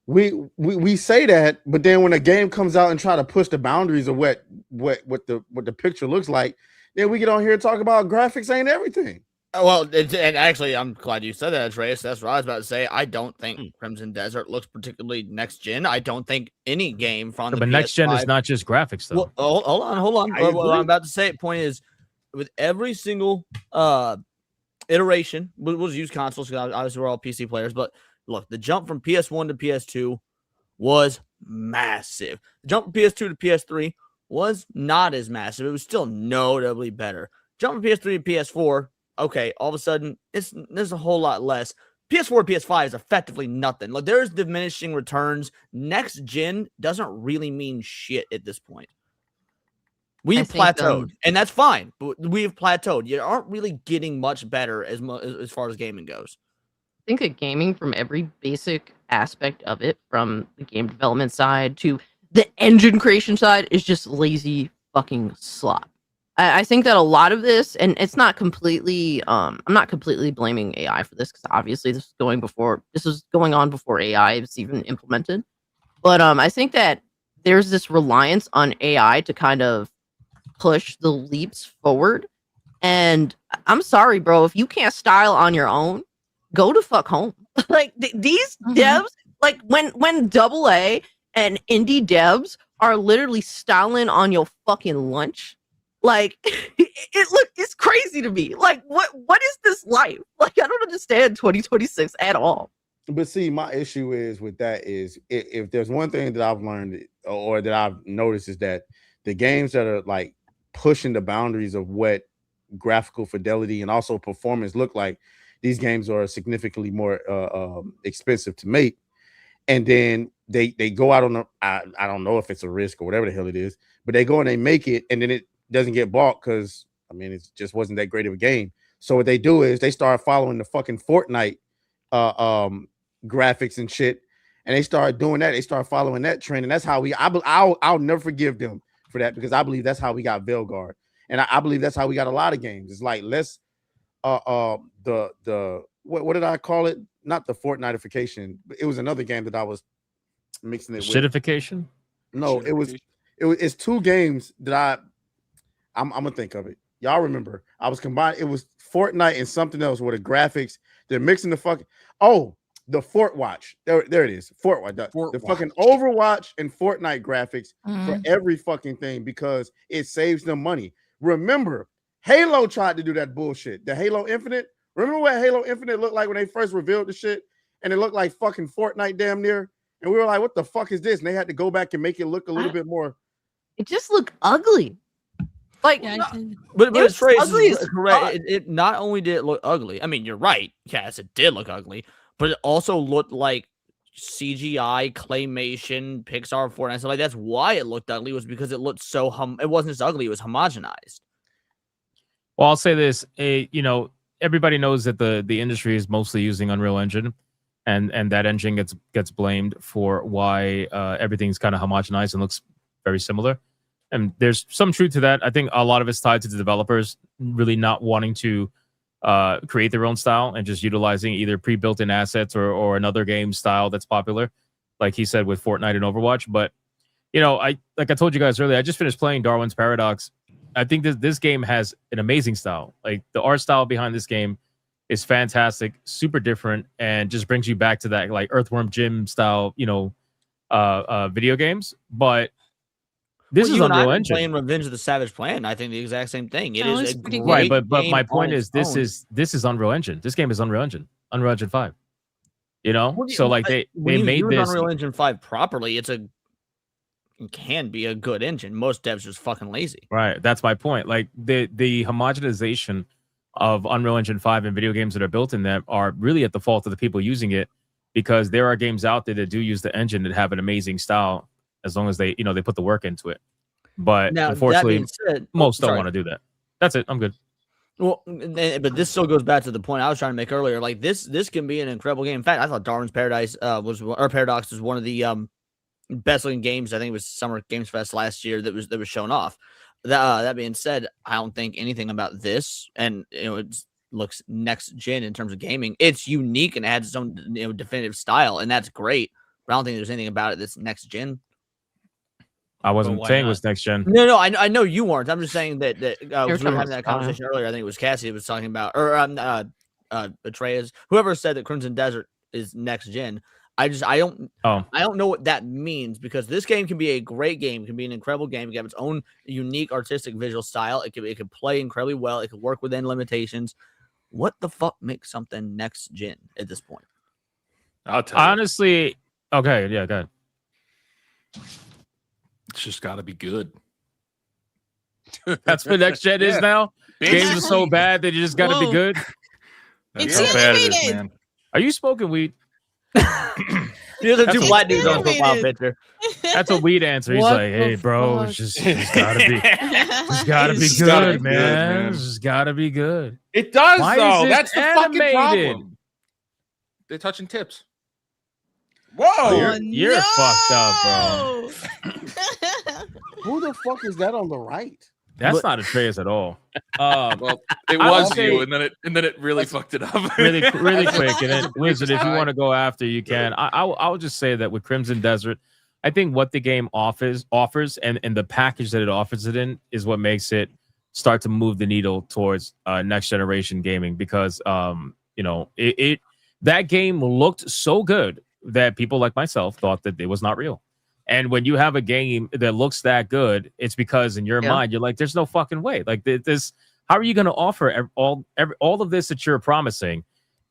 We say that, but then when a game comes out and try to push the boundaries of what the picture looks like, then we get on here and talk about graphics ain't everything. Well, and actually, I'm glad you said that, Atreus. That's what I was about to say. I don't think Crimson Desert looks particularly next gen. I don't think any game from the next gen is PS5 not just graphics, though. Well, hold on. What I'm about to say, point is, with every single iteration, we'll use consoles because obviously we're all PC players. But look, the jump from PS1 to PS2 was massive. The jump from PS2 to PS3 was not as massive. It was still notably better. Jump from PS3 to PS4. Okay, all of a sudden, there's a whole lot less. PS4 to PS5 is effectively nothing. Like, there's diminishing returns. Next gen doesn't really mean shit at this point. We've plateaued, and that's fine. But we've plateaued. You aren't really getting much better as far as gaming goes. I think that gaming, from every basic aspect of it, from the game development side to the engine creation side, is just lazy fucking slop. I think that a lot of this, and it's not completely, I'm not completely blaming AI for this because obviously this was going on before AI was even implemented. But I think that there's this reliance on AI to kind of push the leaps forward. And I'm sorry, bro, if you can't style on your own, go to fuck home. Like these devs, like when AA and indie devs are literally styling on your fucking lunch. Like it's crazy to me. Like what is this life? Like I don't understand 2026 at all. But see, my issue is with that is if there's one thing that I've learned or that I've noticed is that the games that are like pushing the boundaries of what graphical fidelity and also performance look like, these games are significantly more expensive to make. And then they go out on I don't know if it's a risk or whatever the hell it is, but they go and they make it and then it doesn't get bought because I mean it just wasn't that great of a game. So what they do is they start following the fucking Fortnite graphics and shit, and they start doing that. They start following that trend, and that's how I'll never forgive them for that because I believe that's how we got Veilguard, and I believe that's how we got a lot of games. It's like let's the what did I call it? Not the Fortniteification, but it was another game that I was mixing it with. Shitification? No, it's two games that I'm gonna think of it. Y'all remember? I was combined. It was Fortnite and something else where the graphics they're mixing the fucking the Fort Watch. There it is. Fort Watch. The fucking Overwatch and Fortnite graphics for every fucking thing because it saves them money. Remember, Halo tried to do that bullshit. The Halo Infinite. Remember what Halo Infinite looked like when they first revealed the shit, and it looked like fucking Fortnite damn near. And we were like, "What the fuck is this?" And they had to go back and make it look a little bit more. It just looked ugly. Like, but it's correct. It not only did it look ugly. I mean, you're right, Cass. It did look ugly, but it also looked like CGI, claymation, Pixar, Fortnite. So like that's why it looked ugly was because it looked so it wasn't just ugly. It was homogenized. Well, I'll say this: everybody knows that the industry is mostly using Unreal Engine, and that engine gets blamed for why everything's kind of homogenized and looks very similar. And there's some truth to that. I think a lot of it's tied to the developers really not wanting to create their own style and just utilizing either pre-built-in assets or another game style that's popular, like he said with Fortnite and Overwatch. But I told you guys earlier, I just finished playing Darwin's Paradox. I think this game has an amazing style. Like the art style behind this game is fantastic, super different, and just brings you back to that like Earthworm Jim style, video games, but this is you and I Unreal have been Engine. playing Revenge of the Savage Plan. I think the exact same thing. It Oh, is it's a pretty good. Right, great but game my on point its is own. this is Unreal Engine. This game is Unreal Engine, Unreal Engine 5. You know, Well, so like when they you made use this. Unreal Engine 5 properly, it can be a good engine. Most devs just fucking lazy. Right, that's my point. Like the homogenization of Unreal Engine 5 and video games that are built in them are really at the fault of the people using it, because there are games out there that do use the engine that have an amazing style as long as they they put the work into it. But Now, that unfortunately, being said, most don't sorry. want to do that. That's it. I'm good. Well, but this still goes back to the point I was trying to make earlier. Like this can be an incredible game. In fact, I thought Darwin's Paradise Paradox was one of the best looking games. I think it was Summer Games Fest last year that was shown off. That being said, I don't think anything about this, and it looks next gen in terms of gaming. It's unique and adds its own definitive style, and that's great. But I don't think there's anything about it that's next gen. I wasn't why saying it not? was next gen. No, I know you weren't. I'm just saying that we talking were about having that style. conversation earlier. I think it was Cassie that was talking about, or Atreus, whoever said that Crimson Desert is next gen. I don't know what that means, because this game can be a great game, can be an incredible game, it can have its own unique artistic visual style. It could play incredibly well. It could work within limitations. What the fuck makes something next gen at this point? I'll tell you. Honestly, okay, yeah, go ahead. It's just got to be good. That's what next gen is now. Games are so bad that you just got to be Whoa. good. It's That's how bad it is, animated. man. Are you smoking weed? These are That's two a- black dudes on a profile animated. picture. That's a weed answer. He's What like, hey, the bro, fuck? it's just gotta be, it's gotta be It's gotta good, be good, man. man. It's just gotta be good. It does, Why though. is it That's the fucking animated? problem. They're touching tips. Whoa! Oh, You're fucked up, bro. Who the fuck is that on the right? That's not Atreus at all. Well, it I was would you, say- and then it really fucked it up. really That's quick, and then just Wizard, if you high. want to go after, you can. I will just say that with Crimson Desert, I think what the game offers, and the package that it offers it in is what makes it start to move the needle towards next generation gaming, because that game looked so good that people like myself thought that it was not real. And when you have a game that looks that good, it's because in your mind you're like, there's no fucking way. Like this, how are you going to offer all of this that you're promising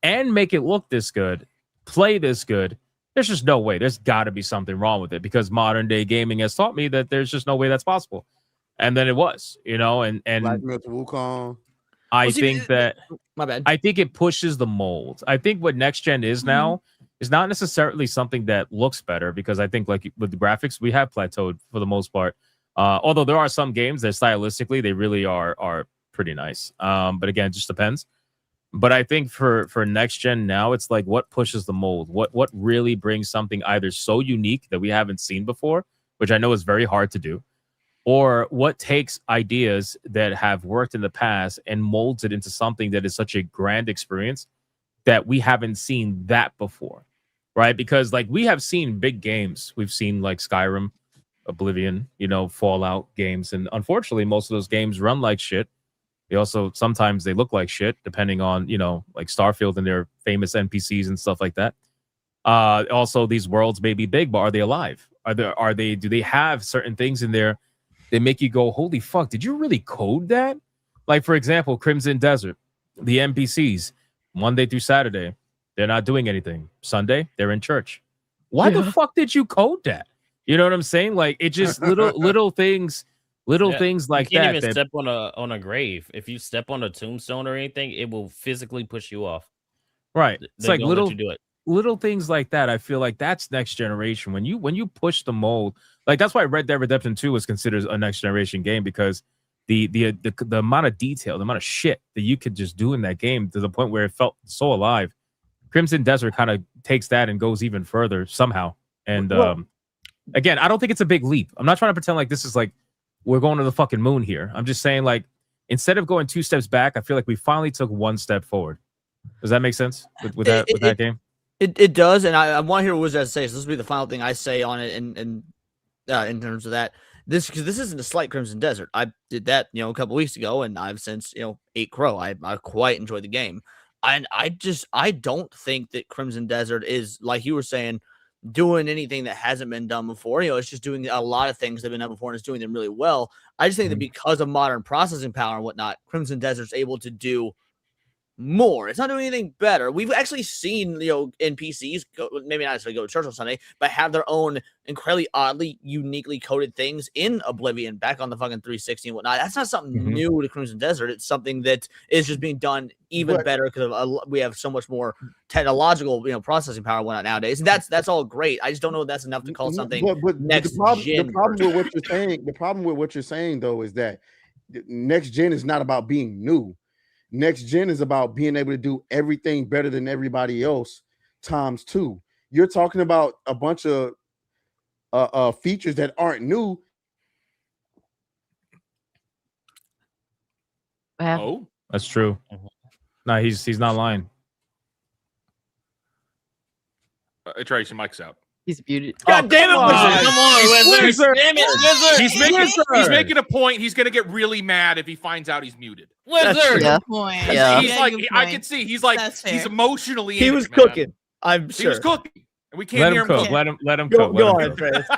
and make it look this good, play this good? There's just no way. There's got to be something wrong with it, because modern day gaming has taught me that there's just no way that's possible. And then it was, and Black Myth Wukong. I Well, see, think that My bad. I think it pushes the mold. I think what next gen is now is not necessarily something that looks better, because I think like with the graphics, we have plateaued for the most part. Although there are some games that stylistically they really are pretty nice. But again, it just depends. But I think for next gen now, it's like what pushes the mold, what really brings something either so unique that we haven't seen before, which I know is very hard to do, or what takes ideas that have worked in the past and molds it into something that is such a grand experience that we haven't seen that before, right? Because like we have seen big games. We've seen like Skyrim, Oblivion, Fallout games. And unfortunately, most of those games run like shit. They also, sometimes they look like shit, depending on, like Starfield and their famous NPCs and stuff like that. Also, these worlds may be big, but are they alive? Do they have certain things in there that make you go, holy fuck, did you really code that? Like, for example, Crimson Desert, the NPCs, Monday through Saturday, they're not doing anything. Sunday, they're in church. Why the fuck did you code that? You know what I'm saying? Like, it just little things, things like you can't that. even step on a grave. If you step on a tombstone or anything, it will physically push you off. Right. It's like don't let you do it. little things like that. I feel like that's next generation. When you push the mold, like that's why Red Dead Redemption 2 was considered a next generation game, because the amount of detail, the amount of shit that you could just do in that game to the point where it felt so alive. Crimson Desert kind of takes that and goes even further somehow. And again, I don't think it's a big leap. I'm not trying to pretend like this is like we're going to the fucking moon here. I'm just saying, like, instead of going 2 steps back, I feel like we finally took 1 step forward. Does that make sense with that game? It does, and I want to hear what Wiz has to say. So this will be the final thing I say on it, and in terms of that, because this isn't a slight Crimson Desert. I did that a couple weeks ago, and I've since ate crow. I quite enjoyed the game, and I don't think that Crimson Desert is, like you were saying, doing anything that hasn't been done before. It's just doing a lot of things that have been done before and it's doing them really well. I just think that because of modern processing power and whatnot, Crimson Desert's able to do more. It's not doing anything better. We've actually seen, NPCs maybe not necessarily go to church on Sunday, but have their own incredibly oddly, uniquely coded things in Oblivion back on the fucking 360 and whatnot. That's not something new to Crimson Desert. It's something that is just being done even better because we have so much more technological, processing power and whatnot nowadays. And that's all great. I just don't know if that's enough to call something next gen. The problem with what you're saying though is that next gen is not about being new. Next gen is about being able to do everything better than everybody else times 2. You're talking about a bunch of features that aren't new. Oh, that's true. No, he's not lying. Trace, your mic's out. He's muted. God damn it, Wizard! Come on, Wizard! Damn it, Wizard! He's making a point. He's gonna get really mad if he finds out he's muted. Wizard! Yeah. Point. Yeah. He's like, I can see. He's like, he's emotionally. He in was it, man. cooking. I'm He sure. was cooking, and we can't Let hear him him cook. cook. Let him Go cook. Let him on, cook. Trace. It's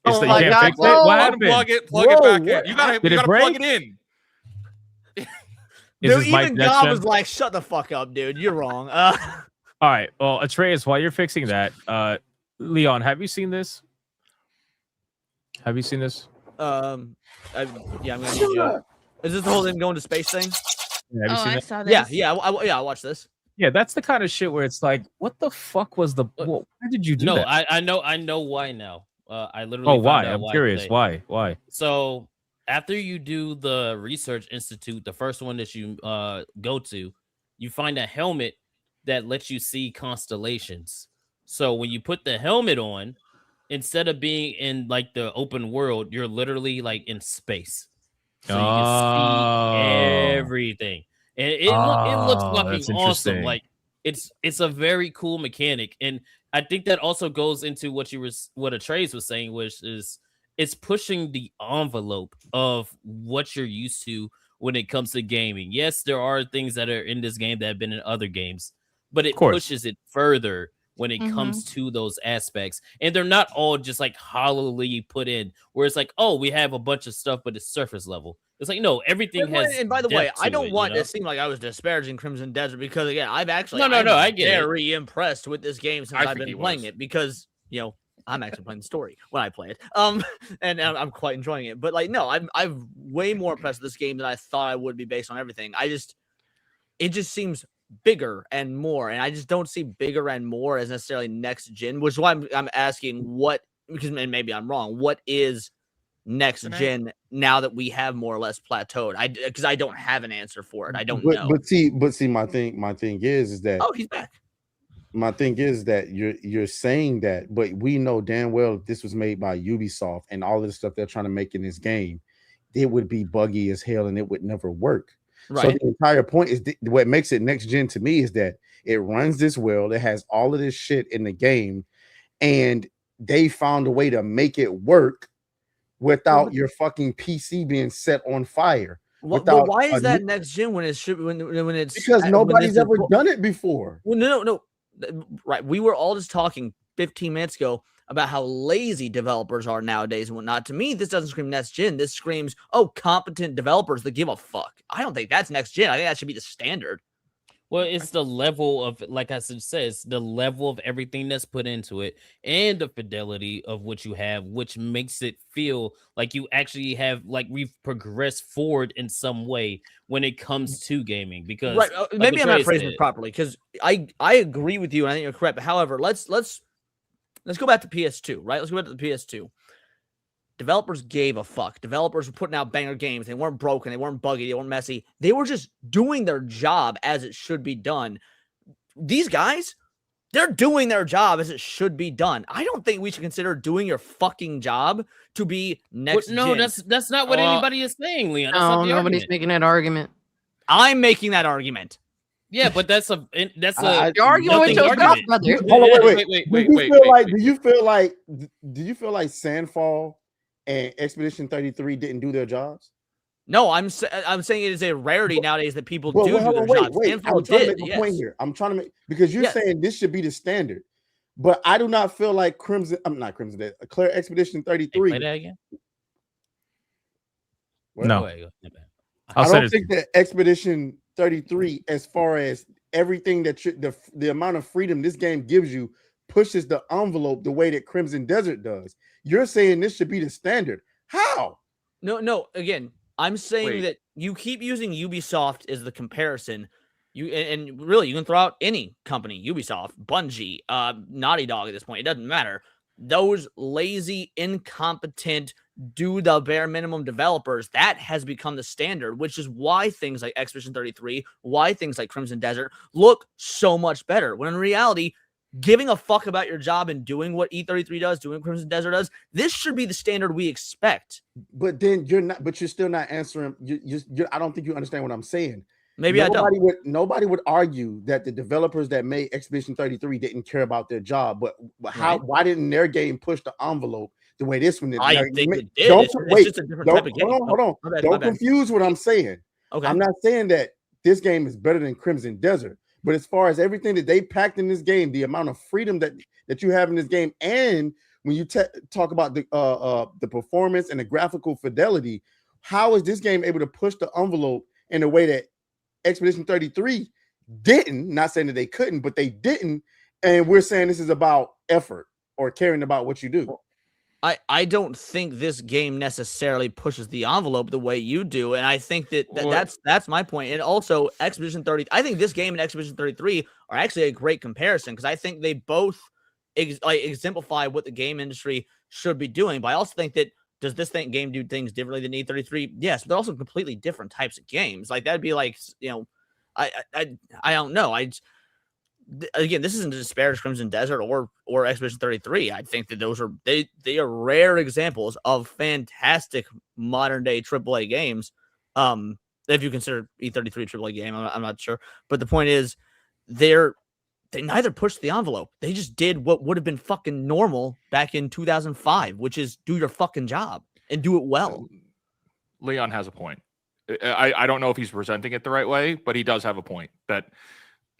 Oh my can't God, fix it? no. What happened? Plug it back in. You gotta Did it plug break? it in. Is Dude, his mic even next God gen? was like, "Shut the fuck up, dude. You're wrong." All right. Well, Atreus, while you're fixing that, Leon, have you seen this? Have you seen this? I'm gonna need you. Is this the whole thing going to space thing? Yeah, have you seen I it? saw this. Yeah. I watched this. Yeah, that's the kind of shit where it's like, what the fuck was the? Why did you do No, that? I know why now. I literally. Oh, found why? out I'm curious. today. Why? So after you do the research institute, the first one that you go to, you find a helmet that lets you see constellations. So when you put the helmet on, instead of being in like the open world, you're literally like in space. So you can see everything. And it looks fucking that's awesome. interesting. Like it's a very cool mechanic. And I think that also goes into what Atreus was saying, which is it's pushing the envelope of what you're used to when it comes to gaming. Yes, there are things that are in this game that have been in other games, but it pushes it further when it comes to those aspects. And they're not all just like hollowly put in where it's like, oh, we have a bunch of stuff, but it's surface level. It's like, no, everything has. And by the way, depth I to don't it, want you know? to seem like I was disparaging Crimson Desert because again, I've actually No, I get it. very impressed with this game since I've been playing it because I'm actually playing the story when I play it. And I'm quite enjoying it. But like, no, I'm way more impressed with this game than I thought I would be based on everything. It just seems bigger and more, and I just don't see bigger and more as necessarily next gen, which is why I'm asking what, because maybe I'm wrong. What is next gen now that we have more or less plateaued? Because I don't have an answer for it. I don't know. But see, my thing is that Oh, he's back. my thing is that you're saying that, but we know damn well if this was made by Ubisoft and all of the stuff they're trying to make in this game, it would be buggy as hell and it would never work. Right. So the entire point is what makes it next gen to me is that it runs this well. It has all of this shit in the game, and they found a way to make it work without your fucking PC being set on fire. But why is that next gen when it should when it's because nobody's ever done it before? Well, no. Right. We were all just talking 15 minutes ago about how lazy developers are nowadays and whatnot. To me, this doesn't scream next gen. This screams, competent developers that give a fuck. I don't think that's next gen. I think that should be the standard. Well, it's the level of, like I said, it's the level of everything that's put into it and the fidelity of what you have, which makes it feel like you actually have, like, we've progressed forward in some way when it comes to gaming. Because right, maybe I'm not phrasing it it properly because I agree with you and I think you're correct. But however, let's go back to PS2, right? Let's go back to the PS2. Developers gave a fuck. Developers were putting out banger games. They weren't broken. They weren't buggy. They weren't messy. They were just doing their job as it should be done. These guys, they're doing their job as it should be done. I don't think we should consider doing your fucking job to be next gen. No, that's not what anybody is saying, Leon. That's No, not the nobody's argument. making that argument. I'm making that argument. Yeah, but that's a You're arguing with yourself, argument. brother. Hold on, wait. Wait. Do you feel like Sandfall and Expedition 33 didn't do their jobs? No, I'm saying it is a rarity nowadays that people Well, do hold their on, wait. jobs. I'm Sandfall trying to did, make a yes. point here. I'm trying to make, because you're Yes. saying this should be the standard, But I do not feel like Crimson. I'm not Crimson Dead. Claire Expedition Hey, 33. play that again. No. Go ahead, go ahead. I'll I say don't this. think that Expedition 33, as far as everything that the amount of freedom this game gives you, pushes the envelope the way that Crimson Desert does. You're saying this should be the standard. How? No. Again, I'm saying Wait. that you keep using Ubisoft as the comparison. And really, you can throw out any company, Ubisoft, Bungie, Naughty Dog at this point. It doesn't matter. Those lazy, incompetent, do the bare minimum developers, that has become the standard, which is why things like Expedition 33, why things like Crimson Desert look so much better. When in reality, giving a fuck about your job and doing what E33 does, doing what Crimson Desert does, this should be the standard we expect. But then you're not. But you're still not answering. I don't think you understand what I'm saying. Maybe I don't. Nobody would argue that the developers that made Expedition 33 didn't care about their job. But how? Right. Why didn't their game push the envelope the way this one did? I Now, think it did. Don't It's just a different type of game. Hold on. My bad, Don't my bad. confuse what I'm saying. Okay. I'm not saying that this game is better than Crimson Desert, but as far as everything that they packed in this game, the amount of freedom that you have in this game, and when you talk about the performance and the graphical fidelity, how is this game able to push the envelope in a way that Expedition 33 didn't? Not saying that they couldn't, but they didn't. And we're saying this is about effort or caring about what you do. I don't think this game necessarily pushes the envelope the way you do, and I think that's my point. And also, Expedition 30. I think this game and Expedition 33 are actually a great comparison because I think they both exemplify what the game industry should be doing. But I also think that does this game do things differently than E33? Yes, but they're also completely different types of games. Like that'd be like I don't know. Again, this isn't to disparage Crimson Desert or Expedition 33. I think that those are they are rare examples of fantastic modern day AAA games. If you consider E33 a AAA game, I'm not sure. But the point is, they neither pushed the envelope. They just did what would have been fucking normal back in 2005, which is do your fucking job and do it well. Leon has a point. I don't know if he's presenting it the right way, but he does have a point that,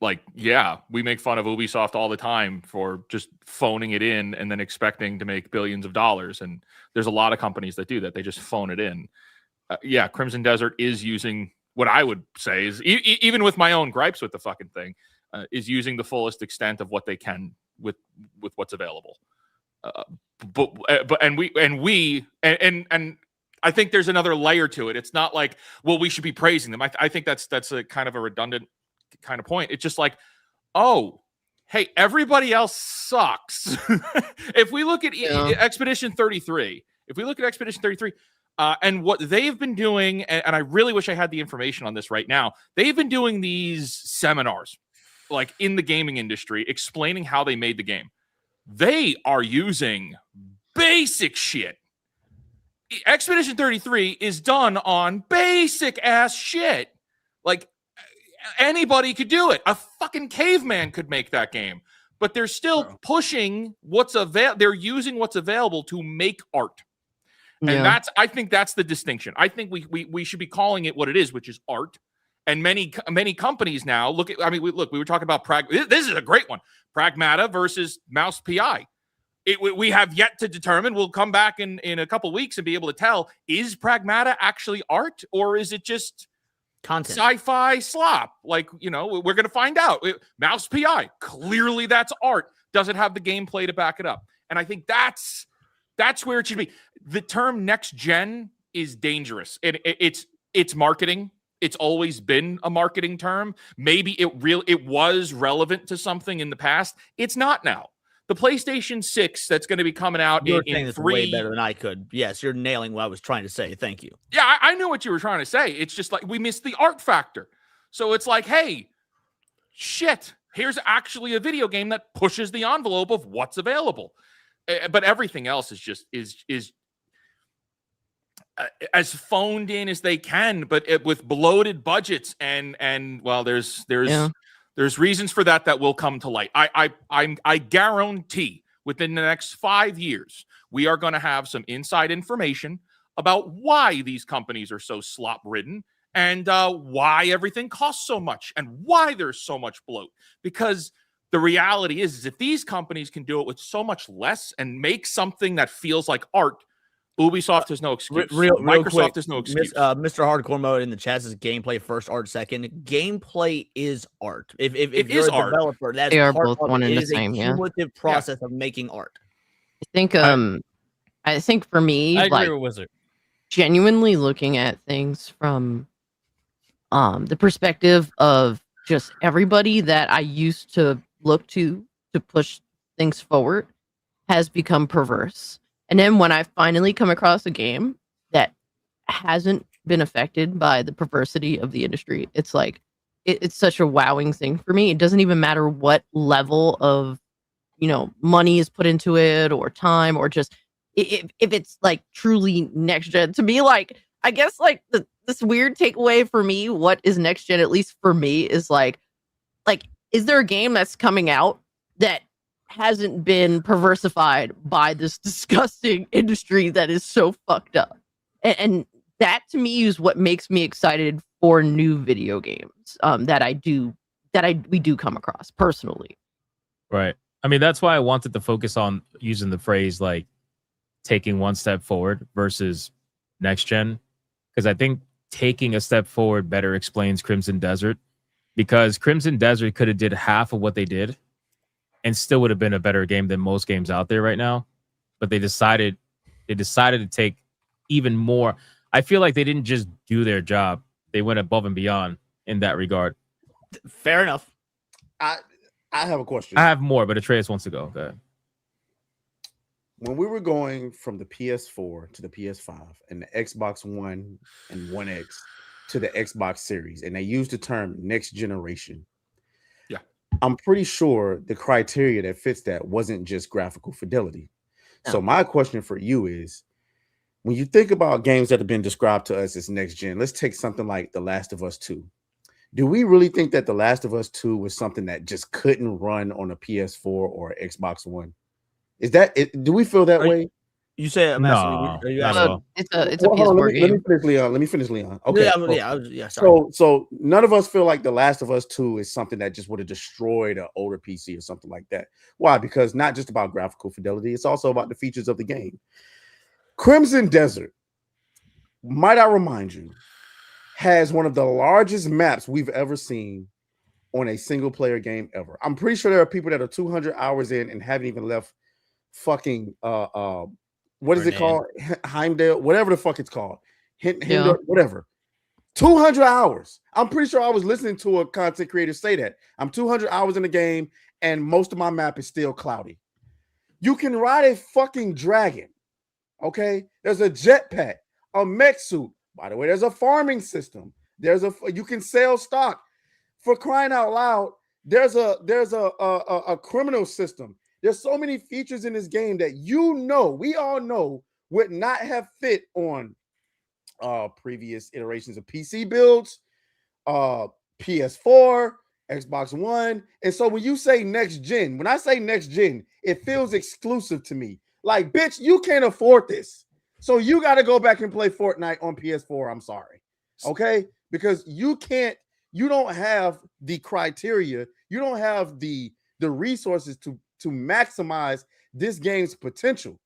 like, yeah, we make fun of Ubisoft all the time for just phoning it in and then expecting to make billions of dollars. And there's a lot of companies that do that. They just phone it in. Yeah, Crimson Desert is using what I would say is, even with my own gripes with the fucking thing, is using the fullest extent of what they can with what's available. But I think there's another layer to it. It's not like, well, we should be praising them. I think that's a kind of a redundant kind of point. It's just like, oh, hey, everybody else sucks. If we look at Expedition 33, and what they've been doing, and I really wish I had the information on this right now, they've been doing these seminars, like in the gaming industry, explaining how they made the game. They are using basic shit. Expedition 33 is done on basic ass shit. Like, anybody could do it. A fucking caveman could make that game. But they're still pushing what's available. They're using what's available to make art. And I think that's the distinction. I think we should be calling it what it is, which is art. And many companies now we were talking about this is a great one. Pragmata versus Mouse PI. We have yet to determine. We'll come back in a couple weeks and be able to tell, is Pragmata actually art or is it just content, sci-fi slop? Like, we're going to find out. Mouse PI, clearly that's art. Does it have the gameplay to back it up? And I think that's where it should be. The term next gen is dangerous. It's marketing. It's always been a marketing term. Maybe it was relevant to something in the past. It's not now. The PlayStation 6 that's going to be coming out in 3 way better than I could. Yes, you're nailing what I was trying to say. Thank you. Yeah, I knew what you were trying to say. It's just like we missed the art factor. So it's like, hey, shit, here's actually a video game that pushes the envelope of what's available. But everything else is just is as phoned in as they can, but with bloated budgets and well, there's reasons for that will come to light. I guarantee within the next 5 years we are going to have some inside information about why these companies are so slop ridden and why everything costs so much and why there's so much bloat. Because the reality is if these companies can do it with so much less and make something that feels like art, Ubisoft has no excuse. Microsoft quick, has no excuse. Mr. Hardcore Mode in the chat says gameplay first, art second. Gameplay is art. If you're a developer, that's They are part both of one it. and It the is same, a yeah. cumulative process of making art. I think for me, I agree like with Wizard. genuinely looking at things from the perspective of just everybody that I used to look to push things forward has become perverse. And then when I finally come across a game that hasn't been affected by the perversity of the industry, it's like it's such a wowing thing for me. It doesn't even matter what level of money is put into it or time or just if it's like truly next gen. To me, like I guess like this weird takeaway for me, what is next gen, at least for me, is like is there a game that's coming out that hasn't been perversified by this disgusting industry that is so fucked up? And that to me is what makes me excited for new video games we do come across personally. Right. I mean, that's why I wanted to focus on using the phrase like taking one step forward versus next gen, because I think taking a step forward better explains Crimson Desert, because Crimson Desert could have did half of what they did and still would have been a better game than most games out there right now. But they decided to take even more. I feel like they didn't just do their job. They went above and beyond in that regard. Fair enough. I have a question. I have more, but Atreus wants to go. Go ahead. When we were going from the PS4 to the PS5 and the Xbox One and One X to the Xbox Series, and they used the term next generation. Yeah. I'm pretty sure the criteria that fits that wasn't just graphical fidelity. No. So my question for you is, when you think about games that have been described to us as next gen, let's take something like The Last of Us 2. Do we really think that The Last of Us 2 was something that just couldn't run on a PS4 or Xbox One? Is that it? Do we feel that way? You say I'm asking. Are you asking? It's a PS4 game. Let me finish, Leon. Okay. Sorry. So none of us feel like The Last of Us 2 is something that just would have destroyed an older PC or something like that. Why? Because not just about graphical fidelity, it's also about the features of the game. Crimson Desert, might I remind you, has one of the largest maps we've ever seen on a single player game ever. I'm pretty sure there are people that are 200 hours in and haven't even left fucking what is it called? Heimdall, whatever the fuck it's called. Whatever. 200 hours. I'm pretty sure I was listening to a content creator say that. I'm 200 hours in the game and most of my map is still cloudy. You can ride a fucking dragon. Okay? There's a jetpack, a mech suit. By the way, there's a farming system. You can sell stock. For crying out loud, there's a criminal system. There's so many features in this game that we all know would not have fit on previous iterations of PC builds, PS4, Xbox One. And so when you say next gen, when I say next gen, it feels exclusive to me. Like, bitch, you can't afford this. So you got to go back and play Fortnite on PS4. I'm sorry. Okay? Because you don't have the criteria. You don't have the resources to maximize this game's potential.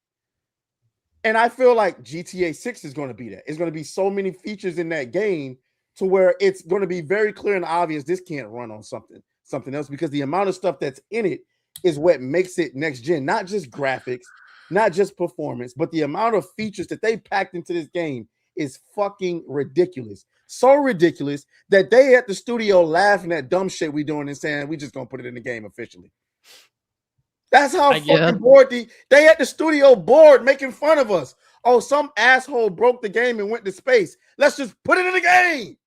And I feel like GTA 6 is going to be that. It's going to be so many features in that game to where it's going to be very clear and obvious this can't run on something else, because the amount of stuff that's in it is what makes it next gen. Not just graphics, not just performance, but the amount of features that they packed into this game is fucking ridiculous. So ridiculous that they at the studio laughing at dumb shit we doing and saying we just gonna put it in the game officially. That's how fucking bored they at the studio bored making fun of us. Oh, some asshole broke the game and went to space. Let's just put it in the game.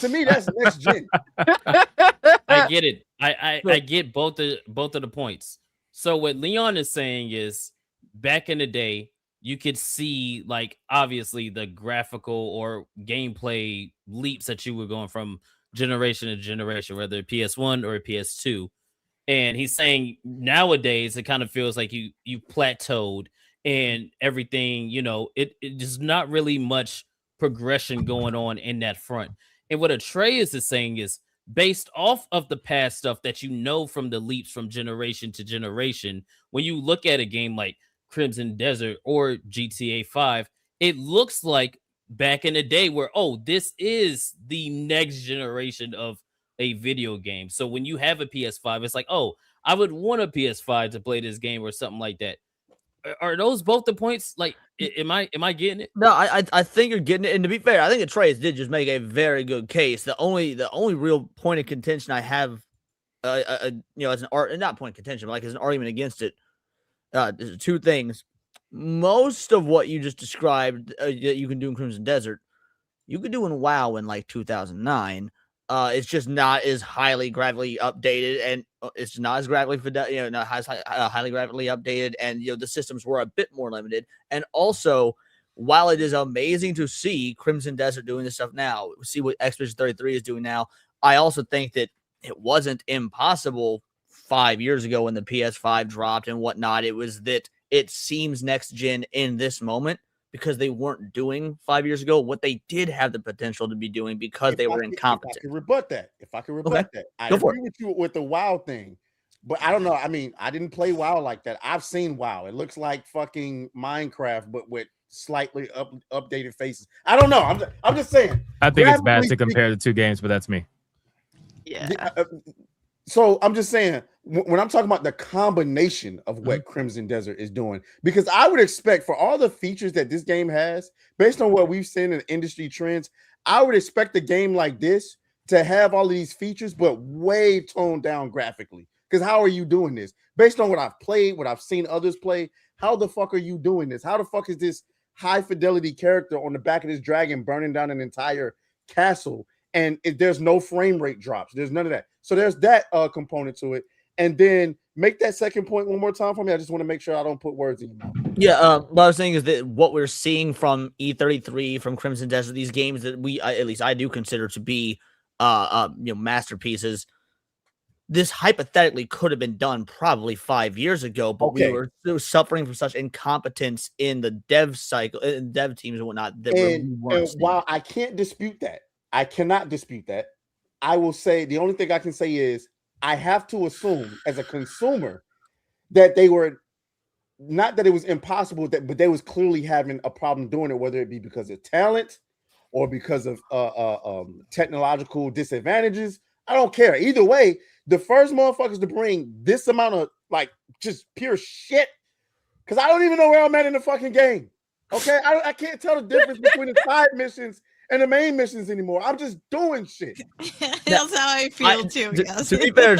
To me, that's next gen. I get it. I get both of the points. So what Leon is saying is, back in the day, you could see, like, obviously the graphical or gameplay leaps that you were going from generation to generation, whether PS1 or PS2. And he's saying nowadays it kind of feels like you plateaued and everything, it's not really much progression going on in that front. And what Atreus is saying is based off of the past stuff that you know from the leaps from generation to generation, when you look at a game like Crimson Desert or GTA 5, it looks like back in the day where, oh, this is the next generation of a video game. So when you have a PS5, it's like, oh, I would want a PS5 to play this game or something like that. Are those both the points? Like, am I getting it? No, I think you're getting it. And to be fair, I think the trades did just make a very good case. The only real point of contention I have, as an art, not point of contention, but like as an argument against it, there's two things. Most of what you just described that you can do in Crimson Desert, you could do in WoW in like 2009. It's just not as highly graphically updated, and it's not as graphically, not as highly graphically updated, and the systems were a bit more limited. And also, while it is amazing to see Crimson Desert doing this stuff now, see what Expedition 33 is doing now, I also think that it wasn't impossible 5 years ago when the PS5 dropped and whatnot. It was that it seems next gen in this moment, because they weren't doing 5 years ago what they did have the potential to be doing because they were incompetent. If I could rebut that, I agree with you with the WoW thing, but I don't know. I mean, I didn't play WoW like that. I've seen WoW. It looks like fucking Minecraft, but with slightly updated faces. I don't know. I'm just saying. I think it's bad to compare the two games, but that's me. Yeah. So I'm just saying, when I'm talking about the combination of what Crimson Desert is doing, because I would expect for all the features that this game has, based on what we've seen in industry trends, I would expect a game like this to have all of these features, but way toned down graphically. Because how are you doing this? Based on what I've played, what I've seen others play, how the fuck are you doing this? How the fuck is this high fidelity character on the back of this dragon burning down an entire castle? And there's no frame rate drops. There's none of that. So there's that component to it. And then make that second point one more time for me. I just want to make sure I don't put words in your mouth. Yeah, what I was saying is that what we're seeing from E33, from Crimson Desert, these games that at least I do consider to be, masterpieces. This hypothetically could have been done probably 5 years ago, but we were still suffering from such incompetence in the dev cycle, dev teams and whatnot. And while I can't dispute that, I cannot dispute that. I will say the only thing I can say is I have to assume as a consumer that they were not that it was impossible, but they was clearly having a problem doing it, whether it be because of talent or because of technological disadvantages. I don't care. Either way, the first motherfuckers to bring this amount of like just pure shit, because I don't even know where I'm at in the fucking game. Okay, I can't tell the difference between the side missions and the main missions anymore. I'm just doing shit. That's how I feel too. Yes. To be fair,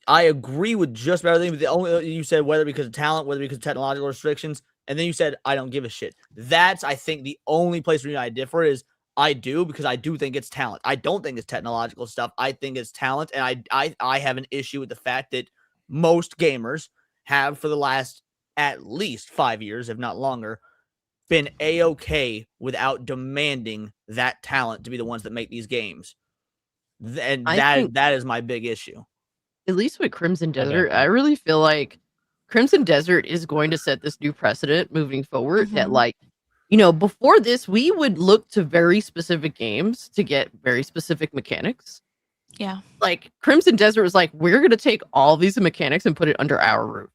I agree with just about everything. But the only you said whether because of talent, whether because of technological restrictions, and then you said I don't give a shit. That's I think the only place where I differ is I do, because I do think it's talent. I don't think it's technological stuff. I think it's talent, and I have an issue with the fact that most gamers have for the last at least 5 years, if not longer, been a-okay without demanding that talent to be the ones that make these games. And that is my big issue. At least with Crimson Desert, I really feel like Crimson Desert is going to set this new precedent moving forward that, like, before this, we would look to very specific games to get very specific mechanics. Yeah. Like, Crimson Desert was like, we're going to take all these mechanics and put it under our roof.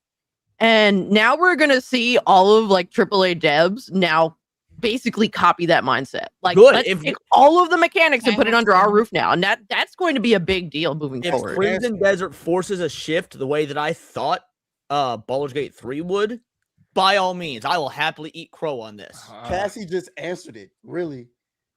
And now we're going to see all of like AAA devs now basically copy that mindset. Like, let's take all of the mechanics and put it under our roof now. And that's going to be a big deal moving forward. If Crimson Desert forces a shift the way that I thought Baldur's Gate 3 would, by all means, I will happily eat crow on this. Cassie just answered it. Really.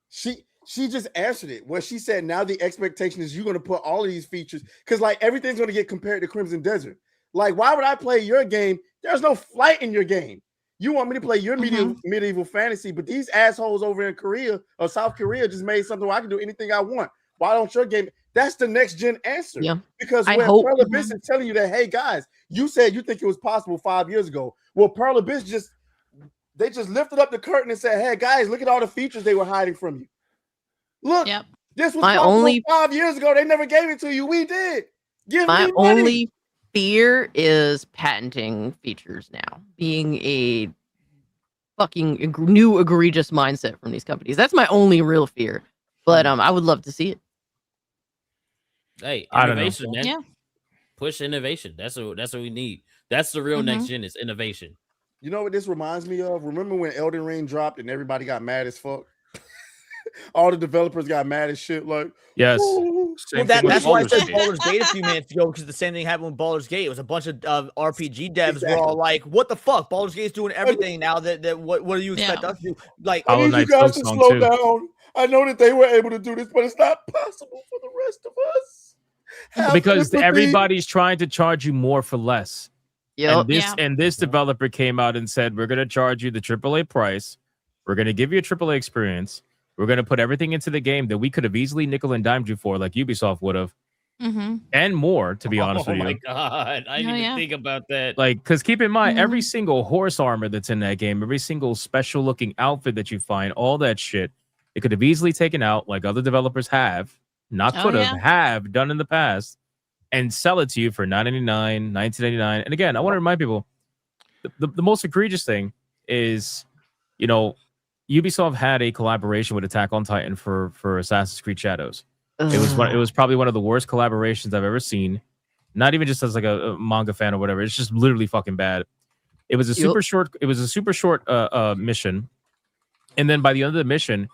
She just answered it. Where she said now the expectation is you're going to put all of these features, because like everything's going to get compared to Crimson Desert. Like, why would I play your game? There's no flight in your game. You want me to play your medieval fantasy, but these assholes over in Korea or South Korea just made something where I can do anything I want. Why don't your game? That's the next gen answer. Yeah. Because when Pearl Abyss is telling you that, hey guys, you said you think it was possible 5 years ago. Well, Pearl Abyss just lifted up the curtain and said, hey guys, look at all the features they were hiding from you. Look, this was possible 5 years ago. They never gave it to you. We did. Give me money. Fear is patenting features now, being a fucking new egregious mindset from these companies. That's my only real fear, but I would love to see it. Hey, I don't know. innovation, man. Yeah. Push innovation. That's what we need. That's the real next gen is innovation. You know what this reminds me of? Remember when Elden Ring dropped and everybody got mad as fuck? All the developers got mad as shit. Like, Yes. "Ooh, Same Well, thing with that's why I Baldur's said Gate. Baldur's Gate a few minutes ago, because the same thing happened with Baldur's Gate. It was a bunch of RPG devs were all like, "What the fuck? Baldur's Gate's doing everything now. That what do you expect us to do?" Like, I Hollow need you Knight's guys to Silksong slow too. down. I know that they were able to do this, but it's not possible for the rest of us. Have Because empathy. everybody's trying to charge you more for less. Yep. And this developer came out and said, we're going to charge you the AAA price. We're going to give you a AAA experience. We're going to put everything into the game that we could have easily nickel and dimed you for, like Ubisoft would have, and more, to be honest with you. Oh my god, I didn't even think about that. Like, because keep in mind, every single horse armor that's in that game, every single special looking outfit that you find, all that shit, it could have easily taken out, like other developers have, not could have done in the past, and sell it to you for $9.99, $19.99. And again, I want to remind people, the most egregious thing is, you know, Ubisoft had a collaboration with Attack on Titan for Assassin's Creed Shadows. It was probably one of the worst collaborations I've ever seen. Not even just as like a manga fan or whatever. It's just literally fucking bad. It was a super short. It was a super short mission, and then by the end of the mission,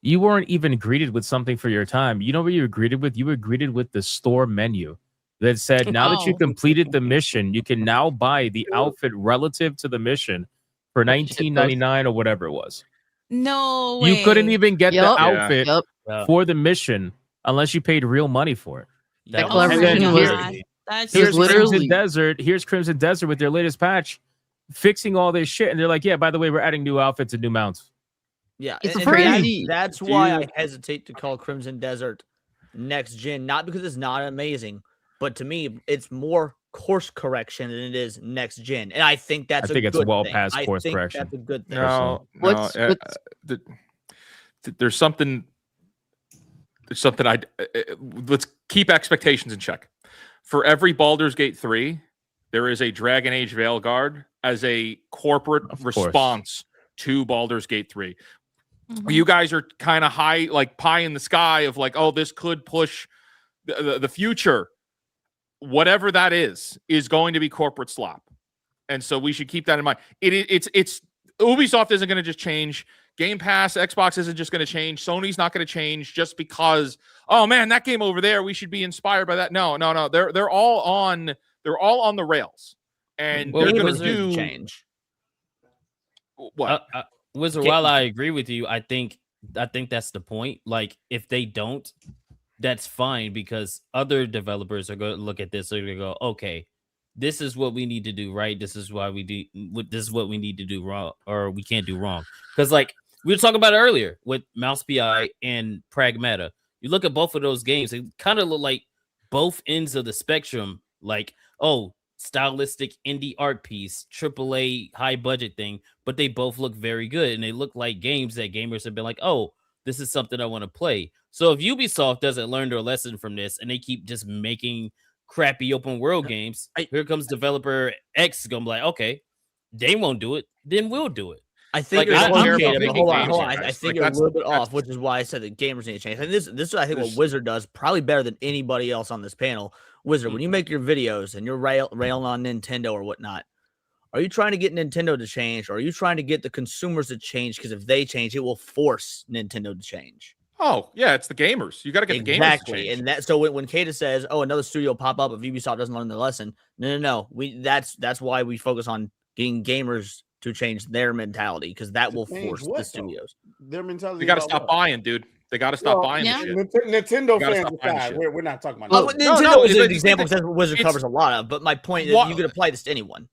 you weren't even greeted with something for your time. You know what you were greeted with? You were greeted with the store menu that said, "Now that you completed the mission, you can now buy the outfit relative to the mission for $19.99 or whatever it was." No way. You couldn't even get the outfit Yep. for the mission unless you paid real money for it. That Oh my collaboration was God. That's Here's literally- Crimson Desert. Here's Crimson Desert with their latest patch, fixing all this shit, and they're like, "Yeah, by the way, we're adding new outfits and new mounts." yeah, It's and crazy. that's why I hesitate to call Crimson Desert next gen, not because it's not amazing, but to me, it's more course correction than it is next gen, and I think that's I think a it's good well thing. past I course think correction. That's a good thing. No, What's- no. There's something. There's something. Let's keep expectations in check. For every Baldur's Gate 3, there is a Dragon Age Veilguard as a corporate response to Baldur's Gate 3. You guys are kind of high, like pie in the sky of like, oh, this could push the future. Whatever that is going to be corporate slop, and so we should keep that in mind. It's Ubisoft isn't going to just change. Game Pass, Xbox isn't just going to change. Sony's not going to change just because, oh man, that game over there, we should be inspired by that. No. They're all on the rails, and they're going to do change. What? Wizard, while I agree with you, I think that's the point. Like, if they don't, that's fine, because other developers are going to look at this. They're going to go, okay, this is what we need to do right. This is why we do. This is what we need to do wrong, or we can't do wrong. Because like we were talking about earlier with Mouse PI and Pragmata, you look at both of those games, they kind of look like both ends of the spectrum. Like, oh, stylistic indie art piece, AAA high budget thing, but they both look very good, and they look like games that gamers have been like, oh, this is something I want to play. So if Ubisoft doesn't learn their lesson from this, and they keep just making crappy open world games, here comes developer X gonna be like, okay, they won't do it, then we'll do it. I think Like, hold on. I guys. think Like, you're a that's- little bit off, which is why I said that gamers need to change. And this is I think what Wizard does probably better than anybody else on this panel. Wizard, when you make your videos and you're railing on Nintendo or whatnot, are you trying to get Nintendo to change, or are you trying to get the consumers to change? Because if they change, it will force Nintendo to change. Oh yeah, it's the gamers. You got to get the gamers to change. And that so when Kata says, "Oh, another studio pop up if Ubisoft doesn't learn the lesson," no. That's why we focus on getting gamers to change their mentality, because that will force the studios. Their mentality. They got to stop buying, dude. They got to stop buying the shit. Nintendo Gotta fans stop buying aside, shit. we're not talking about. Well, that. Nintendo is an but- example because that's what Wizard covers a lot of. But my point is, you can apply this to anyone.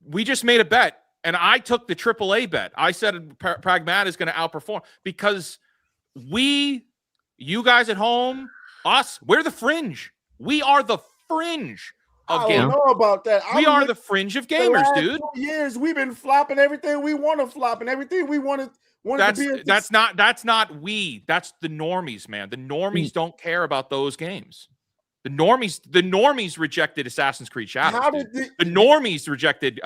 We just made a bet, and I took the AAA bet. I said Pragmata is going to outperform because you guys at home, we're the fringe. We are the fringe of I gamers. don't know about that. We are the fringe of gamers, dude. 2 years we've been flopping everything we want to flop and everything we wanted to be. That's not we. That's the normies, man. The normies don't care about those games. The normies rejected Assassin's Creed Shadows. The normies rejected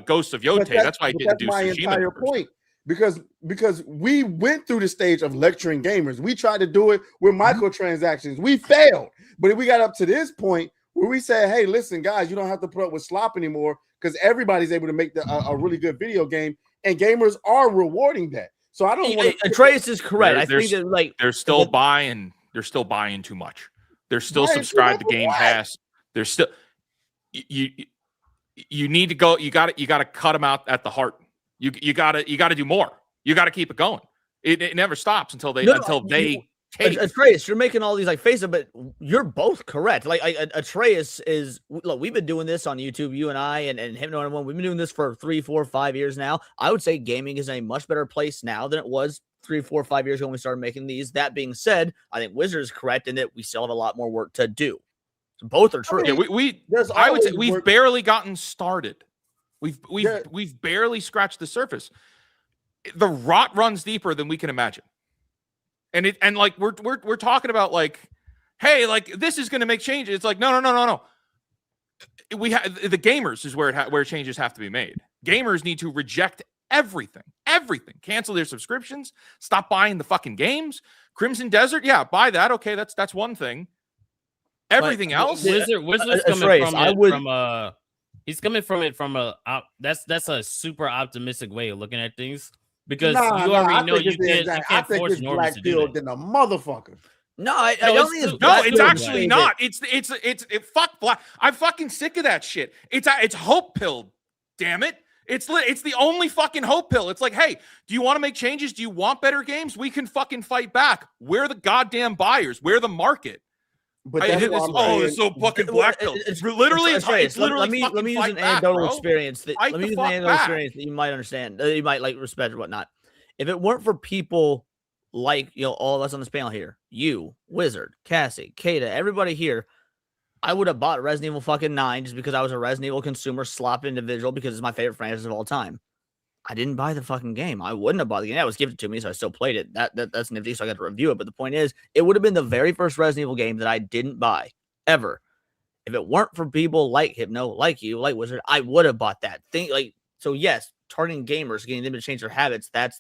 Ghosts of Yote. That's why I didn't do my Tsushima entire first. point. because we went through the stage of lecturing gamers. We tried to do it with microtransactions. We failed, but we got up to this point where we said, "Hey, listen, guys, you don't have to put up with slop anymore because everybody's able to make a really good video game, and gamers are rewarding that." So I don't want. Atreus is correct. I think that like they're still buying too much. They're still subscribed to Game Pass. They're still you need to go. You got to cut them out at the heart. You got to do more. You got to keep it going. It never stops until they take. Atreus, you're making all these like faces, but you're both correct. Like Atreus is look, we've been doing this on YouTube, you and I and Hypno and one. We've been doing this for 3, 4, 5 years now. I would say gaming is in a much better place now than it was 3, 4, 5 years ago when we started making these. That being said, I think Wizard is correct in that we still have a lot more work to do. So both are true. Yeah, I would say we've barely gotten started. We've barely scratched the surface. The rot runs deeper than we can imagine. And like we're talking about like, hey, like this is going to make changes. It's like no. We have the gamers is where changes have to be made. Gamers need to reject everything. Cancel their subscriptions. Stop buying the fucking games. Crimson Desert, yeah, buy that. Okay, that's one thing. Everything else, Wizard's coming from he's coming from it from that's a super optimistic way of looking at things. Because you already know you can't force normies to do it. Than a motherfucker. No, I don't think it's actually not. It's fuck black. I'm fucking sick of that shit. It's hope pill. Damn it. It's the only fucking hope pill. It's like, hey, do you want to make changes? Do you want better games? We can fucking fight back. We're the goddamn buyers. We're the market. But it's so fucking black pill. It's literally. Let me use an anecdotal experience that you might understand. You might like respect or whatnot. If it weren't for people like all of us on this panel here, you, Wizard, Cassie, Kata, everybody here, I would have bought Resident Evil fucking 9 just because I was a Resident Evil consumer slop individual because it's my favorite franchise of all time. I didn't buy the fucking game. I wouldn't have bought the game. That was gifted to me, so I still played it. That's nifty, so I got to review it. But the point is, it would have been the very first Resident Evil game that I didn't buy, ever. If it weren't for people like Hypno, like you, like Wizard, I would have bought that thing. So yes, targeting gamers, getting them to change their habits, that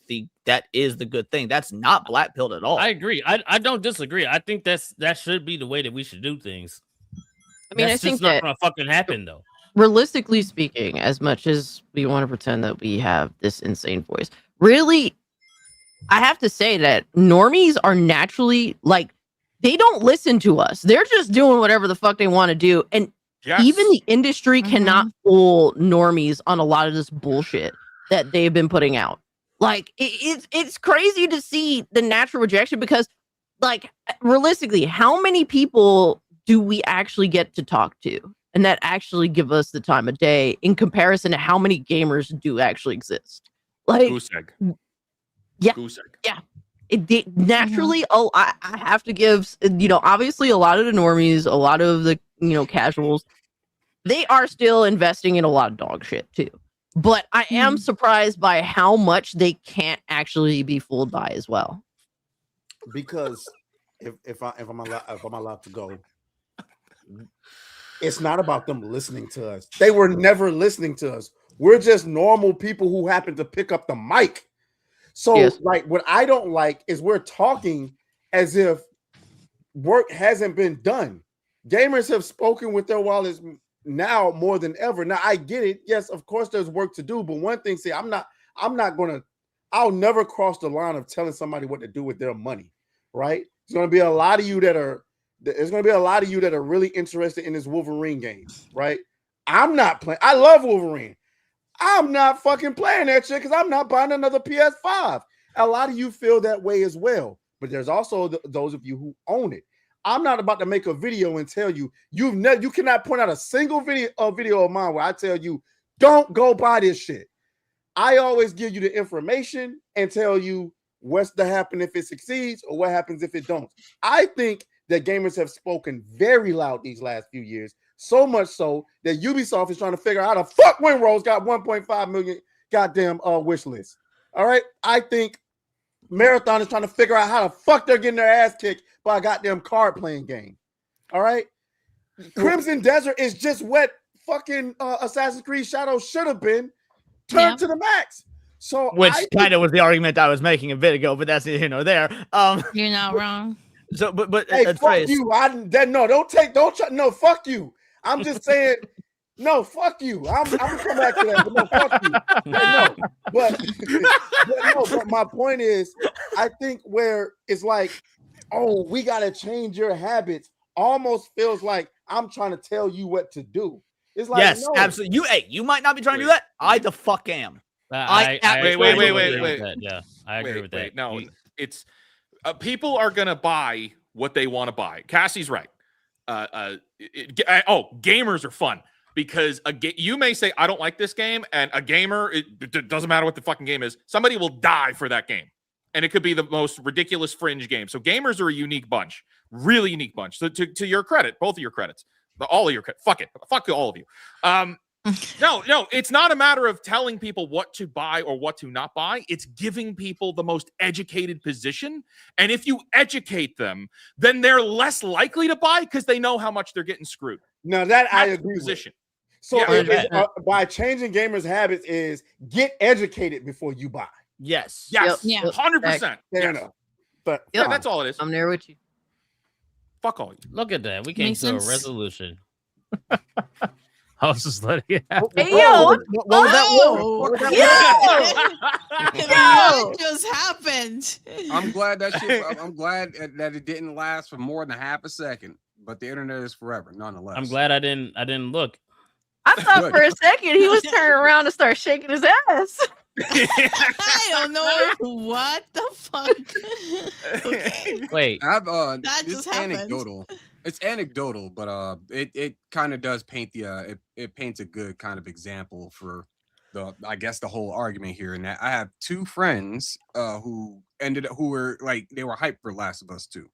is the good thing. That's not black pilled at all. I agree. I don't disagree. I think that should be the way that we should do things. I mean, I think that's not gonna fucking happen though. Realistically speaking, as much as we want to pretend that we have this insane voice, really, I have to say that normies are naturally they don't listen to us. They're just doing whatever the fuck they want to do. And even the industry cannot fool normies on a lot of this bullshit that they've been putting out. It's crazy to see the natural rejection because, realistically, how many people do we actually get to talk to? And that actually give us the time of day in comparison to how many gamers do actually exist. Goose egg. Yeah. Goose egg. Yeah. It naturally, I have to give, obviously a lot of the normies, a lot of the, casuals, they are still investing in a lot of dog shit too. But I am surprised by how much they can't actually be fooled by as well. Because if I'm allowed to go, it's not about them listening to us. They were never listening to us. We're just normal people who happen to pick up the mic. So, what I don't like is we're talking as if work hasn't been done. Gamers have spoken with their wallets now more than ever. Now, I get it. Yes, of course, there's work to do. But one thing, I'll never cross the line of telling somebody what to do with their money, right? There's going to be a lot of you that are really interested in this Wolverine game, right? I'm not playing. I love Wolverine. I'm not fucking playing that shit because I'm not buying another PS5. A lot of you feel that way as well, but there's also those of you who own it. I'm not about to make a video and tell you you cannot point out a single video of mine where I tell you don't go buy this shit. I always give you the information and tell you what's to happen if it succeeds or what happens if it don't. I think that gamers have spoken very loud these last few years, so much so that Ubisoft is trying to figure out how the fuck Winrose got 1.5 million goddamn wish list. All right, I think Marathon is trying to figure out how the fuck they're getting their ass kicked by a goddamn card playing game. All right, Crimson Desert is just what fucking Assassin's Creed Shadows should have been turned to the max. So Which kind of was the argument I was making a bit ago, but that's neither here nor there. You're not wrong. So, but hey, that's fuck phrase. you. No, fuck you. I'm just saying, no, fuck you. I'm gonna come back to that, but no, fuck you. No, but my point is, I think where it's like, oh, we gotta change your habits, almost feels like I'm trying to tell you what to do. It's like, Yes, no. absolutely. You might not be trying to do that. I the fuck am. Wait. I agree with that. Yeah, I agree with that. No, it's people are gonna buy what they want to buy. Cassie's right. Gamers are fun because you may say I don't like this game, and a gamer, it doesn't matter what the fucking game is. Somebody will die for that game, and it could be the most ridiculous fringe game. So gamers are a unique bunch, really unique bunch. So to your credit, both of your credits, all of your credit, fuck all of you. No, it's not a matter of telling people what to buy or what to not buy. It's giving people the most educated position. And if you educate them, then they're less likely to buy because they know how much they're getting screwed. Now that I agree with. So by changing gamers' habits is get educated before you buy. Yes. Yeah. 100%. Fair enough. But yeah, that's all it is. I'm there with you. Fuck all you. Look at that. We came Makes to a sense. resolution. I was just letting it happen. Hey, yo! What just happened? I'm glad that shit. I'm glad that it didn't last for more than half a second. But the internet is forever, nonetheless. I'm glad I didn't look. I thought for a second he was turning around and start shaking his ass. I don't know what the fuck. Okay. Wait, That it's just happened. anecdotal. It's anecdotal, but it kind of does paint it paints a good kind of example for the whole argument here. And that I have two friends who were like they were hyped for Last of Us 2.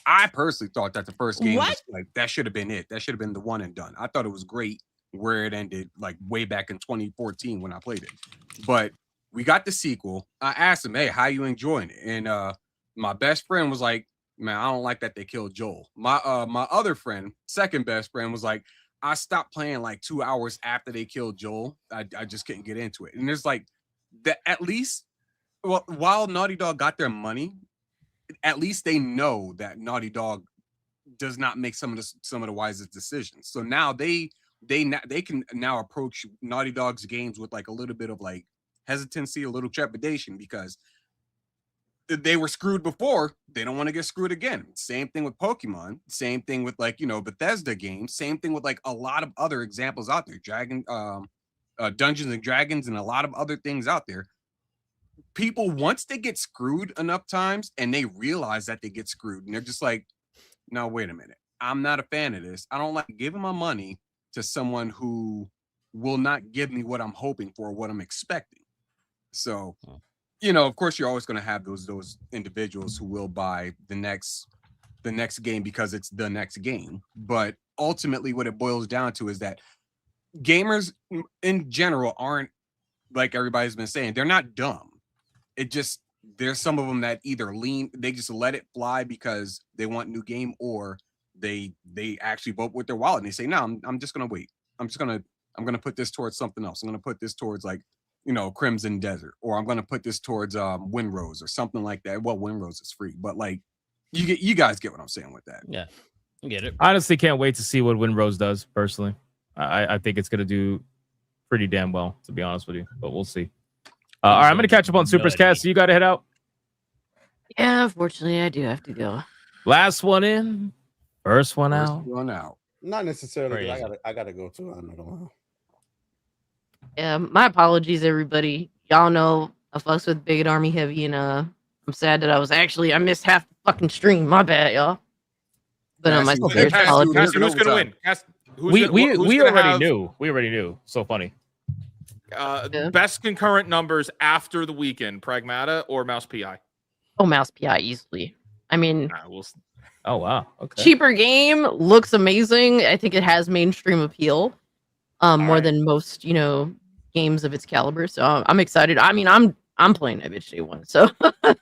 I personally thought that the first game was like that should have been it. That should have been the one and done. I thought it was great where it ended, like way back in 2014 when I played it. But we got the sequel. I asked him, "Hey, how you enjoying it?" And my best friend was like, "Man, I don't like that they killed Joel." My other friend, second best friend, was like, "I stopped playing like 2 hours after they killed Joel. I just couldn't get into it." And there's like that at least, well, while Naughty Dog got their money, at least they know that Naughty Dog does not make some of the wisest decisions. So now they can now approach Naughty Dog's games with like a little bit of like hesitancy, a little trepidation, because they were screwed before. They don't want to get screwed again. Same thing with Pokemon. Same thing with like, Bethesda games. Same thing with like a lot of other examples out there. Dungeons and Dragons and a lot of other things out there. People, once they get screwed enough times and they realize that they get screwed and they're just like, no, wait a minute. I'm not a fan of this. I don't like giving my money to someone who will not give me what I'm hoping for, what I'm expecting. So, of course, you're always going to have those individuals who will buy the next game because it's the next game. But ultimately, what it boils down to is that gamers in general aren't, like everybody's been saying, they're not dumb. It just, there's some of them that either they just let it fly because they want new game, or they actually vote with their wallet and they say, no, I'm just going to wait. I'm going to put this towards something else. I'm going to put this towards like, Crimson Desert, or I'm going to put this towards Windrose or something like that. Well, Windrose is free, but like you guys get what I'm saying with that. Yeah, I get it. Honestly, can't wait to see what Windrose does. Personally, I think it's going to do pretty damn well, to be honest with you. But we'll see. All right, I'm going to catch up on Super's Cast. So you got to head out. Yeah, unfortunately, I do have to go. Last one in, first one First out. one out. Not necessarily. Crazy. I gotta go too. I'm not gonna lie. Yeah, my apologies, everybody. Y'all know I fucks with Big Army Heavy, and I'm sad that I missed half the fucking stream. My bad, y'all. But my Cassie, sincere Cassie, apologies. Cassie, who's going to win? We already knew. We already knew. So funny. Yeah. Best concurrent numbers after the weekend, Pragmata or Mouse PI? Oh, Mouse PI easily. I mean, Oh wow. Okay. cheaper game, looks amazing. I think it has mainstream appeal, more than most, games of its caliber. So I'm excited. I mean, I'm playing that bitch day one. So, but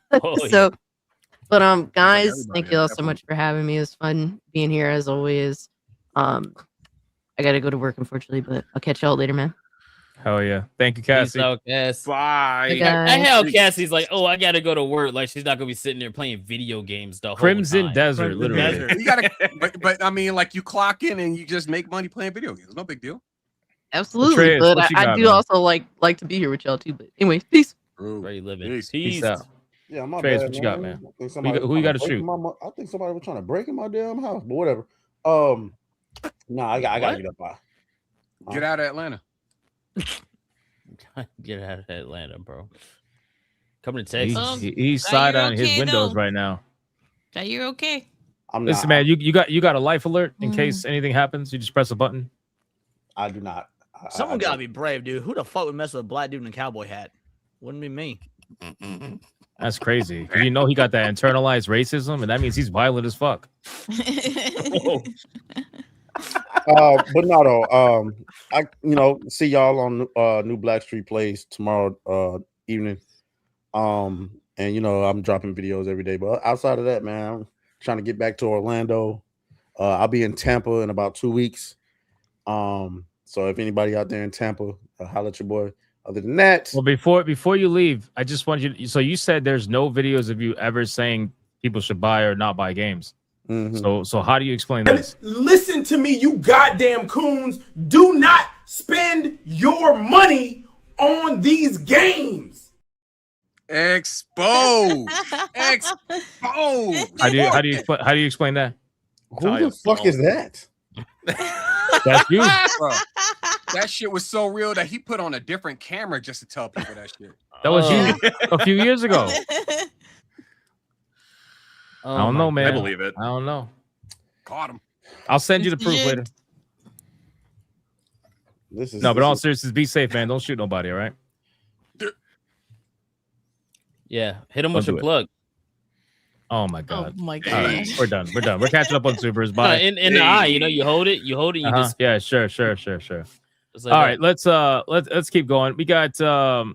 guys, everybody, thank you all so definitely. much for having me. It was fun being here as always. I gotta go to work unfortunately, but I'll catch y'all later, man. Hell yeah. Thank you, Peace Cassie. out, Cass. Bye. I hell Cassie's like, oh, I gotta go to work. Like she's not gonna be sitting there playing video games the whole Crimson time. Desert, Crimson literally. Desert. You gotta, but I mean, like you clock in and you just make money playing video games. No big deal. Absolutely, Atreus, but what you I got, do man? also like to be here with y'all too. But anyways, peace. Where you living? Peace. Peace out. Yeah, my Trace, bad, what you got, man? I think Who you got was to trying shoot? I think somebody was trying to break in my damn house, but whatever. No, I gotta get up by. Get out of Atlanta. Get out of Atlanta, bro. Coming to He's, Texas. he's side on his okay, windows though. right now. That you're okay. I'm Listen, not. man, you got a life alert in case anything happens. You just press a button. I do not. Someone I gotta don't. be brave, dude. Who the fuck would mess with a black dude in a cowboy hat? Wouldn't be me. That's crazy. 'Cause you know he got that internalized racism, and that means he's violent as fuck. But no, though. I see y'all on New Black Street Plays tomorrow evening. And I'm dropping videos every day. But outside of that, man, I'm trying to get back to Orlando. I'll be in Tampa in about 2 weeks. So if anybody out there in Tampa, holla at your boy. Other than that, Well, before you leave, I just want you. So you said there's no videos of you ever saying people should buy or not buy games. So how do you explain this? Listen to me, you goddamn coons. Do not spend your money on these games. Exposed. Exposed. How do you explain that? who the fuck is that? That's you. Bro, that shit was so real that he put on a different camera just to tell people that shit. That was you a few years ago. Oh I don't know, man. I believe it. I don't know. Caught him. I'll send you the proof later. This is No, but all seriousness, be safe, man. Don't shoot nobody, all right? Yeah, hit him with Don't your do it. plug. Oh my god. Oh my All right, god. we're done. We're catching up on supers. Bye. In the eye, you hold it, you just Yeah, sure. just like All that. right, let's keep going. We got oh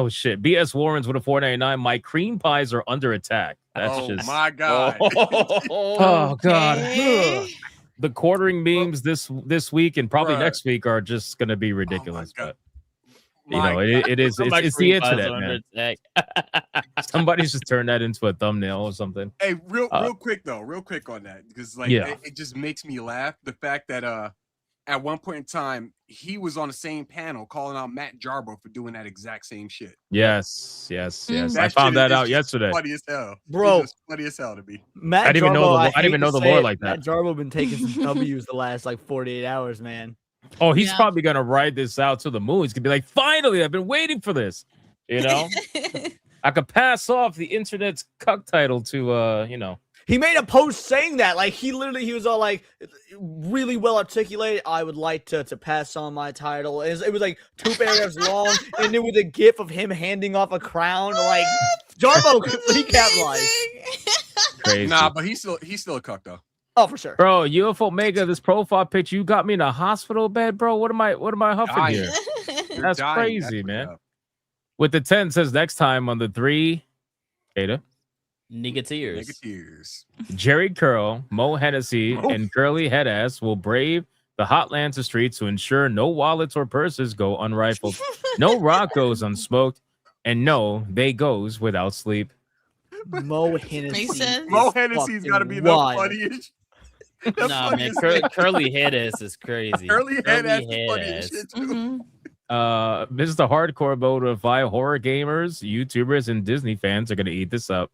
shit. BS Warrens with a 499. My cream pies are under attack. That's Oh just my god. oh god. Okay. The quartering memes this week and probably Bruh. next week are just gonna be ridiculous. God. But it is My it's the cream pies internet, are under man. attack. Somebody's just turned that into a thumbnail or something. Hey, real quick on that, because it just makes me laugh. The fact that at one point in time he was on the same panel calling out Matt Jarbo for doing that exact same shit. Yes. That I found shit that is out just yesterday. Funny as hell, Bro. It's just funny as hell to me. Matt I didn't even know Jarbo, the- I didn't hate even know to the say lore it, like that. Matt Jarbo been taking some W's the last like 48 hours, man. Oh, he's Yeah. probably gonna ride this out to the moon. He's gonna be like, finally, I've been waiting for this. You know, I could pass off the internet's cuck title to He made a post saying that, like he was all like really well articulated. I would like to pass on my title. It was like 2 paragraphs long, and it was a gif of him handing off a crown. Like Jarbo he capitalized. crazy. Nah, but he's still a cuck though. Oh, for sure. Bro, UFO Mega, this profile picture, you got me in a hospital bed, bro. What am I huffing Dying. here? You're That's dying. crazy, what's man. up. With the 10 says next time on the 3, Ada, Nigga tears. Nigga tears. Jerry Curl, Mo Hennessy, and Curly Headass will brave the Hotlanta streets to ensure no wallets or purses go unrifled, no rock goes unsmoked, and no they goes without sleep. Mo Hennessy. Makes sense. Mo Hennessy's got to be the wild. funniest. Nah, man, curly head ass is crazy. Curly head ass is head funny ass. as shit too. Mhm. This is the hardcore mode of why horror gamers, YouTubers, and Disney fans are gonna eat this up.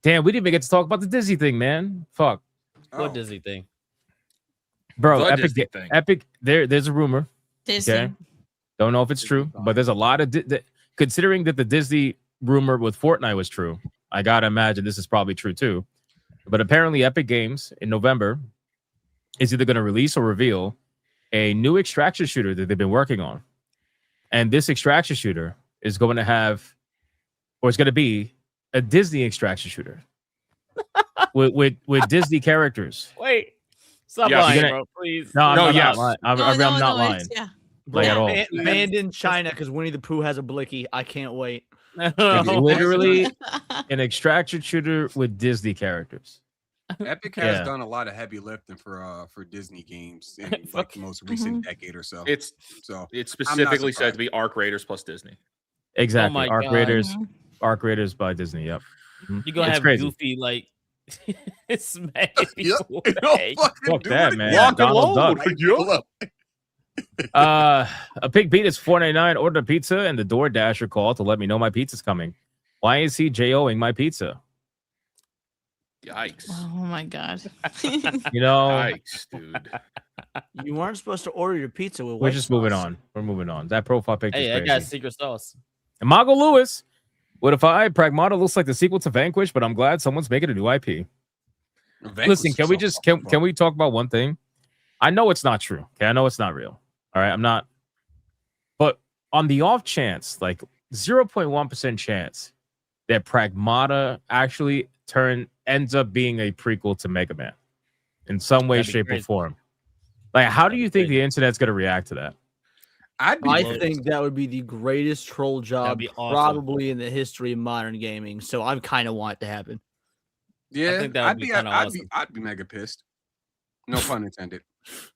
Damn, we didn't even get to talk about the Disney thing, man. Fuck, Oh. What Disney thing? bro. The Epic, Disney thing. Epic. There's a rumor. Disney. Okay, don't know if it's true, but there's a lot of considering that the Disney rumor with Fortnite was true. I gotta imagine this is probably true too. But apparently, Epic Games in November is either going to release or reveal a new extraction shooter that they've been working on, and this extraction shooter is going to have, or it's going to be a Disney extraction shooter with Disney characters. Wait, stop Yeah, lying, you're bro. Please. No, I'm No, not yes. lying. I'm No, not lying. it's- Yeah. Like at all. Banned in China because Winnie the Pooh has a blicky. I can't wait. It's literally an extraction shooter with Disney characters. Epic has done a lot of heavy lifting for Disney games in like the most recent decade or so. It's I'm specifically not said to be Arc Raiders plus Disney. Exactly. my Arc God. Raiders. Arc Raiders by Disney. Yep. You're gonna It's have crazy. Goofy like smack Yep. people. Don't fucking Fuck do that, it. man. Lock and Donald load. Duck. Yup. A Pig Pete is $4.99. Ordered a pizza, and the Door Dasher called to let me know my pizza's coming. Why is he JOing my pizza? Yikes. Oh my god. You know, Yikes, dude. You weren't supposed to order your pizza with we're white just sauce. moving on. We're moving on. That profile picture is Hey, I crazy. got secret sauce. And Mago Lewis, what if Pragmata looks like the sequel to Vanquish, but I'm glad someone's making a new IP. Listen, can we just can we talk about one thing? I know it's not true. Okay, I know it's not real. All right, I'm not. But on the off chance, like 0.1% chance that Pragmata actually ends up being a prequel to Mega Man in some way, That'd be shape, or crazy. form. Like, how do That'd you be think crazy. the internet's going to react to that? I close. think that would be the greatest troll job be awesome. probably in the history of modern gaming. So I kind of want it to happen. Yeah, think that would be kinda awesome. I'd be mega pissed. No pun intended.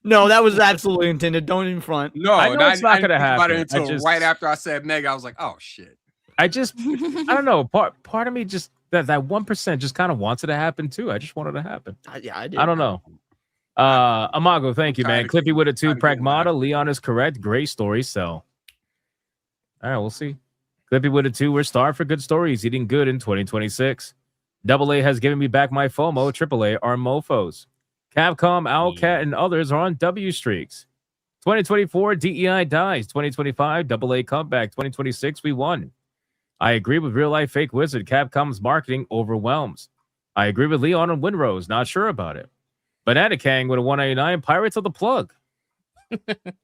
No, that was absolutely intended. Don't even front. No, I know it's not didn't gonna think about it happen. until right after I said mega. I was like, oh shit. I don't know. Part of me just that 1% just kind of wants it to happen too. I just want it to happen. Yeah, I did. I don't know. Amago, thank you, man. Clippy with it too. Pragmata, Leon is correct. Great story, so. All right, we'll see. Clippy with it too. We're starved for good stories. Eating good in 2026. AA has given me back my FOMO. AAA are mofos. Capcom, Owlcat, and others are on W streaks. 2024, DEI dies. 2025, AA comeback. 2026, we won. I agree with Real Life Fake Wizard. Capcom's marketing overwhelms. I agree with Leon and Winrose. Not sure about it. Banana Kang with a 199. Pirates of the plug.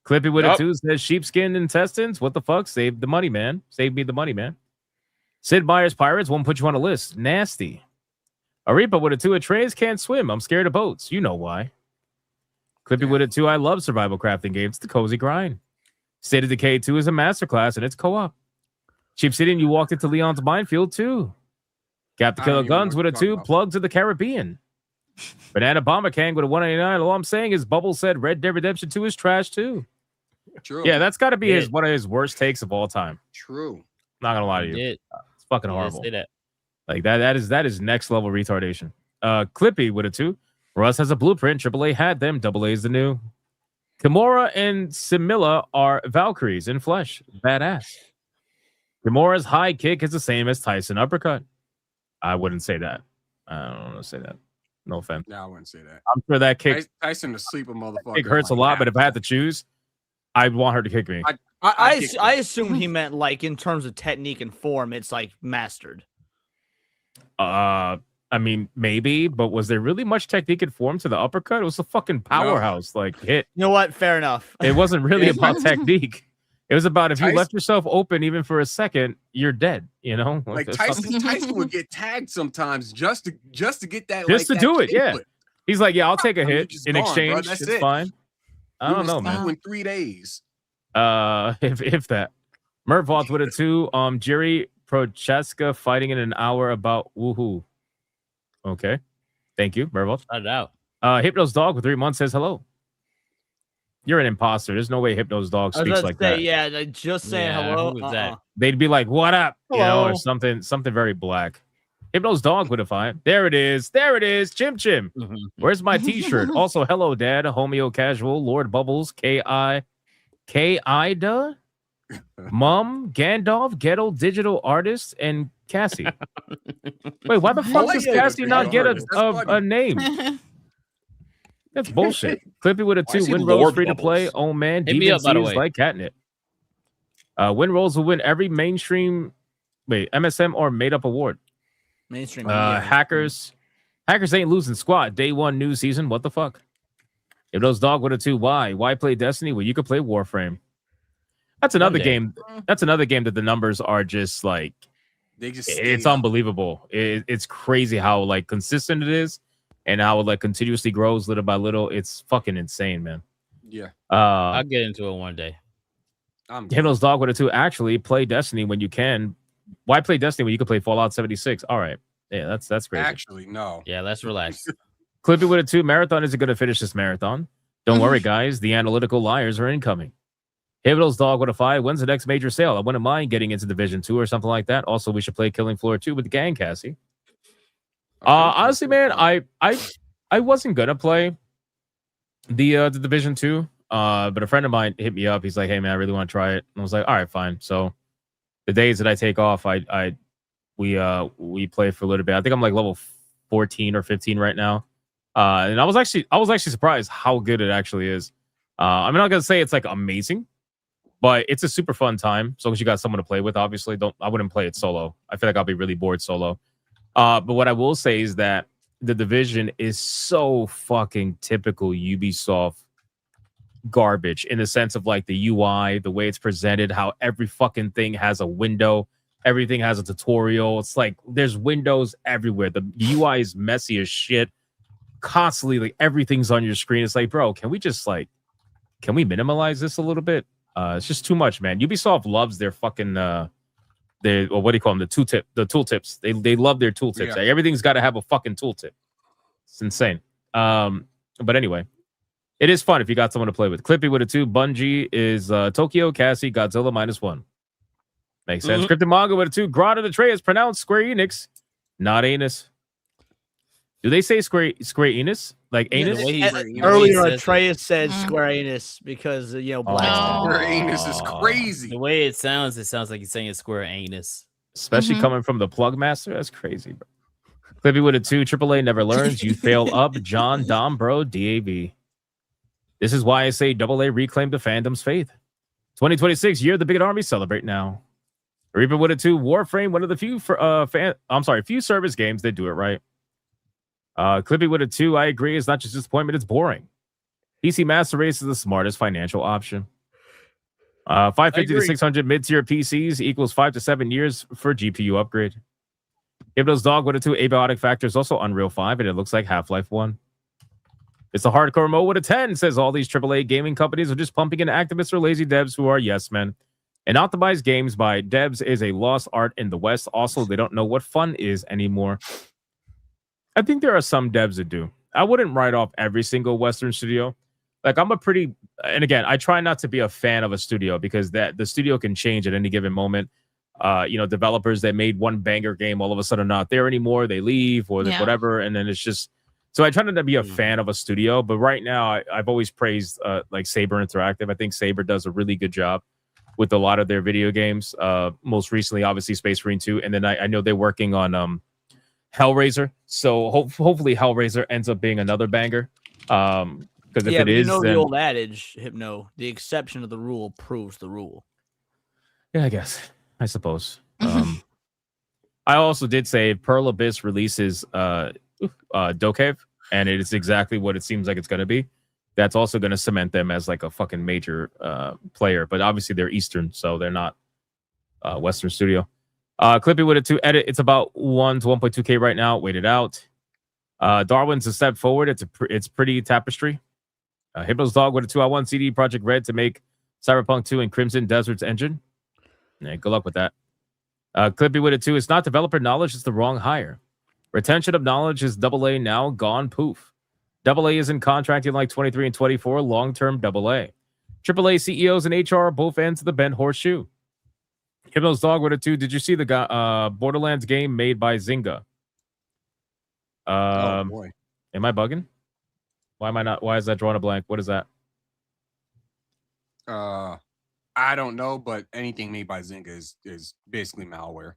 Clippy with a 2 says sheepskin intestines. What the fuck? Save the money, man. Save me the money, man. Sid Meier's Pirates won't put you on a list. Nasty. Arepa with a 2. Trains can't swim. I'm scared of boats. You know why. Clippy with a 2. I love survival crafting games. The cozy grind. State of Decay 2 is a masterclass and it's co-op. Cheap City, and you walked into Leon's minefield too. Cap the Killer Guns with a 2. Plug to the Caribbean. Banana Bomber Kang with a 189. All I'm saying is Bubble said Red Dead Redemption 2 is trash too. True. Yeah, that's got to be one of his worst takes of all time. True. Not gonna lie to you. It's fucking horrible. Say that. Like that is next level retardation. Clippy with a 2. Russ has a blueprint. AAA had them. AA is the new. Kimura and Similla are Valkyries in flesh. Badass. Kimura's high kick is the same as Tyson uppercut. I wouldn't say that. I don't want to say that. No offense. No, I wouldn't say that. I'm sure that kick Tyson to sleep a motherfucker. kick hurts a lot, but if I had to choose, I'd want her to kick me. I assume he meant like in terms of technique and form, it's like mastered. I mean, maybe, but was there really much technique and form to the uppercut? It was a fucking powerhouse, like hit. You know what? Fair enough. It wasn't really about technique. It was about if you left yourself open even for a second, you're dead. You know, like Tyson would get tagged sometimes just to get that. Just like, to that do it, yeah. flip. He's like, yeah, I'll take a hit in gone, exchange. bro. That's It's it. fine. I don't know, man. In 3 days. If that. Mervoth with a 2. Jerry Prochaska fighting in an hour about woohoo. Okay. Thank you, Mervoth. Shout it out. Hypno's Dog with 3 months says hello. You're an imposter. There's no way Hypno's Dog speaks like that. Yeah, like just saying hello. who was that? They'd be like, "What up?" You know, Hello. or something very black. Hypno's Dog would have fine. There it is. Chim Chim. Where's my T-shirt? Also, hello, Dad. Homeo Casual, Lord Bubbles, K.I. Mom, Gandalf, Ghetto Digital Artist, and Cassie. Wait, why the fuck does Cassie not get a name? That's bullshit. Clippy with a 2. Win rolls free to play. Oh man, Hit me up, by the Demon way. like catnip. Win rolls will win every mainstream, MSM or made up award. Mainstream. Hackers ain't losing squat. Day 1 new season. What the fuck? If those Dog with a 2, why play Destiny? Well, you could play Warframe. That's another game. That's another game that the numbers are just like it's unbelievable. It's crazy how like consistent it is and how it like continuously grows little by little. It's fucking insane, man. Yeah. I'll get into it one day. Himmel's Dog with a 2. Actually, play Destiny when you can. Why play Destiny when you can play Fallout 76? All right. Yeah, that's crazy. Actually, no. Yeah, let's relax. Clippy with a 2. Marathon isn't going to finish this marathon. Don't worry, guys. The analytical liars are incoming. Hivital's dog with a 5. When's the next major sale? I wouldn't mind getting into Division 2 or something like that. Also, we should play Killing Floor 2 with the gang, Cassie. Honestly, man, I wasn't gonna play the Division 2, but a friend of mine hit me up. He's like, "Hey, man, I really want to try it." And I was like, "All right, fine." So the days that I take off, we play for a little bit. I think I'm like level 14 or 15 right now. And I was actually surprised how good it actually is. I'm not gonna say it's like amazing, but it's a super fun time. So long as you got someone to play with, obviously. I wouldn't play it solo. I feel like I'll be really bored solo. But what I will say is that the Division is so fucking typical Ubisoft garbage in the sense of like the UI, the way it's presented, how every fucking thing has a window, everything has a tutorial. It's like there's windows everywhere. The UI is messy as shit. Constantly, like everything's on your screen. It's like, bro, can we minimize this a little bit? It's just too much, man. Ubisoft loves their fucking what do you call them? The tooltips. They love their tooltips. Yeah. Like, everything's got to have a fucking tooltip. It's insane. But anyway, it is fun if you got someone to play with. Clippy with a 2. Bungie is Tokyo, Cassie, Godzilla -1. Makes sense. Cryptic Manga with a 2. Grotto the Tray is pronounced Square Enix, not anus. Do they say Square Enix? Like anus? Earlier, Atreus said Square Enix because black. Square Enix is crazy. The way it sounds like he's saying it's Square Anus. Especially coming from the plug master. That's crazy, bro. Clippy with a 2. AAA never learns. You fail up. John Dom, bro. DAB. This is why I say AA reclaim the fandom's faith. 2026, year of the Big Army. Celebrate now. Reaper with a 2. Warframe, one of the few service games that do it right. Clippy with a 2. I agree. It's not just disappointment. It's boring. PC Master Race is the smartest financial option. 550 to 600 mid-tier PCs equals 5 to 7 years for GPU upgrade. Ibno's dog with a 2. Abiotic Factor is also Unreal 5, and it looks like Half-Life 1. It's a hardcore mode with a 10. Says all these AAA gaming companies are just pumping in activists or lazy devs who are yes men. And optimized games by devs is a lost art in the West. Also, they don't know what fun is anymore. I think there are some devs that do. I wouldn't write off every single Western studio. Like and again, I try not to be a fan of a studio because the studio can change at any given moment. Developers that made one banger game all of a sudden not there anymore. They leave or whatever, and then it's just. So I try not to be a fan of a studio, but right now I've always praised like Saber Interactive. I think Saber does a really good job with a lot of their video games. Most recently, obviously, Space Marine 2, and then I know they're working on Hellraiser. So hopefully Hellraiser ends up being another banger. Because if it is, then the old adage, Hypno, the exception of the rule proves the rule. Yeah, I suppose. I also did say if Pearl Abyss releases Dokkaev, and it is exactly what it seems like it's going to be, that's also going to cement them as like a fucking major player. But obviously they're Eastern, so they're not Western studio. Clippy with a 2 edit. It's about 1 to 1.2K right now. Wait it out. Darwin's a step forward. It's pretty tapestry. Hypno's dog with a 2. I want CD Projekt Red to make Cyberpunk 2 and Crimson Desert's engine. Yeah, good luck with that. Clippy with a 2. It's not developer knowledge. It's the wrong hire. Retention of knowledge is AA now gone poof. AA isn't contracting like 23 and 24. Long-term AA. AAA CEOs and HR are both ends of the bent horseshoe. Hypno's dog with a 2. Did you see the Borderlands game made by Zynga? Oh boy. Am I bugging? Why am I not? Why is that drawing a blank? What is that? I don't know, but anything made by Zynga is basically malware.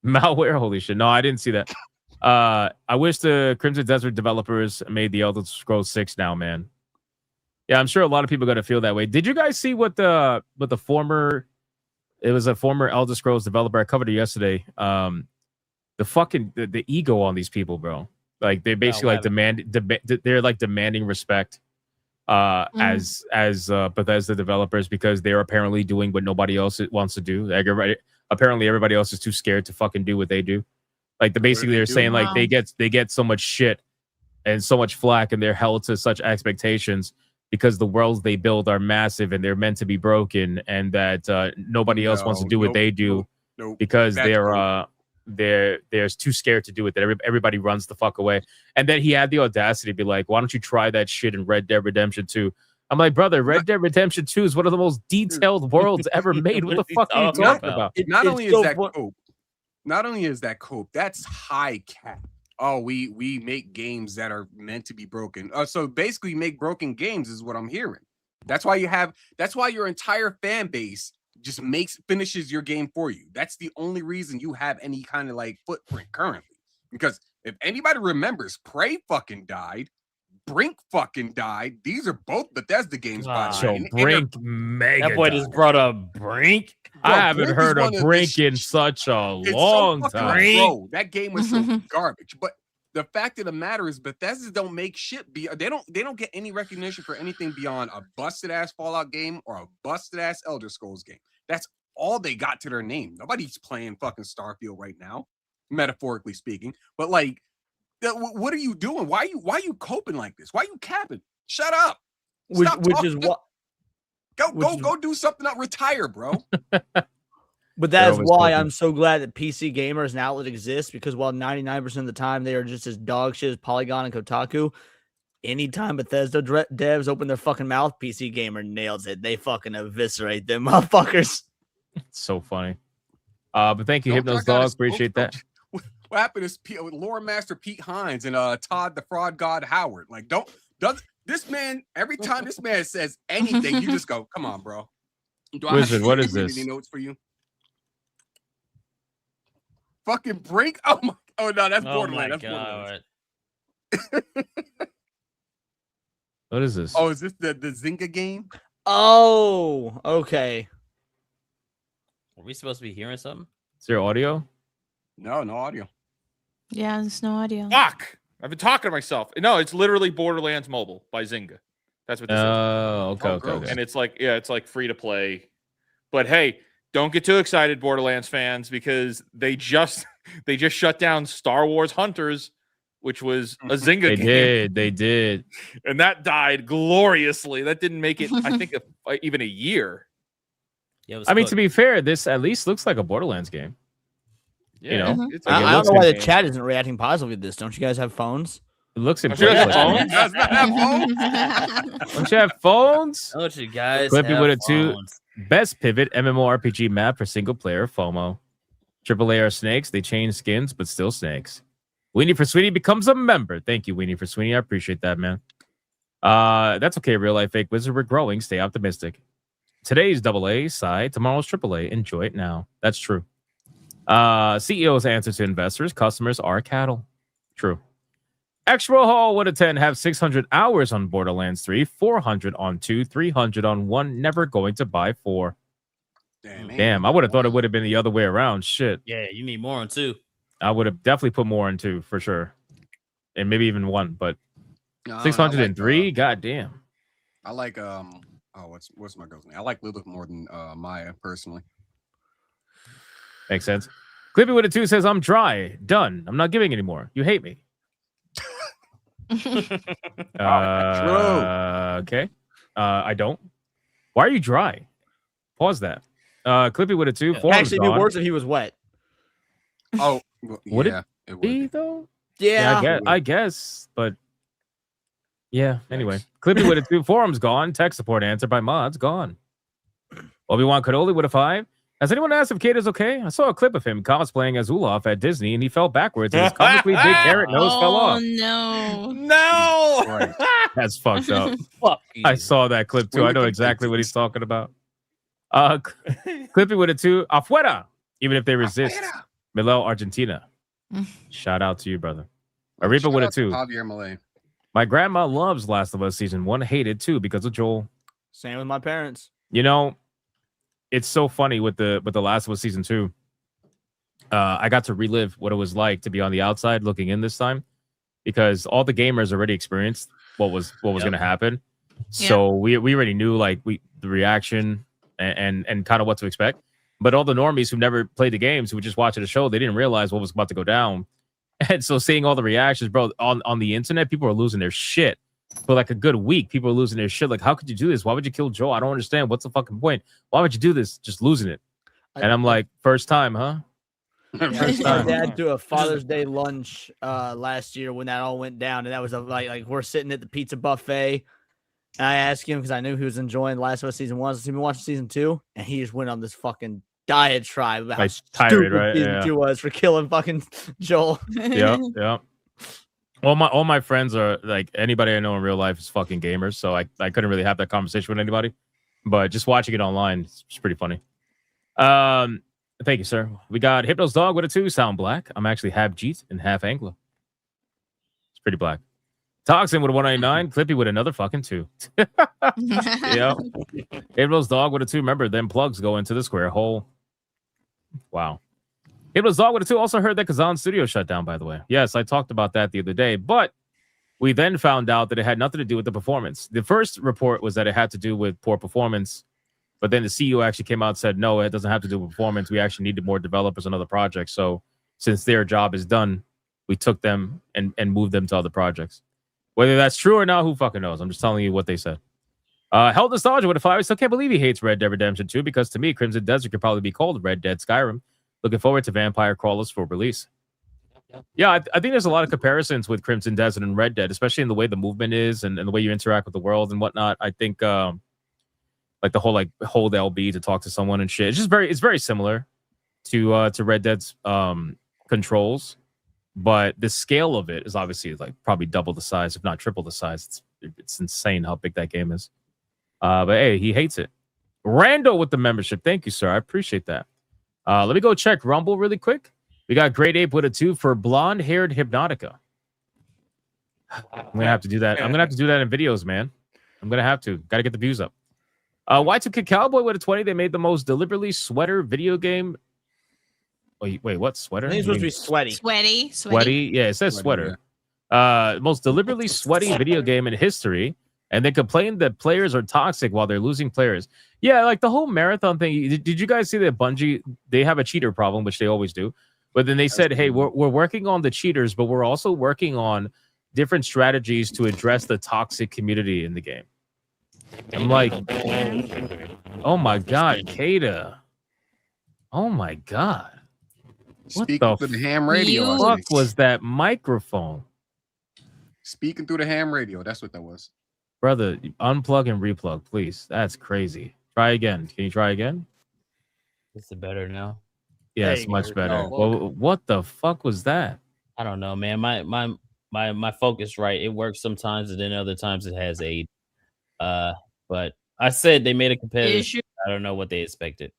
Malware? Holy shit. No, I didn't see that. I wish the Crimson Desert developers made the Elder Scrolls 6 now, man. Yeah, I'm sure a lot of people are gonna feel that way. Did you guys see what the former? It was a former Elder Scrolls developer. I covered it yesterday. The ego on these people, bro. Like they basically they're like demanding respect as Bethesda developers because they're apparently doing what nobody else wants to do. Like apparently everybody else is too scared to fucking do what they do. Like they're saying like they get so much shit and so much flack and they're held to such expectations because the worlds they build are massive and they're meant to be broken and that nobody else wants to do what they do because they're they're too scared to do it. That everybody runs the fuck away. And then he had the audacity to be like, "Why don't you try that shit in Red Dead Redemption 2?" I'm like, brother, Red Dead Redemption 2 is one of the most detailed worlds ever made. What the fuck are you talking about? Not only is that cope, that's high cap. Oh, we make games that are meant to be broken. So basically, make broken games is what I'm hearing. That's why your entire fan base just finishes your game for you. That's the only reason you have any kind of like footprint currently. Because if anybody remembers, Prey fucking died. Brink fucking died. These are both Bethesda games, by the way. Brink mega. That boy just brought up Brink. Bro, I haven't heard of Brink in such a long time. Bro, that game was so garbage. But the fact of the matter is, Bethesda don't make shit. They don't get any recognition for anything beyond a busted ass Fallout game or a busted ass Elder Scrolls game. That's all they got to their name. Nobody's playing fucking Starfield right now, metaphorically speaking. But like, what are you doing? Why are you coping like this? Why are you capping? Shut up. Which is what. Go do something. Retire, bro. But that is why I'm so glad that PC Gamer as an outlet exists, because while 99% of the time they are just as dog shit as Polygon and Kotaku, anytime Bethesda devs open their fucking mouth, PC Gamer nails it. They fucking eviscerate them motherfuckers. It's so funny. But thank you, Hypnos Dog. Appreciate that. What happened is Lore Master Pete Hines and Todd the Fraud God Howard. Like, this man, every time this man says anything, you just go, come on, bro. Wizard, what is this? Any notes for you? Fucking Brink? Oh no, that's Borderlands. That's Borderlands. What is this? Oh, is this the Zynga game? Oh, okay. Are we supposed to be hearing something? Is there audio? No audio. Yeah, there's no audio. Fuck! I've been talking to myself. No, it's literally Borderlands Mobile by Zynga. That's what this is. Okay. And it's like free to play. But hey, don't get too excited, Borderlands fans, because they just shut down Star Wars Hunters, which was a Zynga game. They did. And that died gloriously. That didn't make it, I think, even a year. Yeah, I mean, to be fair, this at least looks like a Borderlands game. Yeah, you know, I don't know why the chat isn't reacting positively to this. Don't you guys have phones? It looks Don't you impressive. have Don't you have phones? Don't you guys Clippy have with a phones? Best pivot MMORPG map for single player FOMO. AAA are snakes. They change skins, but still snakes. Weenie for Sweetie becomes a member. Thank you, Weenie for Sweetie. I appreciate that, man. That's okay, real life fake wizard. We're growing. Stay optimistic. Today's AA side, tomorrow's AAA. Enjoy it now. That's true. CEO's answer to investors: customers are cattle. True. Extra Hall would attend have 600 hours on Borderlands 3, 400 on 2, 300 on 1. Never going to buy 4. Damn, I would have thought it would have been the other way around. Shit. Yeah, you need more on 2. I would have definitely put more on 2 for sure, and maybe even 1. But 603, goddamn. I like what's my girl's name? I like Lilith more than Maya personally. Makes sense. Clippy with a 2 says, I'm dry. Done. I'm not giving anymore. You hate me. Okay. I don't. Why are you dry? Pause that. Clippy with a 2. Actually, it'd be worse if he was wet. Oh, would yeah, it be though? Yeah, I guess. But yeah. Anyway, Clippy with a 2. Forums gone. Tech support answer by mods gone. Obi-Wan Cannoli with a 5. Has anyone asked if Kate is okay? I saw a clip of him cosplaying as Olaf at Disney, and he fell backwards, and his comically big carrot nose fell off. Oh, no. That's fucked up. Fuck you. I saw that clip, too. I know exactly what he's talking about. Clippy with a 2. Afuera, even if they resist. Milao, Argentina. Shout out to you, brother. Arepa with a 2. Javier Malay. My grandma loves Last of Us Season 1, hated 2 because of Joel. Same with my parents. You know, it's so funny with the Last of Us Season 2. I got to relive what it was like to be on the outside looking in this time, because all the gamers already experienced what was going to happen. So we already knew the reaction and kind of what to expect. But all the normies who never played the games, who were just watching the show, they didn't realize what was about to go down. And so seeing all the reactions, bro, on the internet, people are losing their shit. For like a good week, people are losing their shit. Like, how could you do this? Why would you kill Joel? I don't understand. What's the fucking point? Why would you do this? Just losing it. And I'm like, first time, huh? First Our time. dad threw a Father's Day lunch last year when that all went down, and that was like we're sitting at the pizza buffet. And I asked him because I knew he was enjoying Last of Us season 1. So he's been watching season 2, and he just went on this fucking diatribe about how Like tirade, stupid right? season Yeah. 2 was for killing fucking Joel. Yep. All my friends are like anybody I know in real life is fucking gamers, so I couldn't really have that conversation with anybody. But just watching it online, it's pretty funny. Thank you, sir. We got Hypno's Dog with a 2, sound black. I'm actually half Jeet and half Anglo. It's pretty black. Toxin with a 199, Clippy with another fucking 2. Yep. Hypno's Dog with a 2. Remember, them plugs go into the square hole. Wow. Hypno's Dog with a 2. Also heard that Kazan Studio shut down, by the way. Yes, I talked about that the other day, but we then found out that it had nothing to do with the performance. The first report was that it had to do with poor performance, but then the CEO actually came out and said, no, it doesn't have to do with performance. We actually needed more developers on other projects. So since their job is done, we took them and moved them to other projects. Whether that's true or not, who fucking knows? I'm just telling you what they said. Held Nostalgia with a 5. I still can't believe he hates Red Dead Redemption 2 because to me, Crimson Desert could probably be called Red Dead Skyrim. Looking forward to Vampire Crawlers for release. Yeah, I think there's a lot of comparisons with Crimson Desert and Red Dead, especially in the way the movement is and the way you interact with the world and whatnot. I think like the whole like hold LB to talk to someone and shit. It's very similar to Red Dead's controls, but the scale of it is obviously like probably double the size, if not triple the size. It's insane how big that game is. But hey, he hates it. Rando with the membership. Thank you, sir. I appreciate that. Let me go check Rumble really quick. We got Great Ape with a 2 for blonde-haired Hypnotica. I'm gonna have to do that. I'm gonna have to do that in videos, man. I'm gonna have to. Got to get the views up. Y2K Cowboy with a 20. They made the most deliberately sweater video game. Wait, what sweater? I think it's supposed to be sweaty. Sweaty. Yeah, it says sweater. Most deliberately sweaty video game in history. And they complain that players are toxic while they're losing players. Yeah, like the whole marathon thing. Did you guys see that Bungie, they have a cheater problem, which they always do. But then they said, hey, we're working on the cheaters, but we're also working on different strategies to address the toxic community in the game. I'm like, oh my God, Kada. Oh my God. Speaking through the ham radio. What the fuck was that microphone? Speaking through the ham radio. That's what that was. Brother, unplug and replug, please. That's crazy. Try again. Can you try again? Is it better now? Yeah, it's much better. Well, what the fuck was that? I don't know, man. My focus, right? It works sometimes, and then other times it has aid. But I said they made a competitive. I don't know what they expected.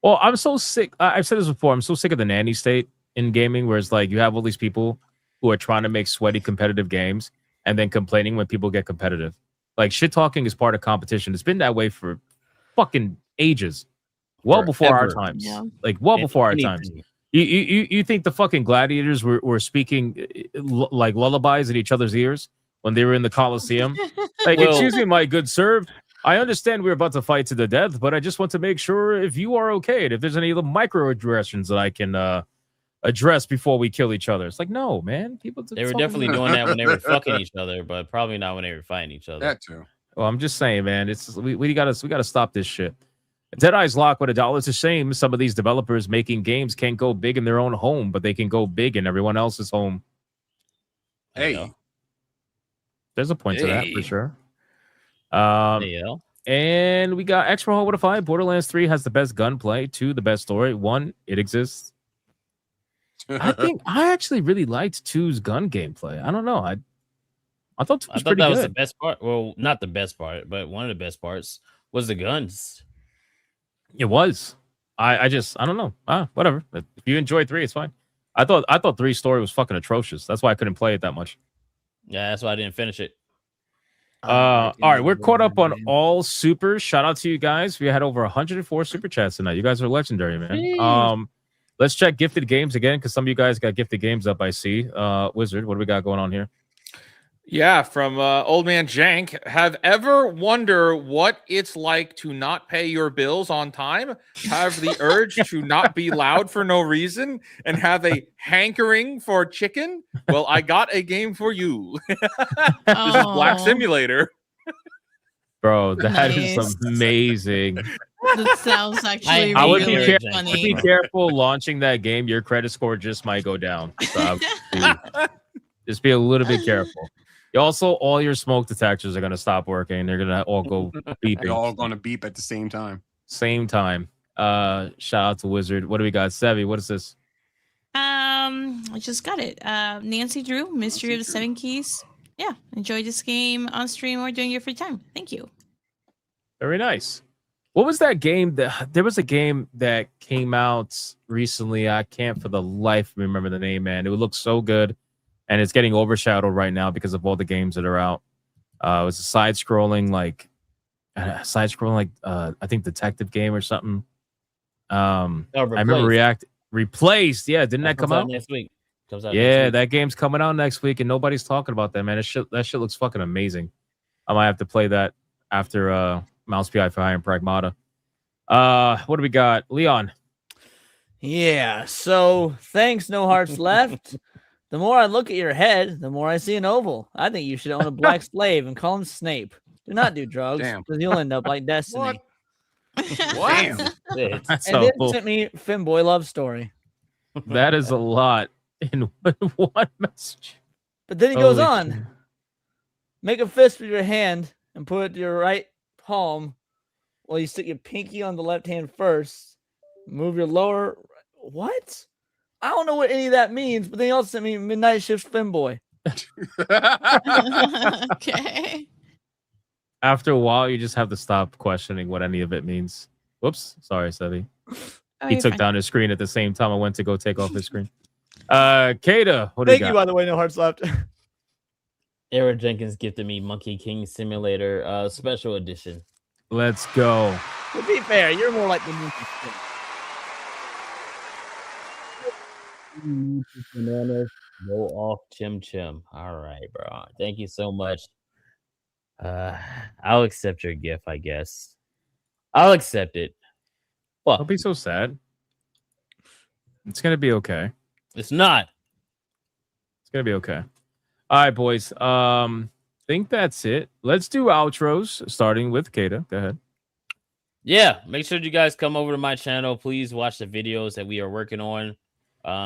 Well, I'm so sick. I've said this before. I'm so sick of the nanny state in gaming, where it's like you have all these people who are trying to make sweaty competitive games and then complaining when people get competitive. Like shit talking is part of competition. It's been that way for fucking ages. Well before our times. Yeah. Like well before our times. You think the fucking gladiators were speaking like lullabies in each other's ears when they were in the Colosseum? Like, excuse me, my good sir. I understand we're about to fight to the death, but I just want to make sure if you are okay and if there's any little microaggressions that I can address before we kill each other. It's like, no, man. People they were definitely doing that when they were fucking each other, but probably not when they were fighting each other. That too. Well, I'm just saying, man. It's we gotta stop this shit. Deadeye's Lock with $1. It's a shame some of these developers making games can't go big in their own home, but they can go big in everyone else's home. Hey, there's a point to that for sure. And we got Extra Hall with a 5. Borderlands 3 has the best gunplay. 2, the best story. 1, it exists. I actually really liked 2's gun gameplay. I don't know. I thought 2 was pretty that good. was the best part. Well, not the best part, but one of the best parts was the guns. It was. I don't know. Whatever. If you enjoy 3, it's fine. I thought 3's story was fucking atrocious. That's why I couldn't play it that much. Yeah, that's why I didn't finish it. All right, we're caught up on all supers. Shout out to you guys. We had over 104 super chats tonight. You guys are legendary, man. Let's check gifted games again because some of you guys got gifted games up. I see. Wizard, what do we got going on here? Yeah, from Old Man Jank. Have ever wonder what it's like to not pay your bills on time, have the urge to not be loud for no reason, and have a hankering for chicken? Well, I got a game for you. This is Black Simulator. Bro, that is amazing. That sounds actually I would be, really be careful launching that game. Your credit score just might go down. So just be a little bit careful. Also, all your smoke detectors are going to stop working. They're going to all go beeping. They're all going to beep at the same time. Same time. Shout out to Wizard. What do we got? Sevi, what is this? I just got it. Nancy Drew, Mystery of the Seven Keys. Yeah, enjoy this game on stream or during your free time. Thank you. Very nice. What was that game? There was a game that came out recently. I can't for the life remember the name, man. It would look so good, and it's getting overshadowed right now because of all the games that are out. It was a side-scrolling, I think detective game or something. I remember Replaced. Yeah, didn't that come out next week? Comes out. Yeah, that game's coming out next week, and nobody's talking about that, man. That shit looks fucking amazing. I might have to play that after Mouse PI for Hire and Pragmata. What do we got? Leon. Yeah, so thanks, No Hearts Left. The more I look at your head, the more I see an oval. I think you should own a black slave and call him Snape. Do not do drugs, because you'll end up like Destiny. Damn. That's and then sent me Finboy love story. That is a lot in one message. But then he goes on. Make a fist with your hand and put it to your right palm while you stick your pinky on the left hand first. Move your lower. What? I don't know what any of that means, but then he also sent me Midnight Shift Finboy. Okay. After a while, you just have to stop questioning what any of it means. Whoops. Sorry, Sevi. He took down his screen at the same time I went to go take off his screen. Kata, what do you got? Thank you, by the way, No Hearts Left. Eric Jenkins gifted me Monkey King Simulator special edition. Let's go. To be fair, you're more like the Monkey King. Bananas, go off Chim Chim. All right, bro. Thank you so much. I'll accept your gift, I guess. I'll accept it. Well, don't be so sad. It's gonna be okay. It's not. It's gonna be okay. All right, boys. Think that's it. Let's do outros, starting with Kata. Go ahead. Yeah, make sure you guys come over to my channel. Please watch the videos that we are working on.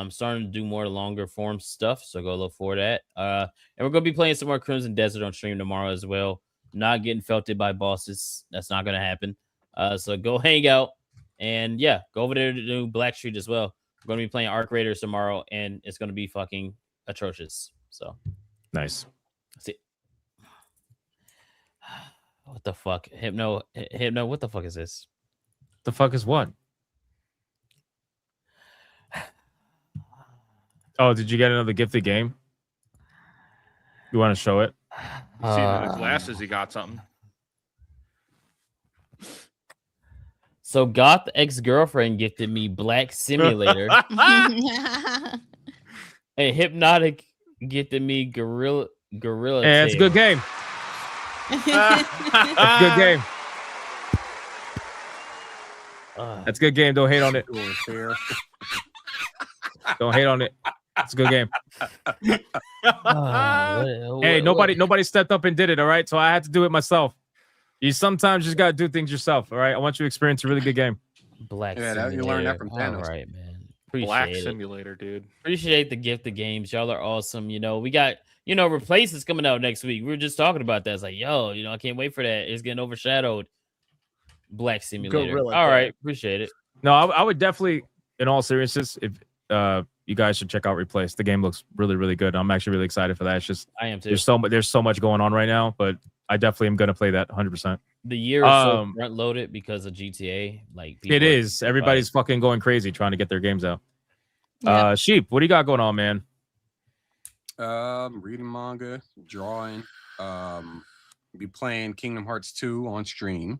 Starting to do more longer form stuff, so go look for that. And we're gonna be playing some more Crimson Desert on stream tomorrow as well. Not getting felted by bosses. That's not gonna happen. So go hang out, and yeah, go over there to do Black Street as well. We're gonna be playing Arc Raiders tomorrow, and it's gonna be fucking atrocious. So nice. See, what the fuck, Hypno? What the fuck is this? The fuck is what? Oh, did you get another gifted game? You want to show it? You see in the glasses, he got something. So Goth ex-girlfriend gifted me Black Simulator. And Hypnotic gifted me Gorilla. Yeah, it's a good game. That's a good game. That's a good game. Don't hate on it. Don't hate on it. It's a good game. Hey, nobody stepped up and did it. All right, so I had to do it myself. You sometimes just gotta do things yourself. All right, I want you to experience a really good game. Black Simulator. You learned that from Thanos. All right, man. Appreciate Black it. Simulator, dude. Appreciate the gift of games. Y'all are awesome. You know, we got Replace is coming out next week. We were just talking about that. It's like, yo, I can't wait for that. It's getting overshadowed. Black Simulator. Gorilla all right, appreciate it. No, I would definitely, in all seriousness, if you guys should check out Replace. The game looks really, really good. I'm actually really excited for that. It's just I am too. There's so much going on right now, but I definitely am gonna play that 100%. The year is so front loaded because of GTA. Like it is. Everybody's fucking going crazy trying to get their games out. Yeah. Sheep, what do you got going on, man? Reading manga, drawing. Be playing Kingdom Hearts 2 on stream.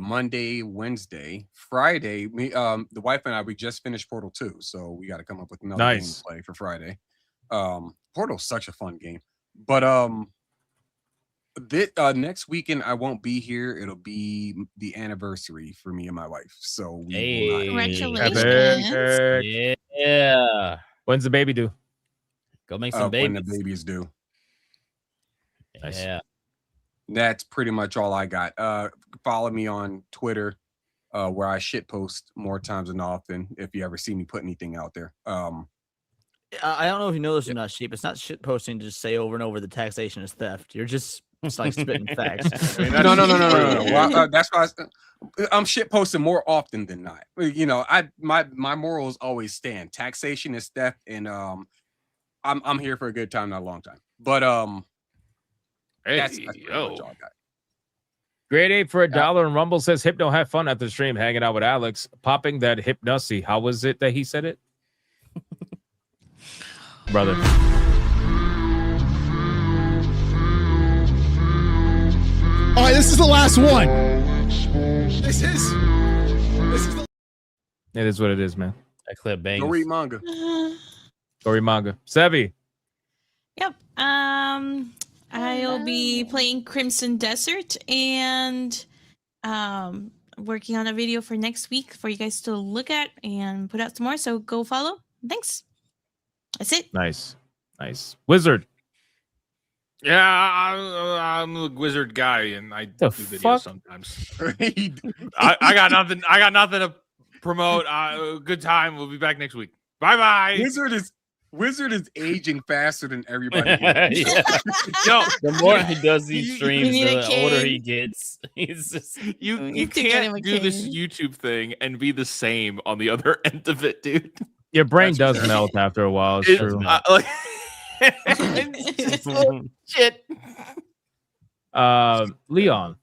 Monday, Wednesday, Friday. The wife and I, we just finished Portal 2, so we got to come up with another game to play for Friday. Portal's such a fun game, but next weekend I won't be here. It'll be the anniversary for me and my wife, so we will not. Congratulations! Yeah. When's the baby due? Go make some babies. When the baby's due. Nice. Yeah. That's pretty much all I got. Follow me on Twitter where I shit post more times than often. If you ever see me put anything out there, I don't know if you know this or not, Sheep. It's not shit posting to just say over and over the taxation is theft. You're just like spitting facts. I mean, no. true. Well, that's why I'm shit posting more often than not. You know, my morals always stand. Taxation is theft, and I'm here for a good time, not a long time. But that's pretty much all I got. Grade 8 for $1 and Rumble says Hypno have fun at the stream hanging out with Alex, popping that hypnosi. How was it that he said it? Brother. All right, this is the last one. This is the It is what it is, man. That clip bangs. Go read manga. Go read manga. Sevi. Yep. I'll be playing Crimson Desert and working on a video for next week for you guys to look at and put out some more. So go follow. Thanks. That's it. Nice. Wizard. Yeah, I'm a wizard guy, and I do videos fuck? sometimes. I got nothing. I got nothing to promote. Good time. We'll be back next week. Bye bye. Wizard is aging faster than everybody. Yeah. Yo, The more he does these streams, need a the older cane. he gets. He's just you need to get him can't a do this cane. YouTube thing and be the same on the other end of it, dude. Your brain That's does true. melt after a while. It's It- true. like, it's so shit. Leon.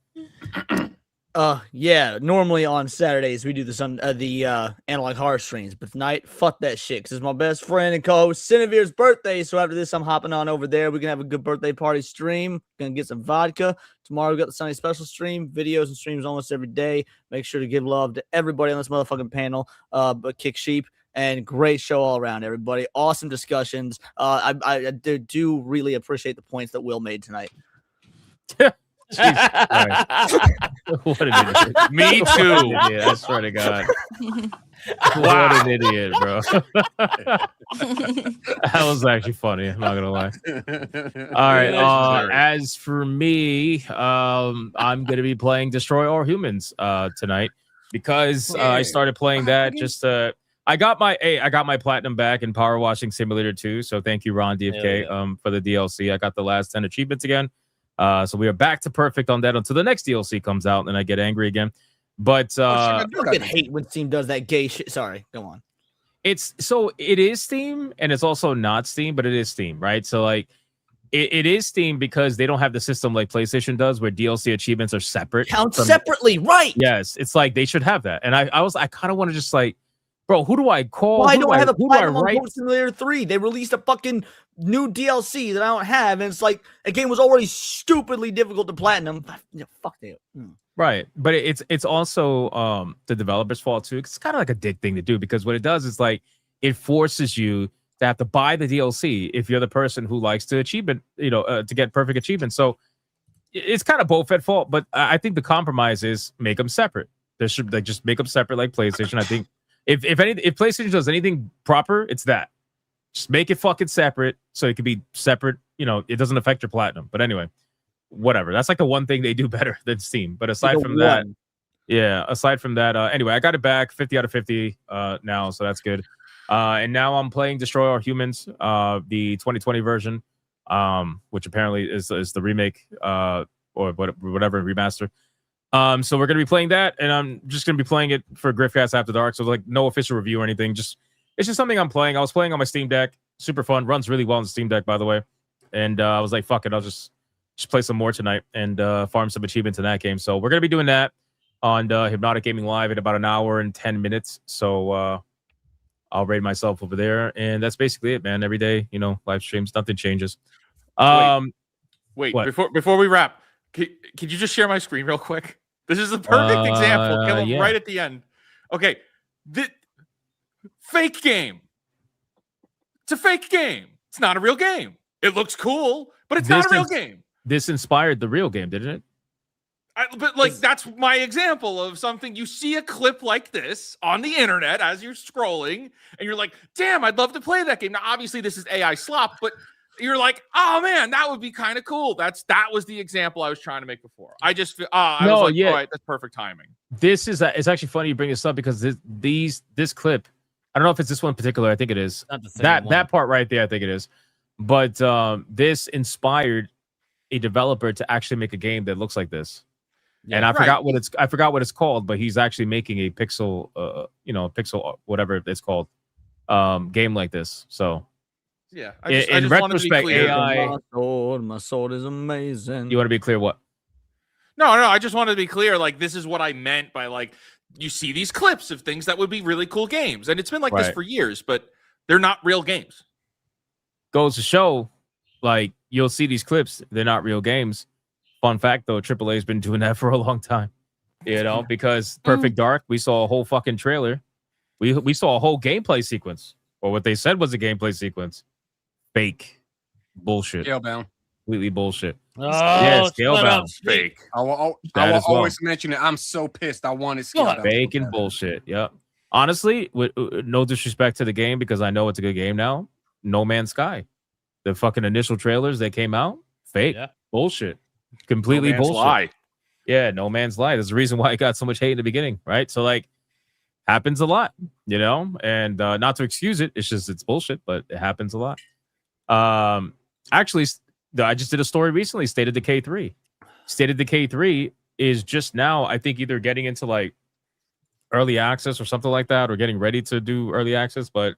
Yeah. Normally on Saturdays we do the analog horror streams, but tonight, fuck that shit. Because it's my best friend and co-host Cinevere's birthday. So after this, I'm hopping on over there. We can have a good birthday party stream. Gonna get some vodka. Tomorrow we got the Sunday special stream, videos and streams almost every day. Make sure to give love to everybody on this motherfucking panel. But Kick Sheep. And great show all around, everybody. Awesome discussions. I do really appreciate the points that Will made tonight. Jesus Christ. What an idiot. Me What too. an idiot, I swear to God. What an idiot, bro. That was actually funny. I'm not gonna lie. All right. As for me, I'm gonna be playing Destroy All Humans tonight because I started playing that just I got my platinum back in Power Washing Simulator 2. So thank you, Ron DFK, for the DLC. I got the last 10 achievements again. So we are back to perfect on that until the next DLC comes out, and I get angry again. But I fucking hate when Steam does that gay shit. Sorry, go on. It is Steam, and it's also not Steam, but it is Steam, right? So like it is Steam because they don't have the system like PlayStation does, where DLC achievements are separate. Count separately, right? Yes, it's like they should have that. And I kind of want to just like, bro, who do I call? Well, I Who don't do have a who do I platinum on write? Goat Simulator 3. They released a fucking new DLC that I don't have, and it's like a game was already stupidly difficult to platinum. Yeah, fuck that. Right, but it's also the developer's fault too. It's kind of like a dick thing to do because what it does is like it forces you to have to buy the DLC if you're the person who likes to achievement, to get perfect achievement. So it's kind of both at fault. But I think the compromise is make them separate. There should just make them separate like PlayStation. I think if PlayStation does anything proper, it's that. Just make it fucking separate so it can be separate. It doesn't affect your platinum. But anyway. Whatever. That's like the one thing they do better than Steam. But aside from that, anyway, I got it back 50 out of 50 now, so that's good. And now I'm playing Destroy All Humans, the 2020 version, which apparently is the remake or whatever remaster. So we're gonna be playing that, and I'm just gonna be playing it for Griffcast After Dark. So like no official review or anything. It's just something I'm playing. I was playing on my Steam Deck, super fun, runs really well on the Steam Deck, by the way. And I was like, fuck it, I'll just play some more tonight and farm some achievements in that game. So we're going to be doing that on Hypnotic Gaming Live in about an hour and 10 minutes. So I'll rate myself over there. And that's basically it, man. Every day, live streams, nothing changes. Wait, what? before we wrap, could you just share my screen real quick? This is the perfect example. Kill him yeah. right at the end. Okay. Fake game. It's a fake game. It's not a real game. It looks cool, but it's not a real game. This inspired the real game, didn't it? But that's my example of something. You see a clip like this on the internet as you're scrolling, and you're like, damn, I'd love to play that game. Now, obviously, this is AI slop, but you're like, oh man, that would be kind of cool. That was the example I was trying to make before. I just feel, I was like, all right, that's perfect timing. this is it's actually funny you bring this up because this clip, I don't know if it's this one in particular. I think it is. Not the same That part right there, I think it is. But this inspired a developer to actually make a game that looks like this. Yeah, and I forgot what it's called, but he's actually making a pixel, pixel whatever it's called, game like this. So Yeah. in retrospect, AI. My sword is amazing. You want to be clear what? No, I just wanted to be clear. Like, this is what I meant by, like, you see these clips of things that would be really cool games. And it's been like this Right. for years, but they're not real games. Goes to show, like, you'll see these clips, they're not real games. Fun fact, though, AAA has been doing that for a long time. You know, because Perfect Dark, we saw a whole fucking trailer. We saw a whole gameplay sequence, or what they said was a gameplay sequence. Fake. Bullshit. Scalebound. Completely bullshit. Oh, yeah, Scalebound. Fake. I will That as well. always mention it. I'm so pissed. I wanted Scalebound. Fake and bullshit. Yep. Honestly, with no disrespect to the game, because I know it's a good game now. No Man's Sky. The fucking initial trailers that came out, fake. Yeah. Bullshit. Completely No Man's bullshit. Lie. Yeah, No Man's Lie. There's a reason why it got so much hate in the beginning, right? So, like, happens a lot, you know? And not to excuse it, it's just, it's bullshit, but it happens a lot. Actually, I just did a story recently, State of Decay 3. State of Decay 3 is just now, I think, either getting into, like, early access or something like that, or getting ready to do early access, but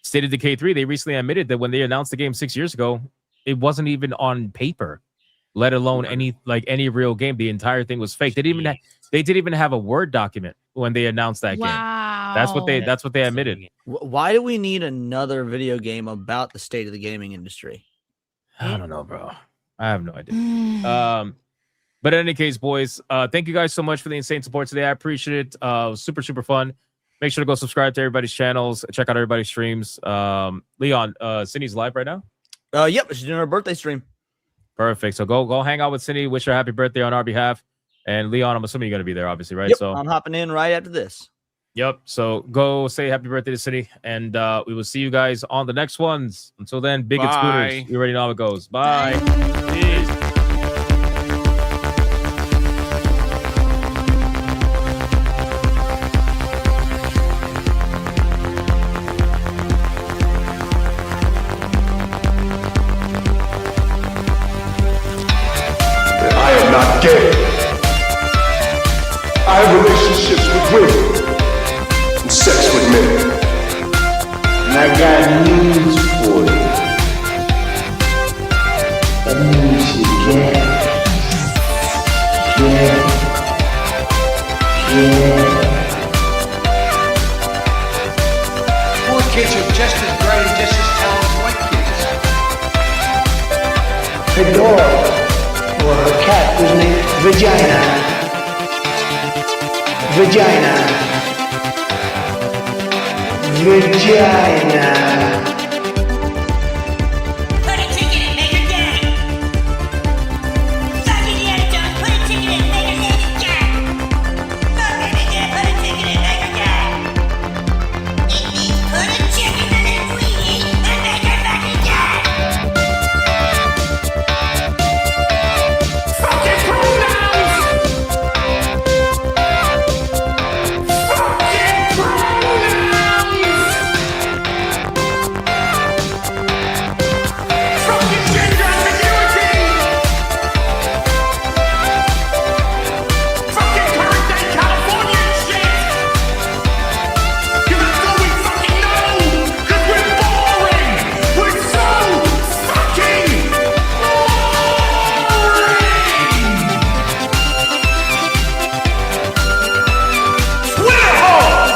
State of Decay 3, they recently admitted that when they announced the game 6 years ago, it wasn't even on paper, let alone any real game. The entire thing was fake. They didn't even have a Word document when they announced that game. That's what they admitted. Why do we need another video game about the state of the gaming industry? I don't know, bro. I have no idea. But in any case, boys, thank you guys so much for the insane support today. I appreciate it. It was super, super fun. Make sure to go subscribe to everybody's channels. Check out everybody's streams. Leon, Cindy's live right now? Yep, she's doing her birthday stream. Perfect. So go hang out with Cindy. Wish her a happy birthday on our behalf. And Leon, I'm assuming you're going to be there, obviously, right? Yep, So I'm hopping in right after this. Yep. So go say happy birthday to Cindy. And we will see you guys on the next ones. Until then, big and Bye. scooters. You already know how it goes. Bye. Peace. I am not gay. I have relationships with women and sex with men. And I got news for you. That means you gay. Poor kids are just as bright and just as talented as white kids. Her dog or her cat was named Vagina. Put a ticket in, make her gay. Fuck Indiana Jones, put a ticket in, make her name is gay. Fuck baby gay, put a ticket in, make her gay. It means put a chicken in a queenie and make her fucking gay. Fucking pronouns! Fucking pronouns! Fucking gender ambiguity! Fucking current day California shit! Cause that's all we fucking know! Cause we're boring! We're so fucking Twitter hole!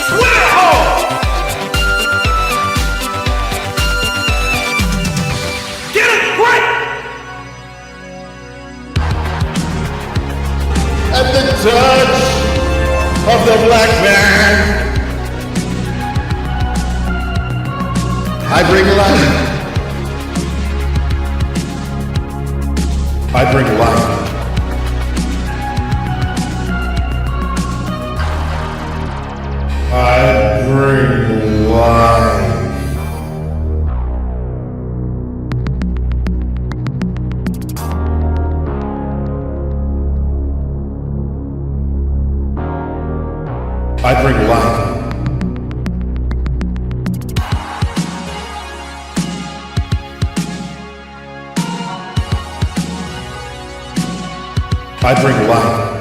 Twitter hole! Get it right! At the touch of the black man, I bring life. I bring life. I bring life. I bring light. I bring light.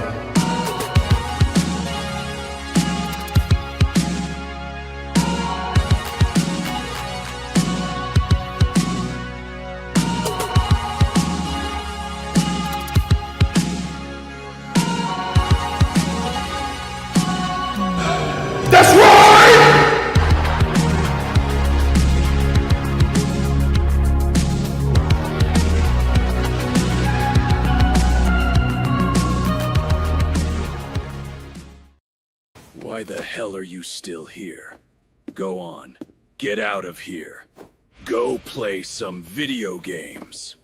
That's right! Why the hell are you still here? Go on. Get out of here. Go play some video games.